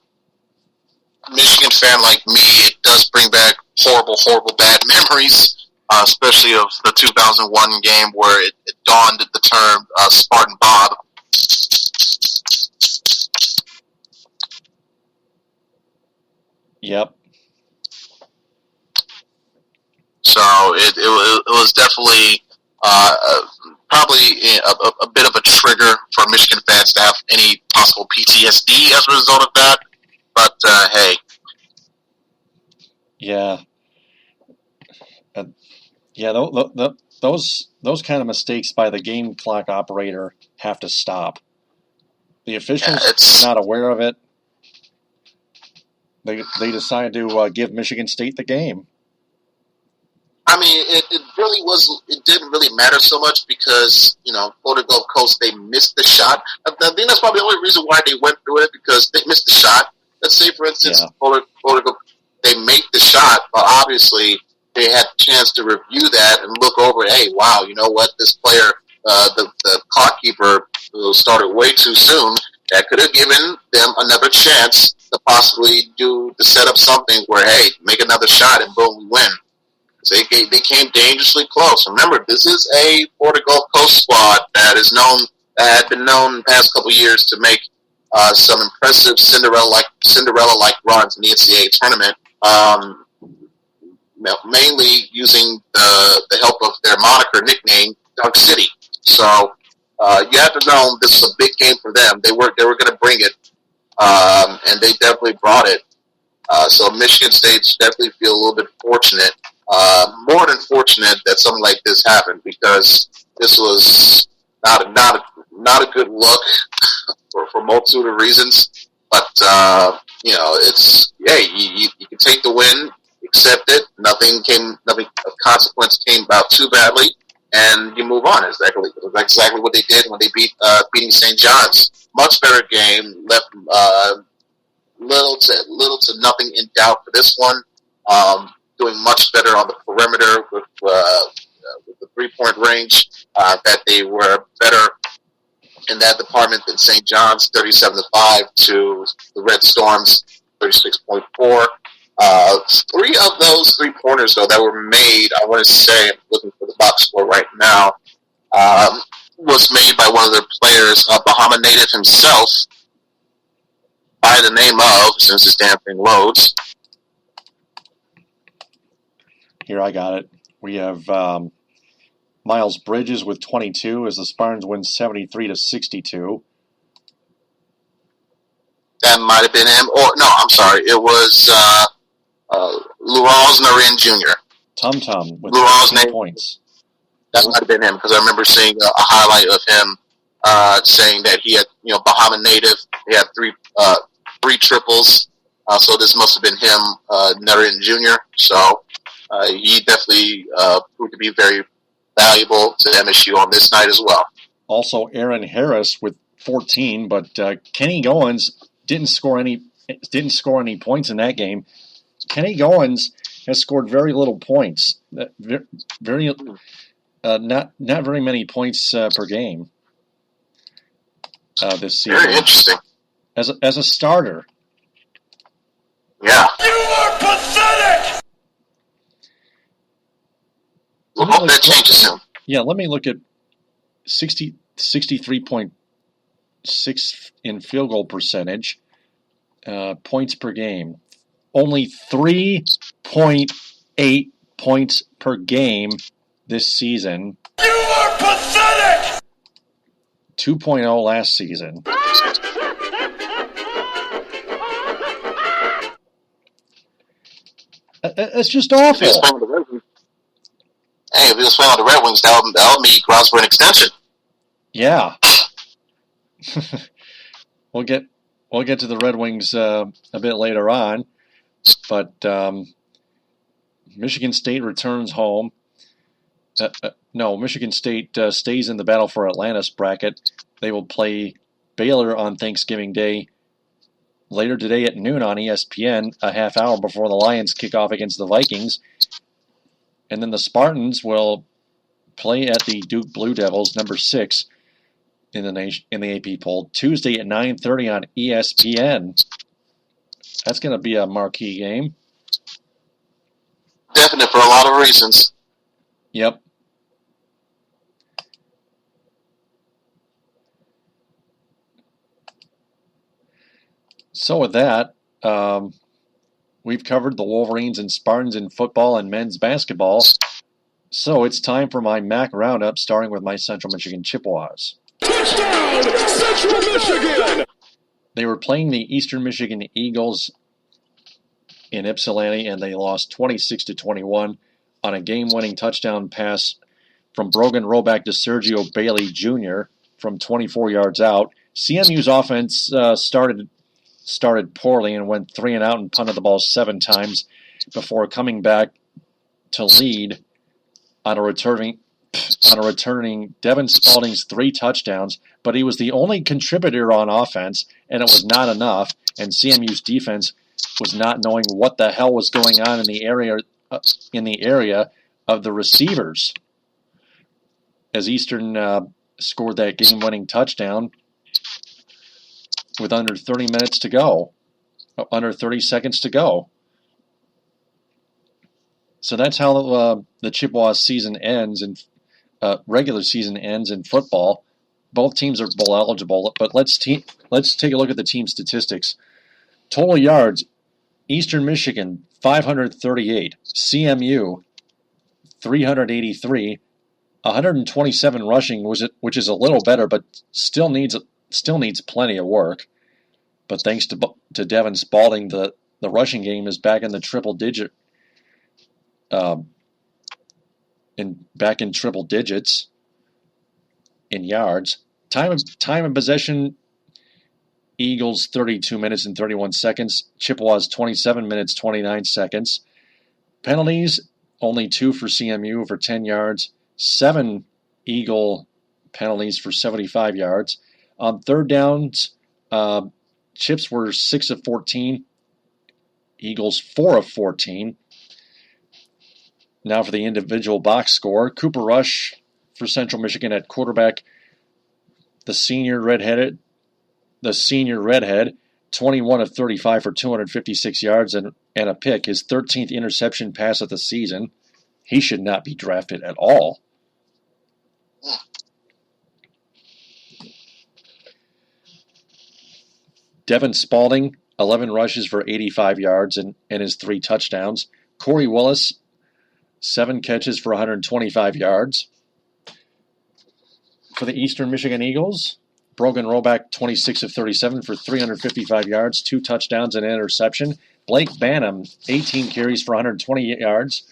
Michigan fan like me, it does bring back horrible, horrible bad memories, especially of the 2001 game where it dawned the term Spartan Bob. Yep. So it was definitely probably a bit of a trigger for Michigan fans to have any possible PTSD as a result of that. But hey. Yeah. Those kind of mistakes by the game clock operator have to stop. The officials are not aware of it. They decided to give Michigan State the game. I mean, it didn't really matter so much because, Florida Gulf Coast, they missed the shot. I think that's probably the only reason why they went through it, because they missed the shot. Let's say, for instance, Florida Gulf, they make the shot, but obviously they had a chance to review that and look over it. Hey, wow, you know what? This player, the clock keeper, started way too soon. That could have given them another chance to possibly to set up something where, hey, make another shot and boom, we win. So they came dangerously close. Remember, this is a Florida Gulf Coast squad that had been known the past couple of years to make some impressive Cinderella-like runs in the NCAA tournament, mainly using the help of their nickname, Dunk City. So you have to know this is a big game for them. They were going to bring it, and they definitely brought it. So Michigan State definitely feel a little bit fortunate. More than fortunate that something like this happened, because this was not a good look for multitude of reasons. But it's you can take the win, accept it. Nothing of consequence came about too badly, and you move on. Exactly what they did when they beating St. John's. Much better game. little to nothing in doubt for this one. Doing much better on the perimeter with the 3-point range. That they were better in that department than St. John's, 37-5 to the Red Storms, 36.4. 3 of those 3-pointers, though, that were made, I want to say, I'm looking for the box score right now, was made by one of their players, a Bahama native himself, by the name of, since this damn thing loads. Here, I got it. We have Miles Bridges with 22 as the Spartans win 73-62. That might have been him. Or, no, I'm sorry. It was Luraz Narin Jr. Tum with Luraz 13 points. That might have been him because I remember seeing a highlight of him saying that he had, Bahama native. He had three triples. So this must have been him, Narin Jr. So he definitely proved to be very valuable to MSU on this night as well. Also, Aaron Harris with 14, but Kenny Goins didn't score any points in that game. Kenny Goins has scored very little points, not very many points per game this season. Very interesting. As a starter. Yeah. You are pathetic! We'll hope that changes soon. Yeah, let me look at 63.6 in field goal percentage, points per game. Only 3.8 points per game this season. You are pathetic! 2.0 last season. It's just awful. If he was playing with the Red Wings, that would mean he grounds for an extension. Yeah. We'll get to the Red Wings a bit later on, but Michigan State returns home. No, Michigan State stays in the battle for Atlantis bracket. They will play Baylor on Thanksgiving Day later today at noon on ESPN, a half hour before the Lions kick off against the Vikings. And then the Spartans will play at the Duke Blue Devils, number 6 in the AP poll, Tuesday at 9:30 on ESPN. That's going to be a marquee game. Definite for a lot of reasons. Yep. So with that, we've covered the Wolverines and Spartans in football and men's basketball. So it's time for my MAC roundup, starting with my Central Michigan Chippewas. Touchdown, Central Michigan! They were playing the Eastern Michigan Eagles in Ypsilanti, and they lost 26-21 on a game-winning touchdown pass from Brogan Roback to Sergio Bailey Jr. from 24 yards out. CMU's offense started poorly and went 3-and-out and punted the ball 7 times before coming back to lead on a returning Devin Spalding's 3 touchdowns, but he was the only contributor on offense, and it was not enough, and CMU's defense was not knowing what the hell was going on in the area of the receivers. As Eastern scored that game-winning touchdown with under 30 minutes to go, under 30 seconds to go. So that's how the Chippewas season ends, and regular season ends in football. Both teams are bowl eligible, but let's take a look at the team statistics. Total yards: Eastern Michigan 538, CMU 383, 127 rushing, which is a little better, but still needs plenty of work. But thanks to Devin Spalding, the rushing game is back in the triple digit. Back in triple digits in yards. Time of possession: Eagles 32 minutes and 31 seconds. Chippewas 27 minutes 29 seconds. Penalties: only 2 for CMU for 10 yards. 7 Eagle penalties for 75 yards. On third downs, Chips were 6 of 14. Eagles 4 of 14. Now for the individual box score. Cooper Rush for Central Michigan at quarterback. The senior redhead, 21 of 35 for 256 yards and a pick. His 13th interception pass of the season. He should not be drafted at all. Devin Spalding, 11 rushes for 85 yards and his 3 touchdowns. Corey Willis, 7 catches for 125 yards. For the Eastern Michigan Eagles, Brogan Roback, 26 of 37 for 355 yards, 2 touchdowns and an interception. Blake Banham, 18 carries for 120 yards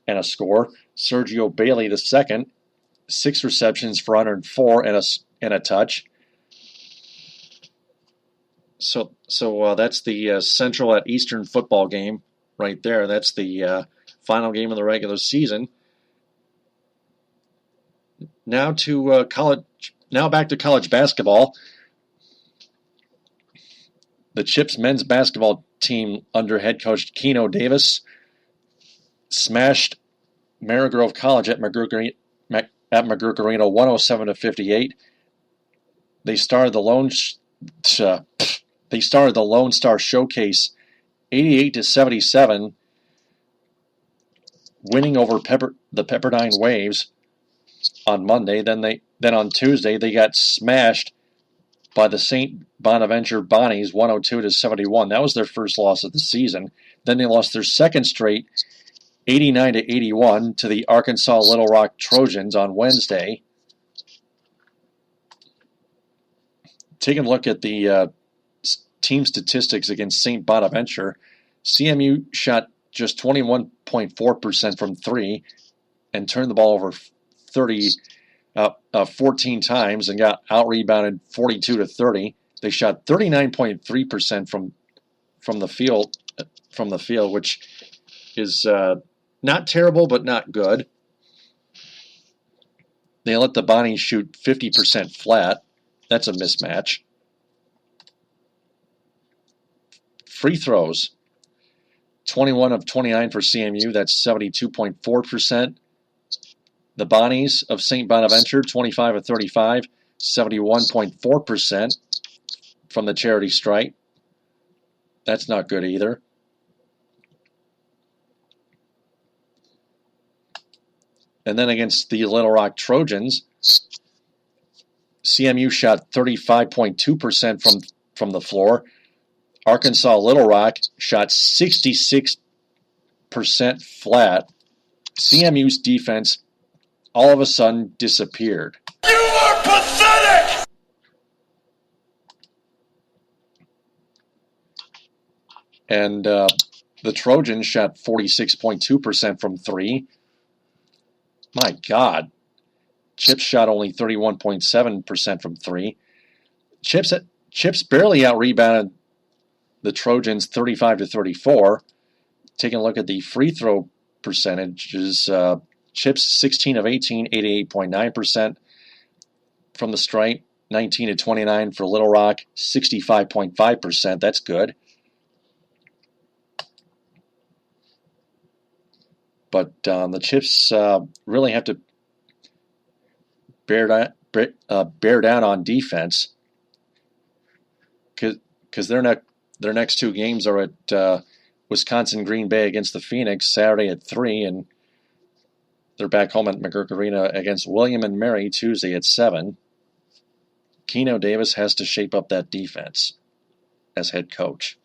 and a score. Sergio Bailey, the second, 6 receptions for 104 and a touch. So that's the Central at Eastern football game right there. That's the final game of the regular season. Now back to college basketball. The Chips men's basketball team under head coach Keno Davis smashed Marygrove College at McGurk Arena 107-58. They started the Lone Star Showcase 88-77, winning over the Pepperdine Waves on Monday. Then on Tuesday they got smashed by the St. Bonaventure Bonnies 102-71. That was their first loss of the season. Then they lost their second straight 89-81 to the Arkansas Little Rock Trojans on Wednesday. Taking a look at the team statistics against St. Bonaventure, CMU shot just 21.4% from 3 and turned the ball over 14 times and got out-rebounded 42-30. They shot 39.3% from the field, which is not terrible but not good. They let the Bonnies shoot 50% flat. That's a mismatch. Free throws, 21 of 29 for CMU. That's 72.4%. The Bonnies of St. Bonaventure, 25 of 35, 71.4% from the charity stripe. That's not good either. And then against the Little Rock Trojans, CMU shot 35.2% from the floor. Arkansas Little Rock shot 66% flat. CMU's defense all of a sudden disappeared. You are pathetic! And the Trojans shot 46.2% from 3. My God. Chips shot only 31.7% from 3. Chips barely out-rebounded the Trojans 35-34. Taking a look at the free throw percentages, Chips 16 of 18, 88.9% from the stripe. 19-29 for Little Rock, 65.5%. That's good. But the Chips really have to bear down on defense because their next 2 games are at Wisconsin Green Bay against the Phoenix Saturday at 3, and they're back home at McGurk Arena against William and Mary Tuesday at 7. Keno Davis has to shape up that defense as head coach.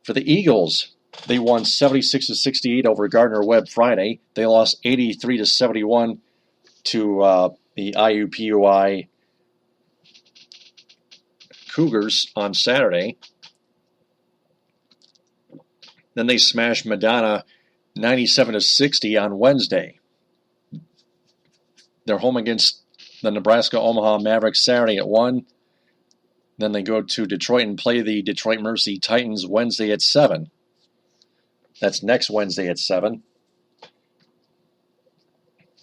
For the Eagles, they won 76-68 over Gardner-Webb Friday. They lost 83-71 to the IUPUI Cougars on Saturday. Then they smashed Madonna 97-60 on Wednesday. They're home against the Nebraska-Omaha Mavericks Saturday at 1. Then they go to Detroit and play the Detroit Mercy Titans Wednesday at 7. That's next Wednesday at 7.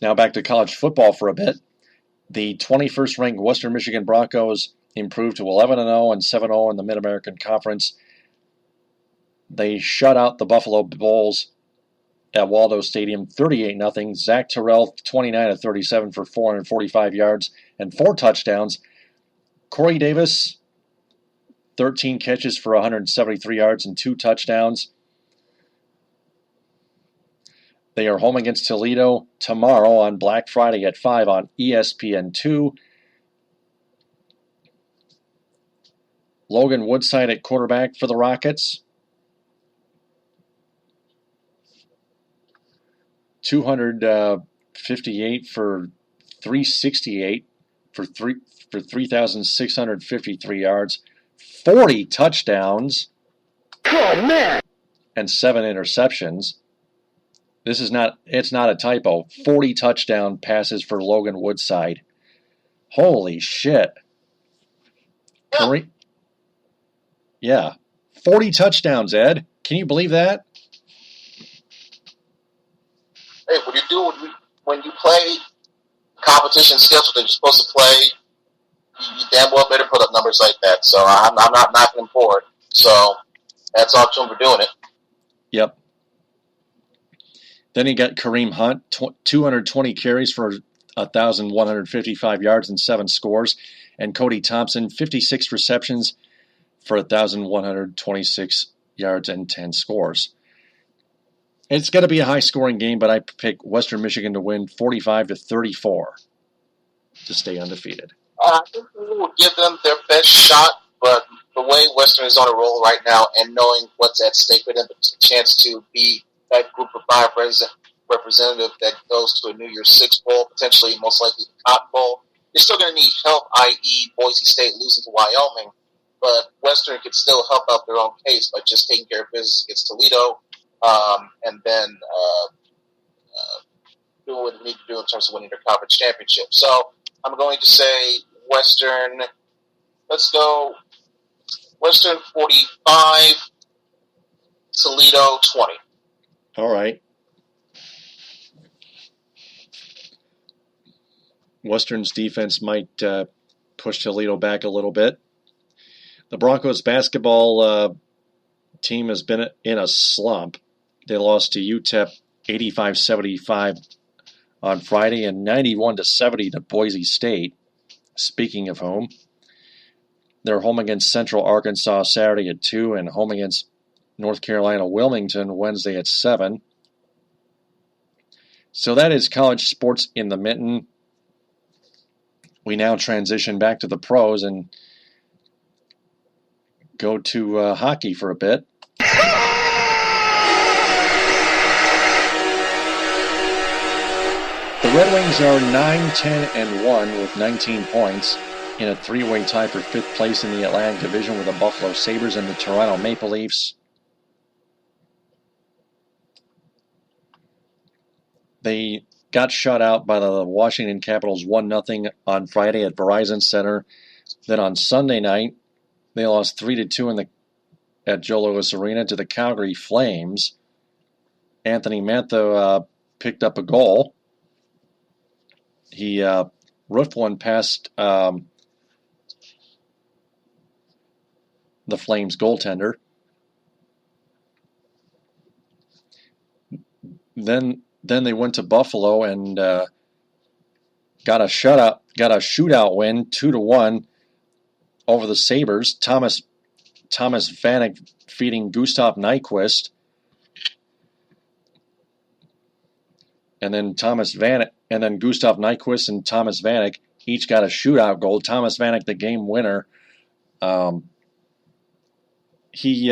Now back to college football for a bit. The 21st ranked Western Michigan Broncos improved to 11-0 and 7-0 in the Mid-American Conference. They shut out the Buffalo Bulls at Waldo Stadium 38-0. Zach Terrell 29-37 for 445 yards and 4 touchdowns. Corey Davis 13 catches for 173 yards and 2 touchdowns. They are home against Toledo tomorrow on Black Friday at 5 on ESPN2. Logan Woodside at quarterback for the Rockets. 258 for 368 for 3,653 yards, 40 touchdowns, and 7 interceptions. It's not a typo. 40 touchdown passes for Logan Woodside. Holy shit. Yeah. 40 touchdowns, Ed. Can you believe that? Hey, when you play competition schedule that you're supposed to play, you damn well better put up numbers like that. So I'm not knocking him for it. So that's all to him for doing it. Yep. Then he got Kareem Hunt, 220 carries for 1,155 yards and 7 scores. And Cody Thompson, 56 receptions for 1,126 yards and 10 scores. It's going to be a high-scoring game, but I pick Western Michigan to win 45-34 to stay undefeated. I think we will give them their best shot, but the way Western is on a roll right now and knowing what's at stake for them, the chance to be that group of 5 representative that goes to a New Year's Six bowl, potentially most likely the Cotton Bowl, you're still going to need help, i.e. Boise State losing to Wyoming, but Western could still help out their own case by just taking care of business against Toledo, and then do what they need to do in terms of winning their conference championship. So I'm going to say Western, let's go Western 45, Toledo 20. All right. Western's defense might push Toledo back a little bit. The Broncos basketball team has been in a slump. They lost to UTEP 85-75 on Friday and 91-70 to Boise State. Speaking of home, they're home against Central Arkansas Saturday at 2 and home against North Carolina Wilmington Wednesday at 7. So that is college sports in the mitten. We now transition back to the pros and go to hockey for a bit. The Red Wings are 9-10-1 with 19 points in a 3-way tie for 5th place in the Atlantic Division with the Buffalo Sabres and the Toronto Maple Leafs. They got shut out by the Washington Capitals 1-0 on Friday at Verizon Center. Then on Sunday night, they lost 3-2 at Joe Louis Arena to the Calgary Flames. Anthony Mantha picked up a goal. He roofed one past the Flames goaltender. Then they went to Buffalo and got a shootout win, 2-1 over the Sabres. Thomas Vanek feeding Gustav Nyquist. And then Gustav Nyquist and Thomas Vanek each got a shootout goal. Thomas Vanek, the game winner. He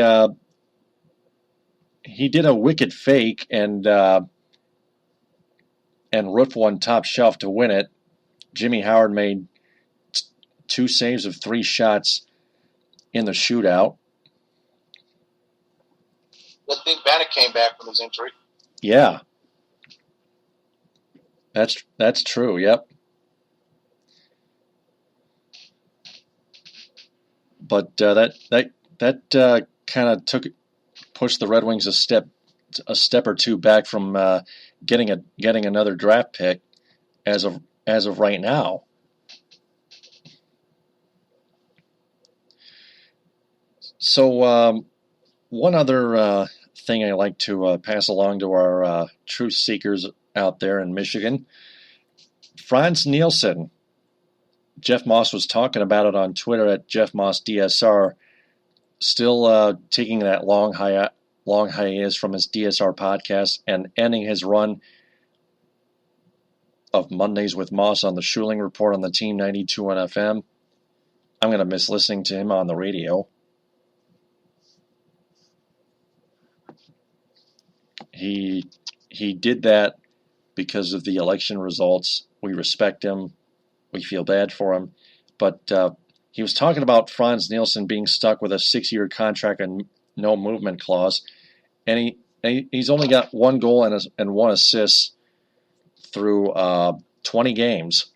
did a wicked fake and roofed one top shelf to win it. Jimmy Howard made 2 saves of 3 shots in the shootout. Good thing Bannock came back from his injury. Yeah. That's true, yep. But that kind of pushed the Red Wings a step or two back from getting another draft pick as of right now. So one other thing I like to pass along to our truth seekers out there in Michigan. Franz Nielsen. Jeff Moss was talking about it on Twitter at Jeff Moss DSR. Still taking that long hiatus from his DSR podcast and ending his run of Mondays with Moss on the Schuling Report on the Team 92 on FM. I'm going to miss listening to him on the radio. He did that because of the election results. We respect him. We feel bad for him. But he was talking about Franz Nielsen being stuck with a 6-year contract and no movement clause. And he's only got 1 goal and 1 assist through 20 games.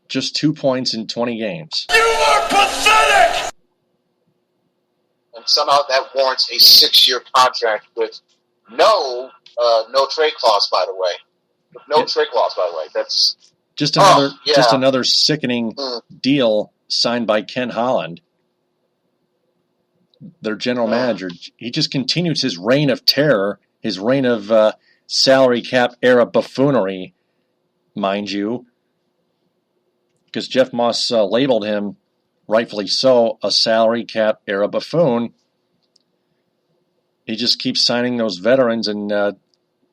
Just 2 points in 20 games. You are pathetic! And somehow that warrants a 6-year contract with no trade clause, by the way. With no trade clause, by the way. That's just another sickening deal signed by Ken Holland, their general manager. He just continues his reign of terror, his reign of salary cap era buffoonery, mind you, because Jeff Moss labeled him, rightfully so, a salary cap era buffoon. He just keeps signing those veterans and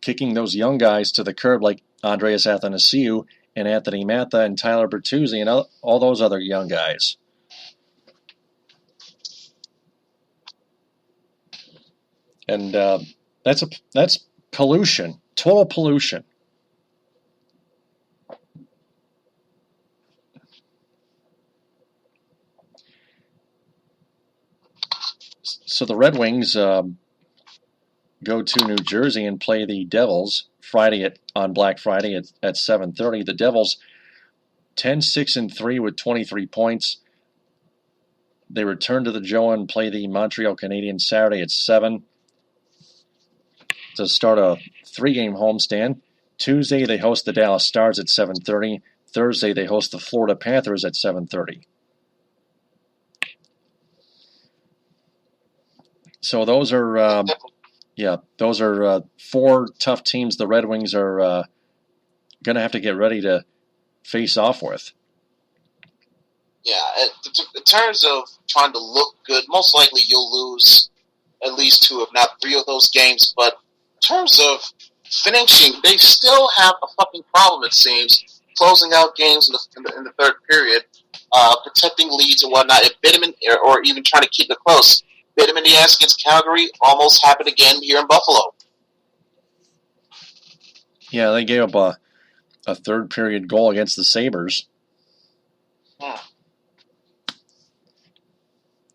kicking those young guys to the curb like Andreas Athanasiou and Anthony Mantha and Tyler Bertuzzi and all those other young guys. And that's pollution, total pollution. So the Red Wings go to New Jersey and play the Devils on Black Friday at 7:30. The Devils 10-6-3 with 23 points. They return to the Joe and play the Montreal Canadiens Saturday at 7 to start a 3-game homestand. Tuesday they host the Dallas Stars at 7:30. Thursday they host the Florida Panthers at 7:30. So those are those are 4 tough teams the Red Wings are going to have to get ready to face off with. Yeah, in terms of trying to look good, most likely you'll lose at least 2, if not 3 of those games. But in terms of finishing, they still have a fucking problem, it seems, closing out games in the third period, protecting leads and whatnot. If Bitterman, or even trying to keep it close. Bitterman against Calgary almost happened again here in Buffalo. Yeah, they gave up a third period goal against the Sabres.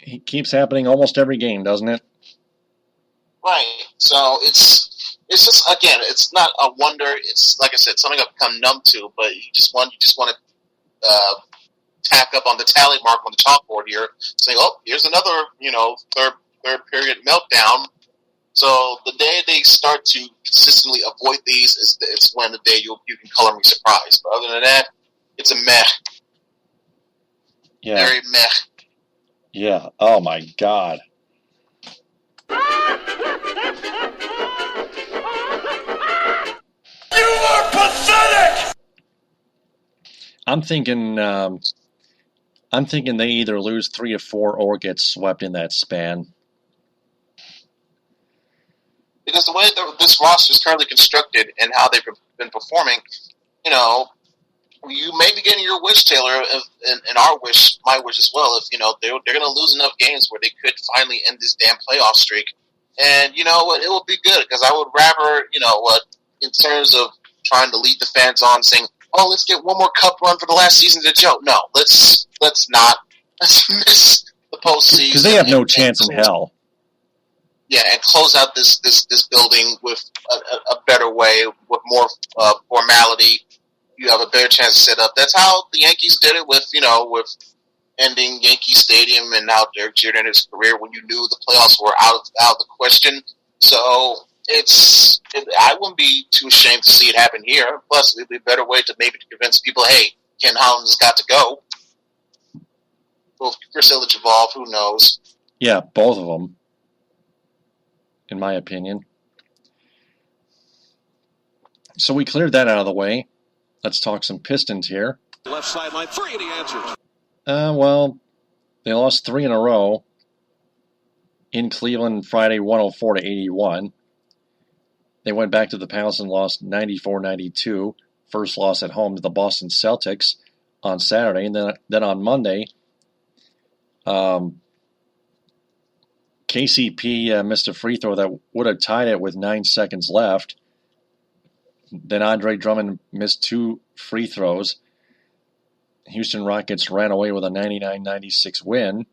It keeps happening almost every game, doesn't it? Right. So it's just, again, it's not a wonder. It's, like I said, something I've become numb to. But you just want to tack up on the tally mark on the chalkboard here, saying, "Oh, here's another, third period meltdown." So the day they start to consistently avoid these is when the day you can color me surprised. But other than that, it's a meh. Yeah. Very meh. Yeah. Oh my God. You are pathetic! I'm thinking they either lose 3 or 4 or get swept in that span. Because the way this roster is currently constructed and how they've been performing, you may be getting your wish, Taylor, and our wish, my wish as well. If they're going to lose enough games where they could finally end this damn playoff streak, and you know what, it will be good because I would rather, in terms of trying to lead the fans on, saying, "Oh, let's get one more cup run for the last season to Joe." No, let's not. Let's miss the postseason because they have no chance in hell. Yeah, and close out this building with a better way, with more formality. You have a better chance to set up. That's how the Yankees did it with ending Yankee Stadium and now Derek Jeter in his career when you knew the playoffs were out of the question. So I wouldn't be too ashamed to see it happen here. Plus, it'd be a better way to maybe convince people, hey, Ken Holland has got to go. Will Chris Illich evolve? Who knows? Yeah, both of them, in my opinion. So we cleared that out of the way. Let's talk some Pistons here. Left sideline, 3, and he answers. Well, they lost 3 in a row in Cleveland Friday, 104-81. They went back to the Palace and lost 94-92. First loss at home to the Boston Celtics on Saturday. And then on Monday, KCP missed a free throw that would have tied it with 9 seconds left. Then Andre Drummond missed 2 free throws. Houston Rockets ran away with a 99-96 win.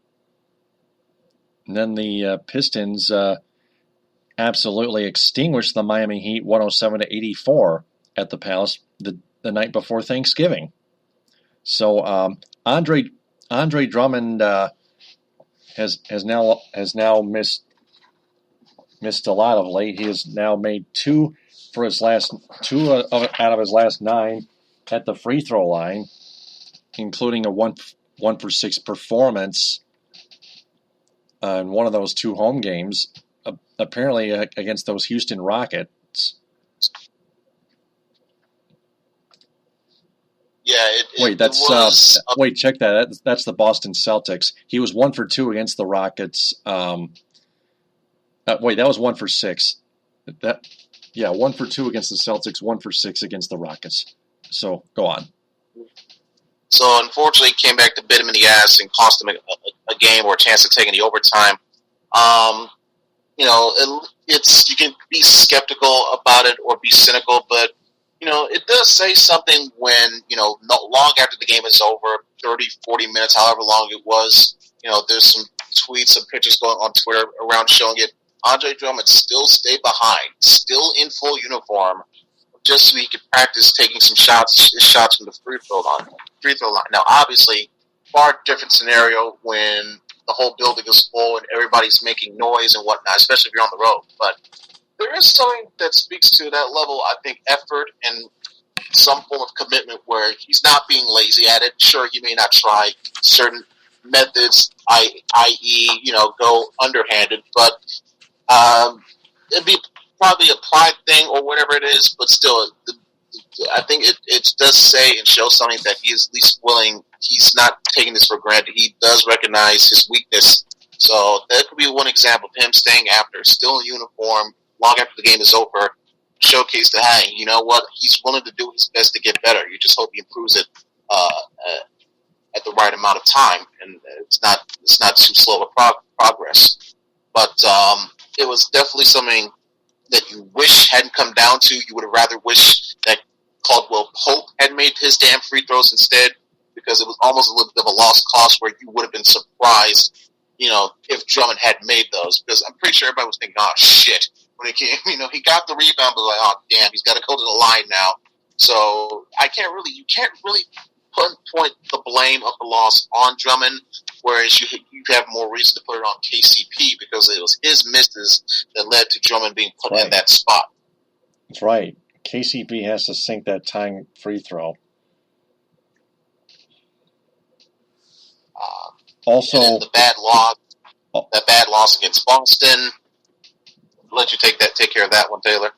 And then the Pistons absolutely extinguished the Miami Heat 107-84 at the Palace the night before Thanksgiving. So Andre Drummond has now missed a lot of late. He has now made 2 out of his last 9 at the free throw line, including a 1 for 6 performance in one of those 2 home games, apparently against those Houston Rockets. Yeah, wait, check that. That's the Boston Celtics. He was 1 for 2 against the Rockets. That was 1 for 6. 1 for 2 against the Celtics, 1 for 6 against the Rockets. So go on. So unfortunately, it came back to bit him in the ass and cost him a game or a chance to take any overtime. You can be skeptical about it or be cynical, but it does say something when not long after the game is over, 30, 40 minutes, however long it was. There's some tweets, some pictures going on Twitter around showing it. Andre Drummond still stayed behind, still in full uniform, just so he could practice taking some shots from the free throw line. Now, obviously, far different scenario when the whole building is full and everybody's making noise and whatnot, especially if you're on the road. But there is something that speaks to that level, I think, effort and some form of commitment where he's not being lazy at it. Sure, he may not try certain methods, i.e., go underhanded, but it'd be probably a pride thing or whatever it is, but still, I think it does say and show something that he is at least willing. He's not taking this for granted. He does recognize his weakness. So that could be one example of him staying after, still in uniform, long after the game is over, showcase that, hey, you know what? He's willing to do his best to get better. You just hope he improves it at the right amount of time, and it's not too slow a progress. But it was definitely something that you wish hadn't come down to. You would have rather wished that Caldwell Pope had made his damn free throws instead, because it was almost a little bit of a lost cause where you would have been surprised, if Drummond had made those. Because I'm pretty sure everybody was thinking, oh, shit. When he came, he got the rebound, but like, oh, damn, he's got to go to the line now. So you can't really point the blame of the loss on Drummond, whereas you have more reason to put it on KCP because it was his misses that led to Drummond being put in that spot. That's right. KCP has to sink that tying free throw. Also, and the bad loss against Boston. Let you take care of that one, Taylor.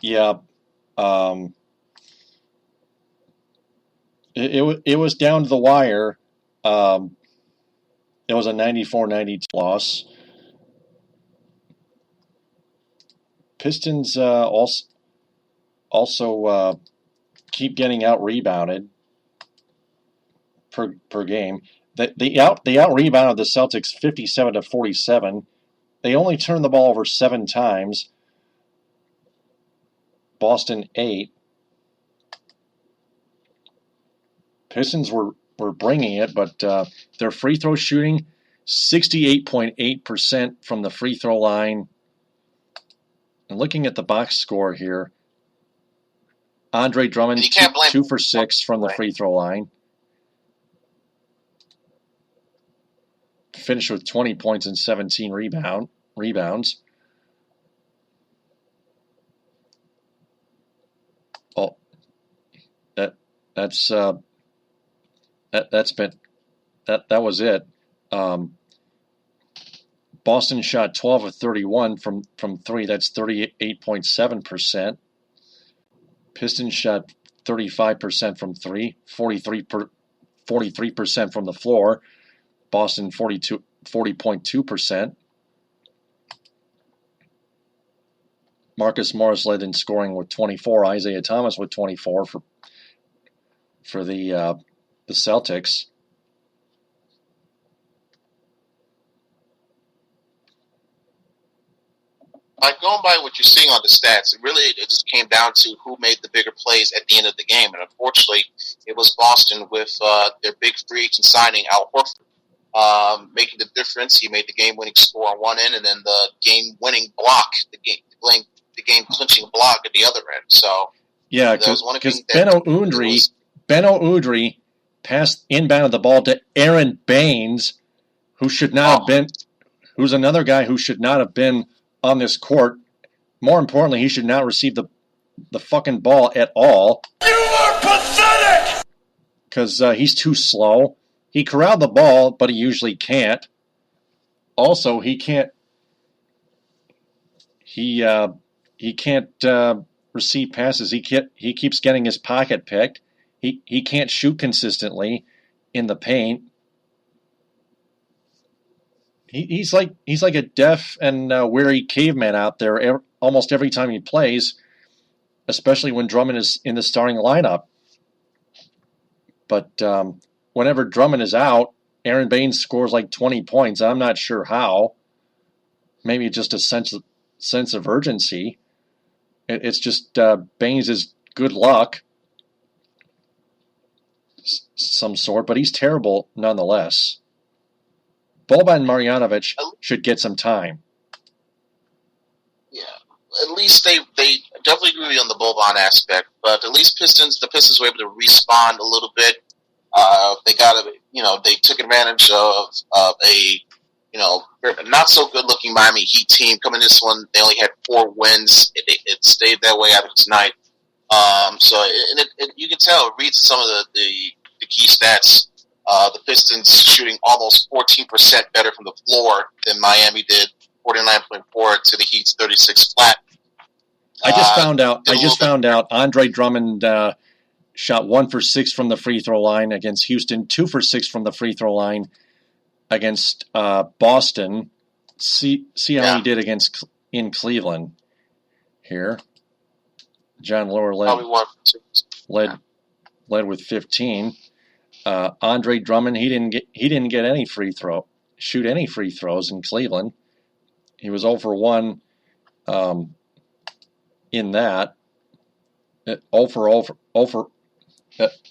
Yeah. It was down to the wire. It was a 94-92 loss. Pistons also keep getting out-rebounded per game. They out-rebounded the Celtics 57-47. They only turned the ball over 7 times. Boston 8. Pistons were bringing it, but their free throw shooting, 68.8% from the free throw line. And looking at the box score here, Andre Drummond, 2 for 6 from the free throw line. Finished with 20 points and 17 rebounds. Oh, that's That was it. Boston shot 12 of 31 from 3. That's 38.7%. Pistons shot 35% from 3, 43% from the floor. Boston 40.2%. Marcus Morris led in scoring with 24. Isaiah Thomas with 24 for the Celtics. Going by what you're seeing on the stats, it just came down to who made the bigger plays at the end of the game. And unfortunately, it was Boston with their big free agent signing, Al Horford, making the difference. He made the game-winning score on one end, and then the game-winning block, the game-clinching block at the other end. So yeah, because Beno Udrih inbounded the ball to Aaron Baines, who's another guy who should not have been on this court. More importantly, he should not receive the fucking ball at all. You are pathetic! Because he's too slow. He corralled the ball, but he usually can't. Also, he can't receive passes. He keeps getting his pocket picked. He can't shoot consistently in the paint. He's like a deaf and weary caveman out there almost every time he plays, especially when Drummond is in the starting lineup. But whenever Drummond is out, Aaron Baines scores like 20 points. I'm not sure how. Maybe just a sense of urgency. It's just Baines' good luck, some sort, but he's terrible nonetheless. Boban Marjanovic should get some time. Yeah, at least they definitely agree on the Boban aspect, but at least the Pistons were able to respond a little bit. They took advantage of a not so good looking Miami Heat team. Coming this one, they only had 4 wins. It stayed that way after tonight. You can tell it reads some of the key stats. The Pistons shooting almost 14% better from the floor than Miami did, 49.4 to the Heat's 36 flat. I just found out Andre Drummond shot 1 for 6 from the free throw line against Houston, 2 for 6 from the free throw line against Boston. See how he did in Cleveland here. John Lower led with 15. Andre Drummond, he didn't get any shoot any free throws in Cleveland. He was 0 for 1 in that. 0 for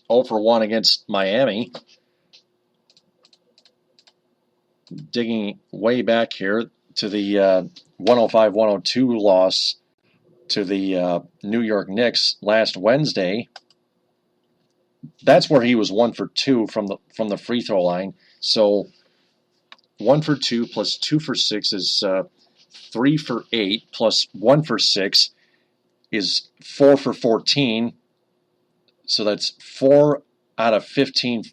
1 against Miami. Digging way back here to the 105-102 loss to the New York Knicks last Wednesday. That's where he was 1 for 2 from the free throw line. So 1 for 2 plus 2 for 6 is 3 for 8 plus 1 for 6 is 4 for 14. So that's 4 out of 15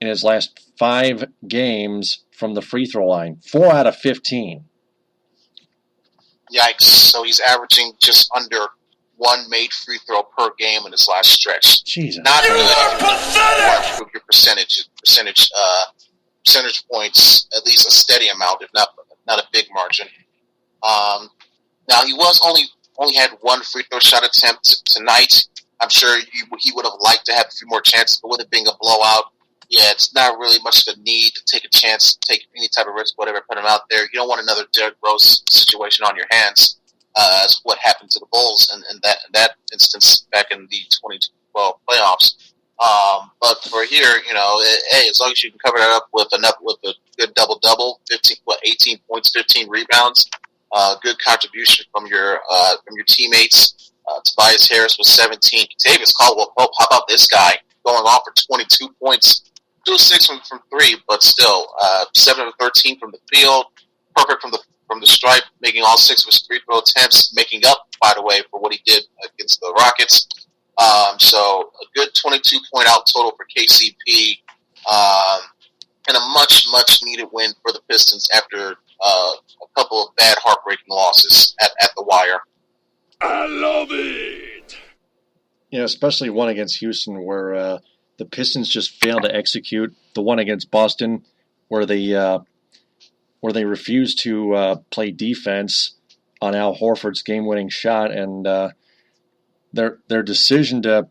in his last 5 games from the free throw line. 4 out of 15. Yikes. So he's averaging just under 1 made free throw per game in his last stretch. Jesus. Not really improve your percentage points, at least a steady amount, if not a big margin. Now he was only had 1 free throw shot attempt tonight. I'm sure he would have liked to have a few more chances, but with it being a blowout, it's not really much of a need to take a chance, take any type of risk, whatever, put him out there. You don't want another Derrick Rose situation on your hands, as what happened to the Bulls in that instance back in the 2012 playoffs. But for here, as long as you can cover that up with a good double-double, 18 points, 15 rebounds, good contribution from your teammates. Tobias Harris was 17. Kentavious Caldwell-Pope, how about this guy going off for 22 points? 2 of 6 from 3, but still 7 of 13 from the field, perfect from the stripe, making all 6 of his free throw attempts, making up, by the way, for what he did against the Rockets. So a good 22-point out total for KCP. and a much, much needed win for the Pistons after a couple of bad, heartbreaking losses at the wire. I love it. Yeah, especially one against Houston where the Pistons just failed to execute. The one against Boston where they refused to play defense on Al Horford's game-winning shot, and their decision to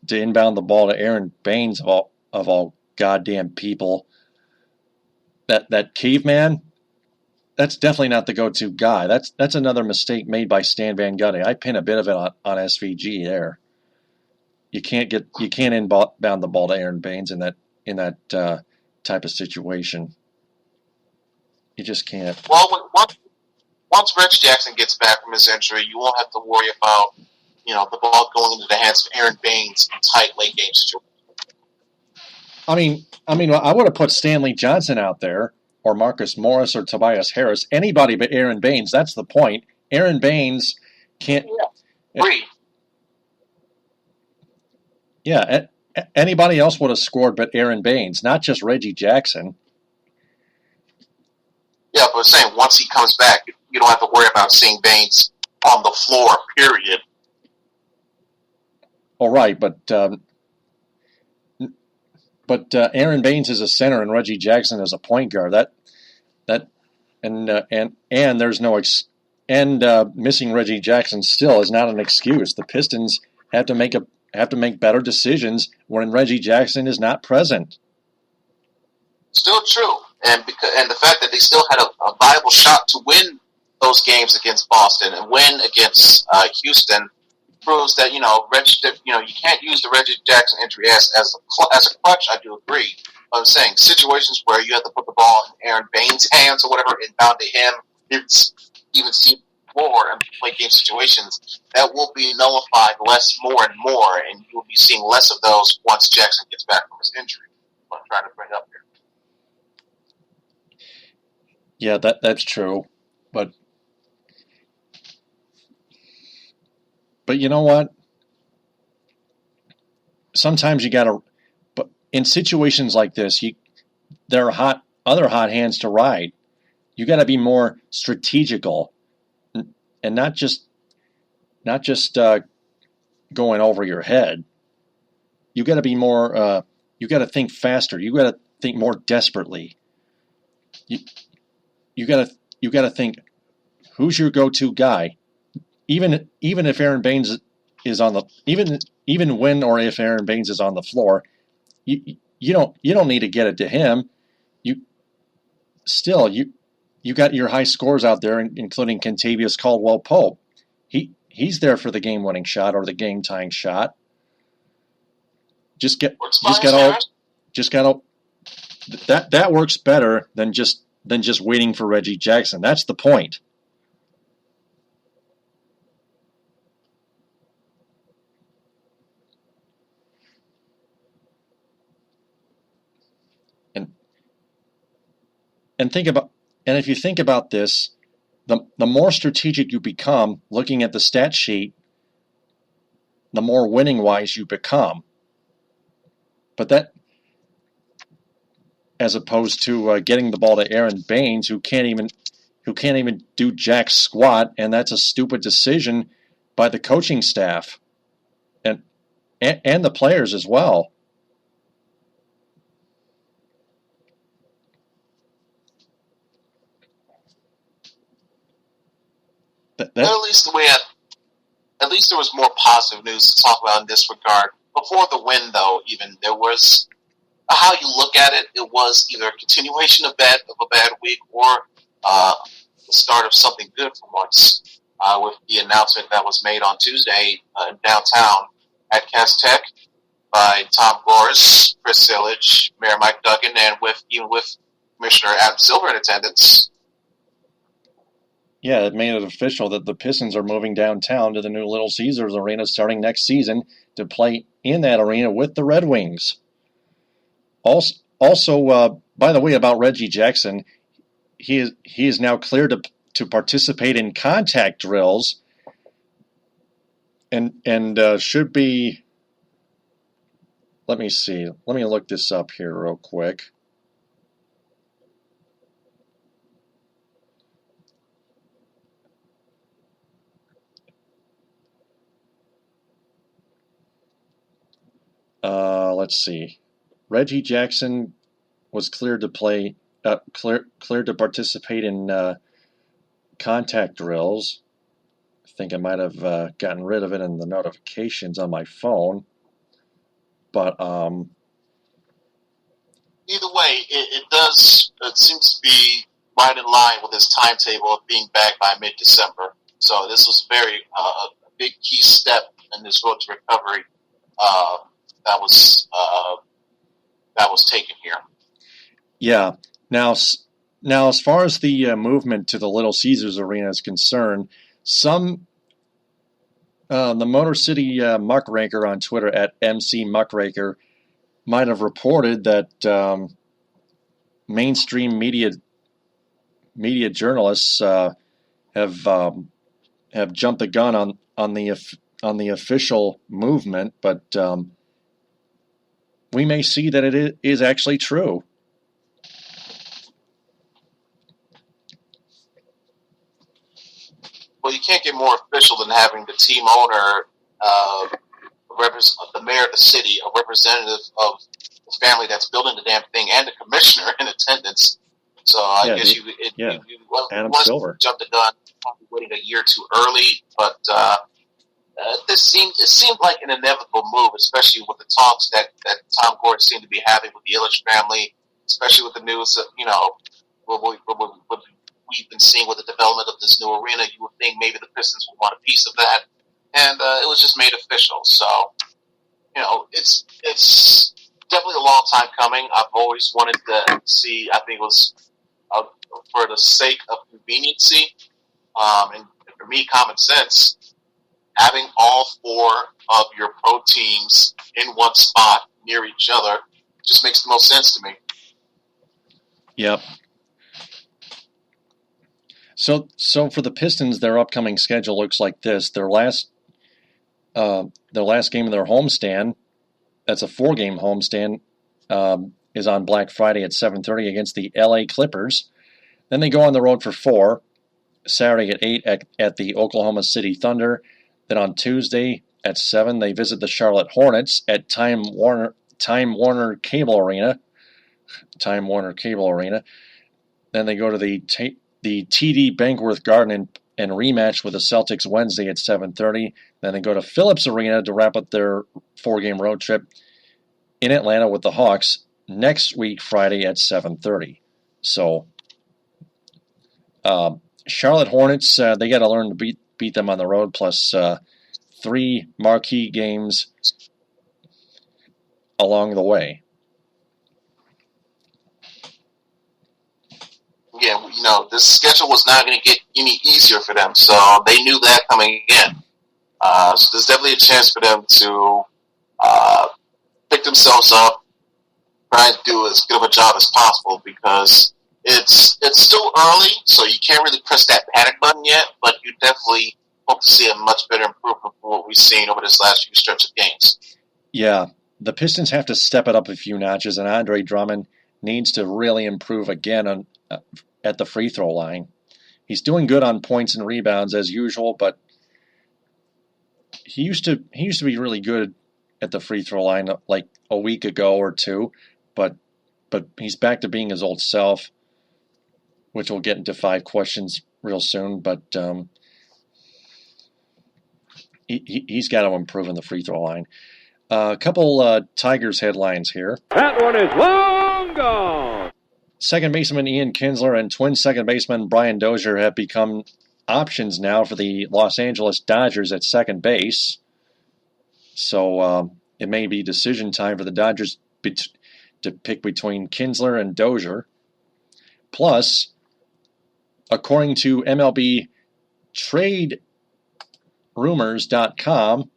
inbound the ball to Aaron Baines of all goddamn people. That caveman, that's definitely not the go-to guy. That's another mistake made by Stan Van Gundy. I pin a bit of it on SVG there. You can't inbound the ball to Aaron Baines in that type of situation. You just can't. Well, once Reggie Jackson gets back from his injury, you won't have to worry about the ball going into the hands of Aaron Baines in tight late game situations. I mean, I would have put Stanley Johnson out there, or Marcus Morris, or Tobias Harris, anybody but Aaron Baines. That's the point. Aaron Baines can't. Free. Yeah, anybody else would have scored but Aaron Baines, not just Reggie Jackson. Yeah, but I'm saying once he comes back, you don't have to worry about seeing Baines on the floor, period. All right, but Aaron Baines is a center and Reggie Jackson is a point guard. And there's no missing Reggie Jackson still is not an excuse. The Pistons have to make better decisions when Reggie Jackson is not present. Still true, and the fact that they still had a viable shot to win those games against Boston and win against Houston proves that you can't use the Reggie Jackson injury as a crutch. I do agree, but I'm saying situations where you have to put the ball in Aaron Baines' hands or whatever, inbound to him, even see floor and play game situations, that will be nullified more and more, and you will be seeing less of those once Jackson gets back from his injury. What I'm trying to bring up here. Yeah, that's true, but you know what? Sometimes you gotta. But in situations like this, there are other hot hands to ride. You got to be more strategical, and not just going over your head. You got to be more. You got to think faster. You got to think more desperately. You got to think, who's your go-to guy? Even if Aaron Baines is on the even when or if Aaron Baines is on the floor, you don't need to get it to him. You got your high scores out there, including Kentavious Caldwell-Pope. He's there for the game-winning shot or the game-tying shot. That works better than just waiting for Reggie Jackson. That's the point. And if you think about this, the more strategic you become looking at the stat sheet, the more winning wise you become. But that, as opposed to getting the ball to Aaron Baines, who can't even do jack squat, and that's a stupid decision by the coaching staff and the players as well. At least there was more positive news to talk about in this regard. Before the win, though, even there was how you look at it. It was either a continuation of a bad week or the start of something good for once. With the announcement that was made on Tuesday in downtown at Cass Tech by Tom Gores, Chris Sillage, Mayor Mike Duggan, and with Commissioner Adam Silver in attendance. Yeah, it made it official that the Pistons are moving downtown to the new Little Caesars Arena starting next season to play in that arena with the Red Wings. Also, by the way, about Reggie Jackson, he is now cleared to participate in contact drills and should be let me see. Let me look this up here real quick. Let's see. Reggie Jackson was cleared to participate in contact drills. I think I might have gotten rid of it in the notifications on my phone. But either way, it seems to be right in line with his timetable of being back by mid-December. So this was a very big key step in this road to recovery that was taken here. Yeah. Now, as far as the movement to the Little Caesars Arena is concerned, the Motor City Muckraker on Twitter at MC Muckraker might have reported that mainstream media journalists have jumped the gun on the official movement, but we may see that it is actually true. Well, you can't get more official than having the team owner, the mayor of the city, a representative of the family that's building the damn thing, and the commissioner in attendance. So I guess you Adam once Silver jumped the gun, probably waiting a year too early. But it seemed like an inevitable move, especially with the talks that Tom Gordon seemed to be having with the Ilitch family, especially with the news of what we've been seeing with the development of this new arena. You would think maybe the Pistons would want a piece of that, and it was just made official. So, it's definitely a long time coming. I've always wanted to see. I think it was for the sake of conveniency, and for me, common sense. Having all four of your pro teams in one spot near each other just makes the most sense to me. Yep. So for the Pistons, their upcoming schedule looks like this. Their last game of their homestand, that's a 4-game homestand, is on Black Friday at 7:30 against the LA Clippers. Then they go on the road for 4, Saturday at 8 at the Oklahoma City Thunder. Then on Tuesday at 7, they visit the Charlotte Hornets at Time Warner Cable Arena. Then they go to the TD Bankworth Garden and rematch with the Celtics Wednesday at 7:30. Then they go to Phillips Arena to wrap up their 4-game road trip in Atlanta with the Hawks next week, Friday at 7:30. So, Charlotte Hornets, they got to learn to beat them on the road, plus 3 marquee games along the way. Yeah, this schedule was not going to get any easier for them, so they knew that coming in. So there's definitely a chance for them to pick themselves up, try to do as good of a job as possible, because it's still early, so you can't really press that panic button yet, but you definitely hope to see a much better improvement from what we've seen over this last few stretch of games. Yeah, the Pistons have to step it up a few notches, and Andre Drummond needs to really improve again at the free throw line. He's doing good on points and rebounds as usual, but he used to be really good at the free throw line like a week ago or two, but he's back to being his old self, which we'll get into 5 questions real soon. But he's got to improve in the free throw line. A couple Tigers headlines here. That one is long gone. Second baseman Ian Kinsler and twin second baseman Brian Dozier have become options now for the Los Angeles Dodgers at second base. So it may be decision time for the Dodgers to pick between Kinsler and Dozier. Plus, according to MLB TradeRumors.com,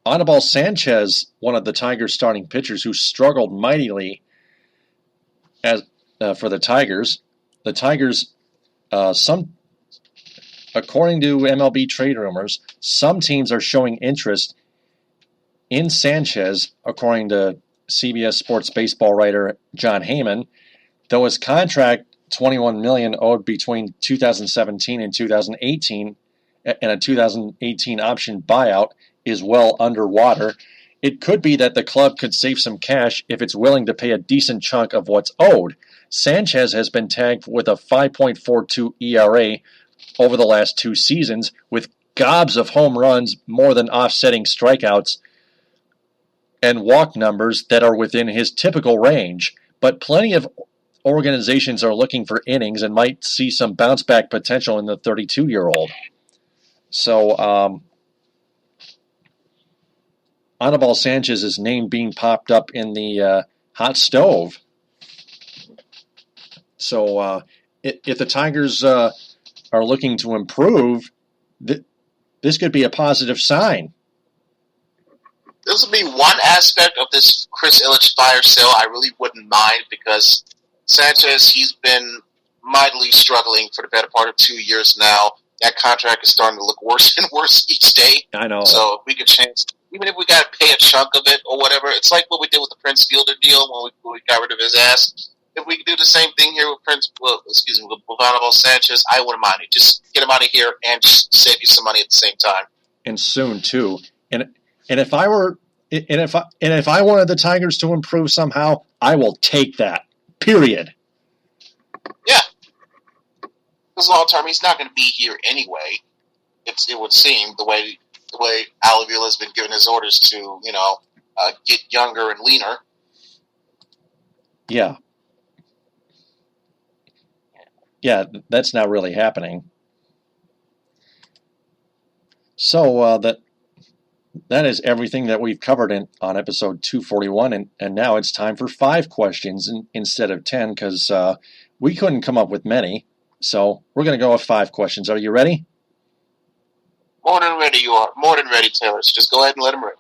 Anibal Sanchez, one of the Tigers' starting pitchers who struggled mightily for the Tigers. The Tigers, according to MLB Trade Rumors, some teams are showing interest in Sanchez, according to CBS Sports baseball writer John Heyman, though his contract, $21 million owed between 2017 and 2018, and a 2018 option buyout is well underwater. It could be that the club could save some cash if it's willing to pay a decent chunk of what's owed. Sanchez has been tagged with a 5.42 ERA over the last 2 seasons, with gobs of home runs more than offsetting strikeouts and walk numbers that are within his typical range. But plenty of organizations are looking for innings and might see some bounce-back potential in the 32-year-old. So, Anibal Sanchez's name being popped up in the hot stove. So, if the Tigers are looking to improve, this could be a positive sign. This would be one aspect of this Chris Ilitch fire sale I really wouldn't mind, because Sanchez, he's been mightily struggling for the better part of 2 years now. That contract is starting to look worse and worse each day. I know. So if we could chance, even if we got to pay a chunk of it or whatever, it's like what we did with the Prince Fielder deal when we got rid of his ass. If we could do the same thing here with with Anibal Sanchez, I wouldn't mind it. Just get him out of here and just save you some money at the same time. And soon too. And if I wanted the Tigers to improve somehow, I will take that. Period. Yeah. Because long term, he's not going to be here anyway. It would seem the way Al Avila has been giving his orders to get younger and leaner. Yeah. Yeah, that's not really happening. So that is everything that we've covered on episode 241, and now it's time for 5 questions instead of 10, because we couldn't come up with many. So we're going to go with 5 questions. Are you ready? More than ready, you are. More than ready, Taylor. So just go ahead and let him rip.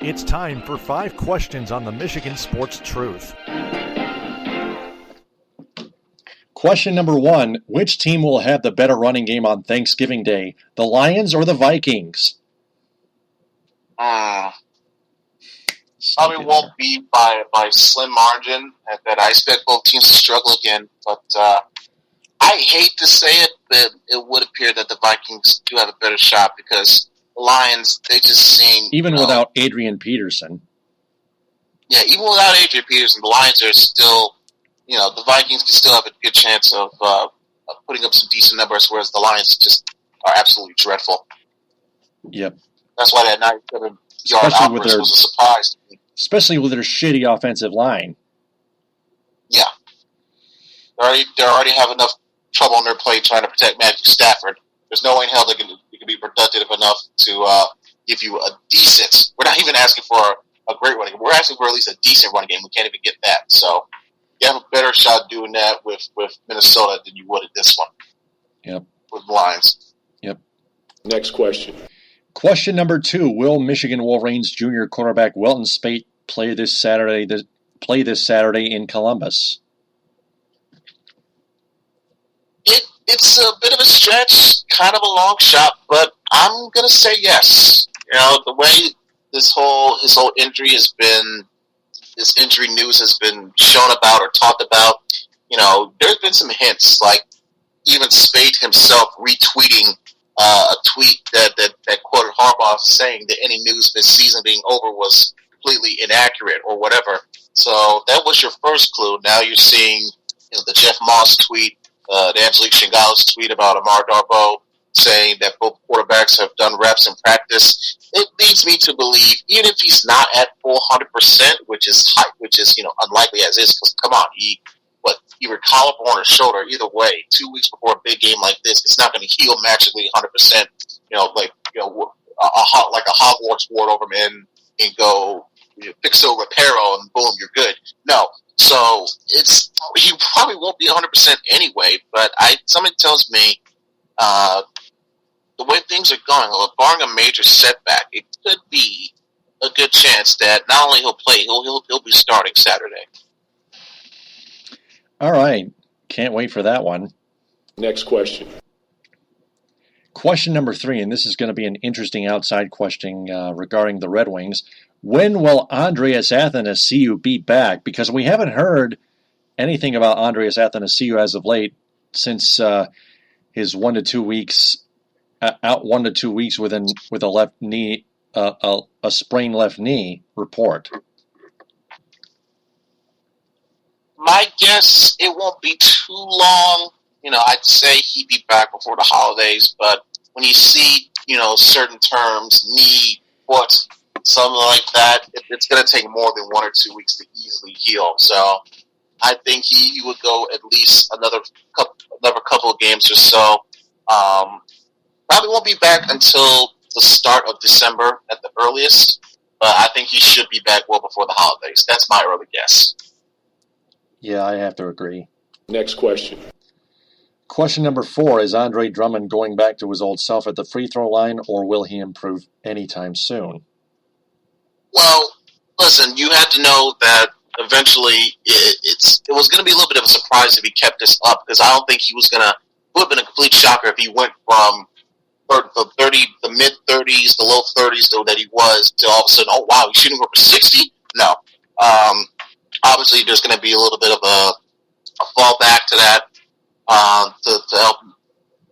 It's time for 5 questions on the Michigan Sports Truth. Question number 1, which team will have the better running game on Thanksgiving Day, the Lions or the Vikings? Probably won't be by slim margin. That I expect both teams to struggle again. But I hate to say it, but it would appear that the Vikings do have a better shot, because the Lions, they just seem... Even without Adrian Peterson. Yeah, even without Adrian Peterson, the Lions are still... the Vikings can still have a good chance of putting up some decent numbers, whereas the Lions just are absolutely dreadful. Yep. That's why that 97-yard outburst was a surprise to me. Especially with their shitty offensive line. Yeah. They already have enough trouble on their plate trying to protect Matthew Stafford. There's no way in hell they can be productive enough to give you a decent... We're not even asking for a great running game. We're asking for at least a decent running game. We can't even get that. So you have a better shot doing that with Minnesota than you would at this one. Yep. With the Lions. Yep. Next question. Question number 2, will Michigan Wolverines junior quarterback Welton Spate play this Saturday in Columbus? It's a bit of a stretch, kind of a long shot, but I'm gonna say yes. The way his whole injury has been, this injury news has been shown about or talked about, there's been some hints, like even Spade himself retweeting a tweet that quoted Harbaugh saying that any news of his season being over was completely inaccurate or whatever. So that was your first clue. Now you're seeing the Jeff Moss tweet, the Angelique Shingales tweet about Amar Darboh saying that both quarterbacks have done reps in practice. It leads me to believe, even if he's not at full 100%, which is unlikely as is, because come on, either collarbone or shoulder, either way, 2 weeks before a big game like this, it's not going to heal magically 100%. Like a Hogwarts ward over him and go fixo reparo and boom, you're good. No. So he probably won't be 100% anyway, but something tells me the way things are going, barring a major setback, it could be a good chance that not only he'll play, he'll be starting Saturday. All right. Can't wait for that one. Next question. Question number 3, and this is going to be an interesting outside question regarding the Red Wings. When will Andreas Athanasiou be back? Because we haven't heard anything about Andreas Athanasiou as of late since his 1 to 2 weeks out 1 to 2 weeks with a left knee a sprained left knee report. My guess, it won't be too long. I'd say he'd be back before the holidays, but when you see, certain terms, knee, foot, something like that, it's going to take more than 1 or 2 weeks to easily heal. So I think he would go at least another couple of games or so. Probably won't be back until the start of December at the earliest, but I think he should be back well before the holidays. That's my early guess. Yeah, I have to agree. Next question. Question number 4, is Andre Drummond going back to his old self at the free throw line, or will he improve anytime soon? Well, listen, you have to know that eventually it was going to be a little bit of a surprise if he kept this up, because I don't think he was going to. It would have been a complete shocker if he went from the mid 30s, the low 30s that he was, to all of a sudden, oh wow, he's shooting over 60. No, obviously there's going to be a little bit of a fall back to that to help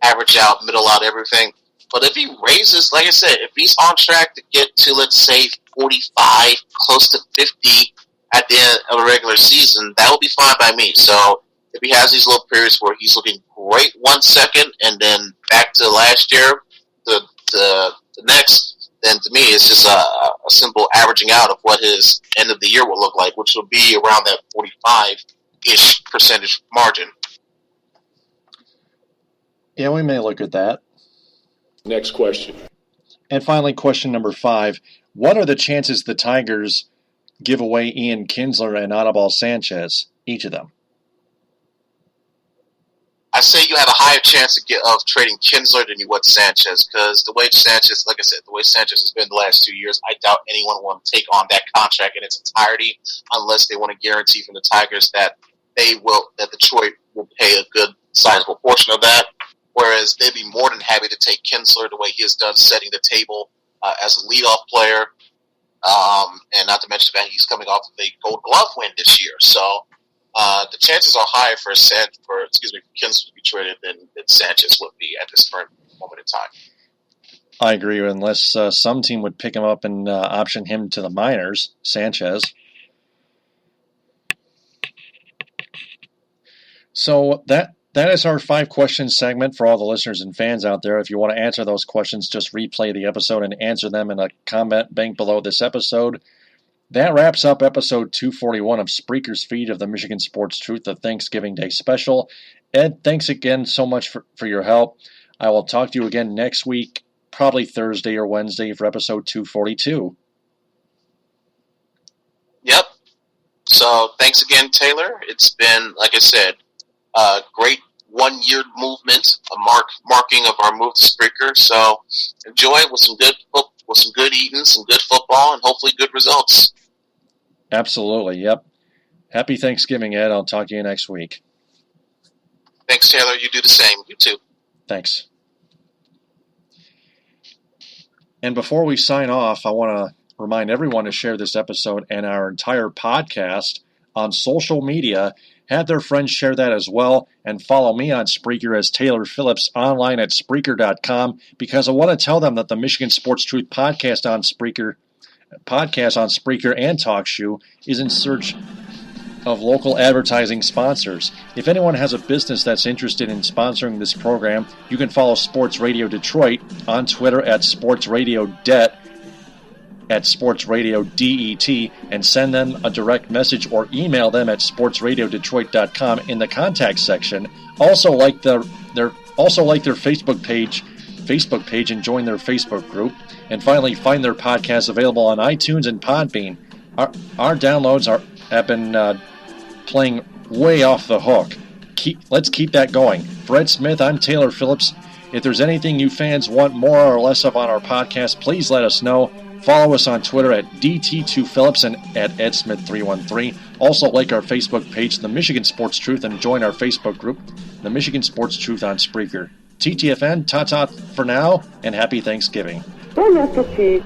average out, middle out everything. But if he raises, like I said, if he's on track to get to, let's say, 45, close to 50 at the end of a regular season, that will be fine by me. So if he has these little periods where he's looking great 1 second and then back to last year, the next, then to me it's just a simple averaging out of what his end of the year will look like, which will be around that 45-ish percentage margin. Yeah, we may look at that. Next question. And finally, question number 5. What are the chances the Tigers give away Ian Kinsler and Anibal Sanchez, each of them? I say you have a higher chance of trading Kinsler than you would Sanchez, because the way Sanchez, like I said, the way Sanchez has been the last 2 years, I doubt anyone will take on that contract in its entirety unless they want to guarantee from the Tigers that that Detroit will pay a good sizable portion of that. Whereas they'd be more than happy to take Kinsler the way he has done, setting the table as a leadoff player, and not to mention that he's coming off of a Gold Glove win this year. So the chances are higher for Kinsler to be traded than Sanchez would be at this current moment in time. I agree, unless some team would pick him up and option him to the minors, Sanchez. So that is our 5 questions segment for all the listeners and fans out there. If you want to answer those questions, just replay the episode and answer them in a comment bank below this episode. That wraps up episode 241 of Spreaker's feed of the Michigan Sports Truth, the Thanksgiving Day special. Ed, thanks again so much for your help. I will talk to you again next week, probably Thursday or Wednesday, for episode 242. Yep. So thanks again, Taylor. It's been, like I said, a great 1 year movement, a marking of our move to Spreaker. So enjoy it with some good eating, some good football, and hopefully good results. Absolutely, yep. Happy Thanksgiving, Ed. I'll talk to you next week. Thanks, Taylor. You do the same. You too. Thanks. And before we sign off, I want to remind everyone to share this episode and our entire podcast on social media. Have their friends share that as well, and follow me on Spreaker as Taylor Phillips online at Spreaker.com, because I want to tell them that the Michigan Sports Truth podcast on Spreaker and TalkShoe is in search of local advertising sponsors. If anyone has a business that's interested in sponsoring this program, you can follow Sports Radio Detroit on Twitter at Sports Radio Det, at Sports Radio DET, and send them a direct message or email them at sportsradiodetroit.com in the contact section. Also like their Facebook page and join their Facebook group. And finally, find their podcasts available on iTunes and Podbean. Our downloads have been playing way off the hook. Let's keep that going. For Ed Smith, I'm Taylor Phillips. If there's anything you fans want more or less of on our podcast, please let us know. Follow us on Twitter at DT2Phillips and at EdSmith313. Also like our Facebook page, The Michigan Sports Truth, and join our Facebook group, The Michigan Sports Truth on Spreaker. TTFN, ta-ta for now, and happy Thanksgiving. Bon appétit.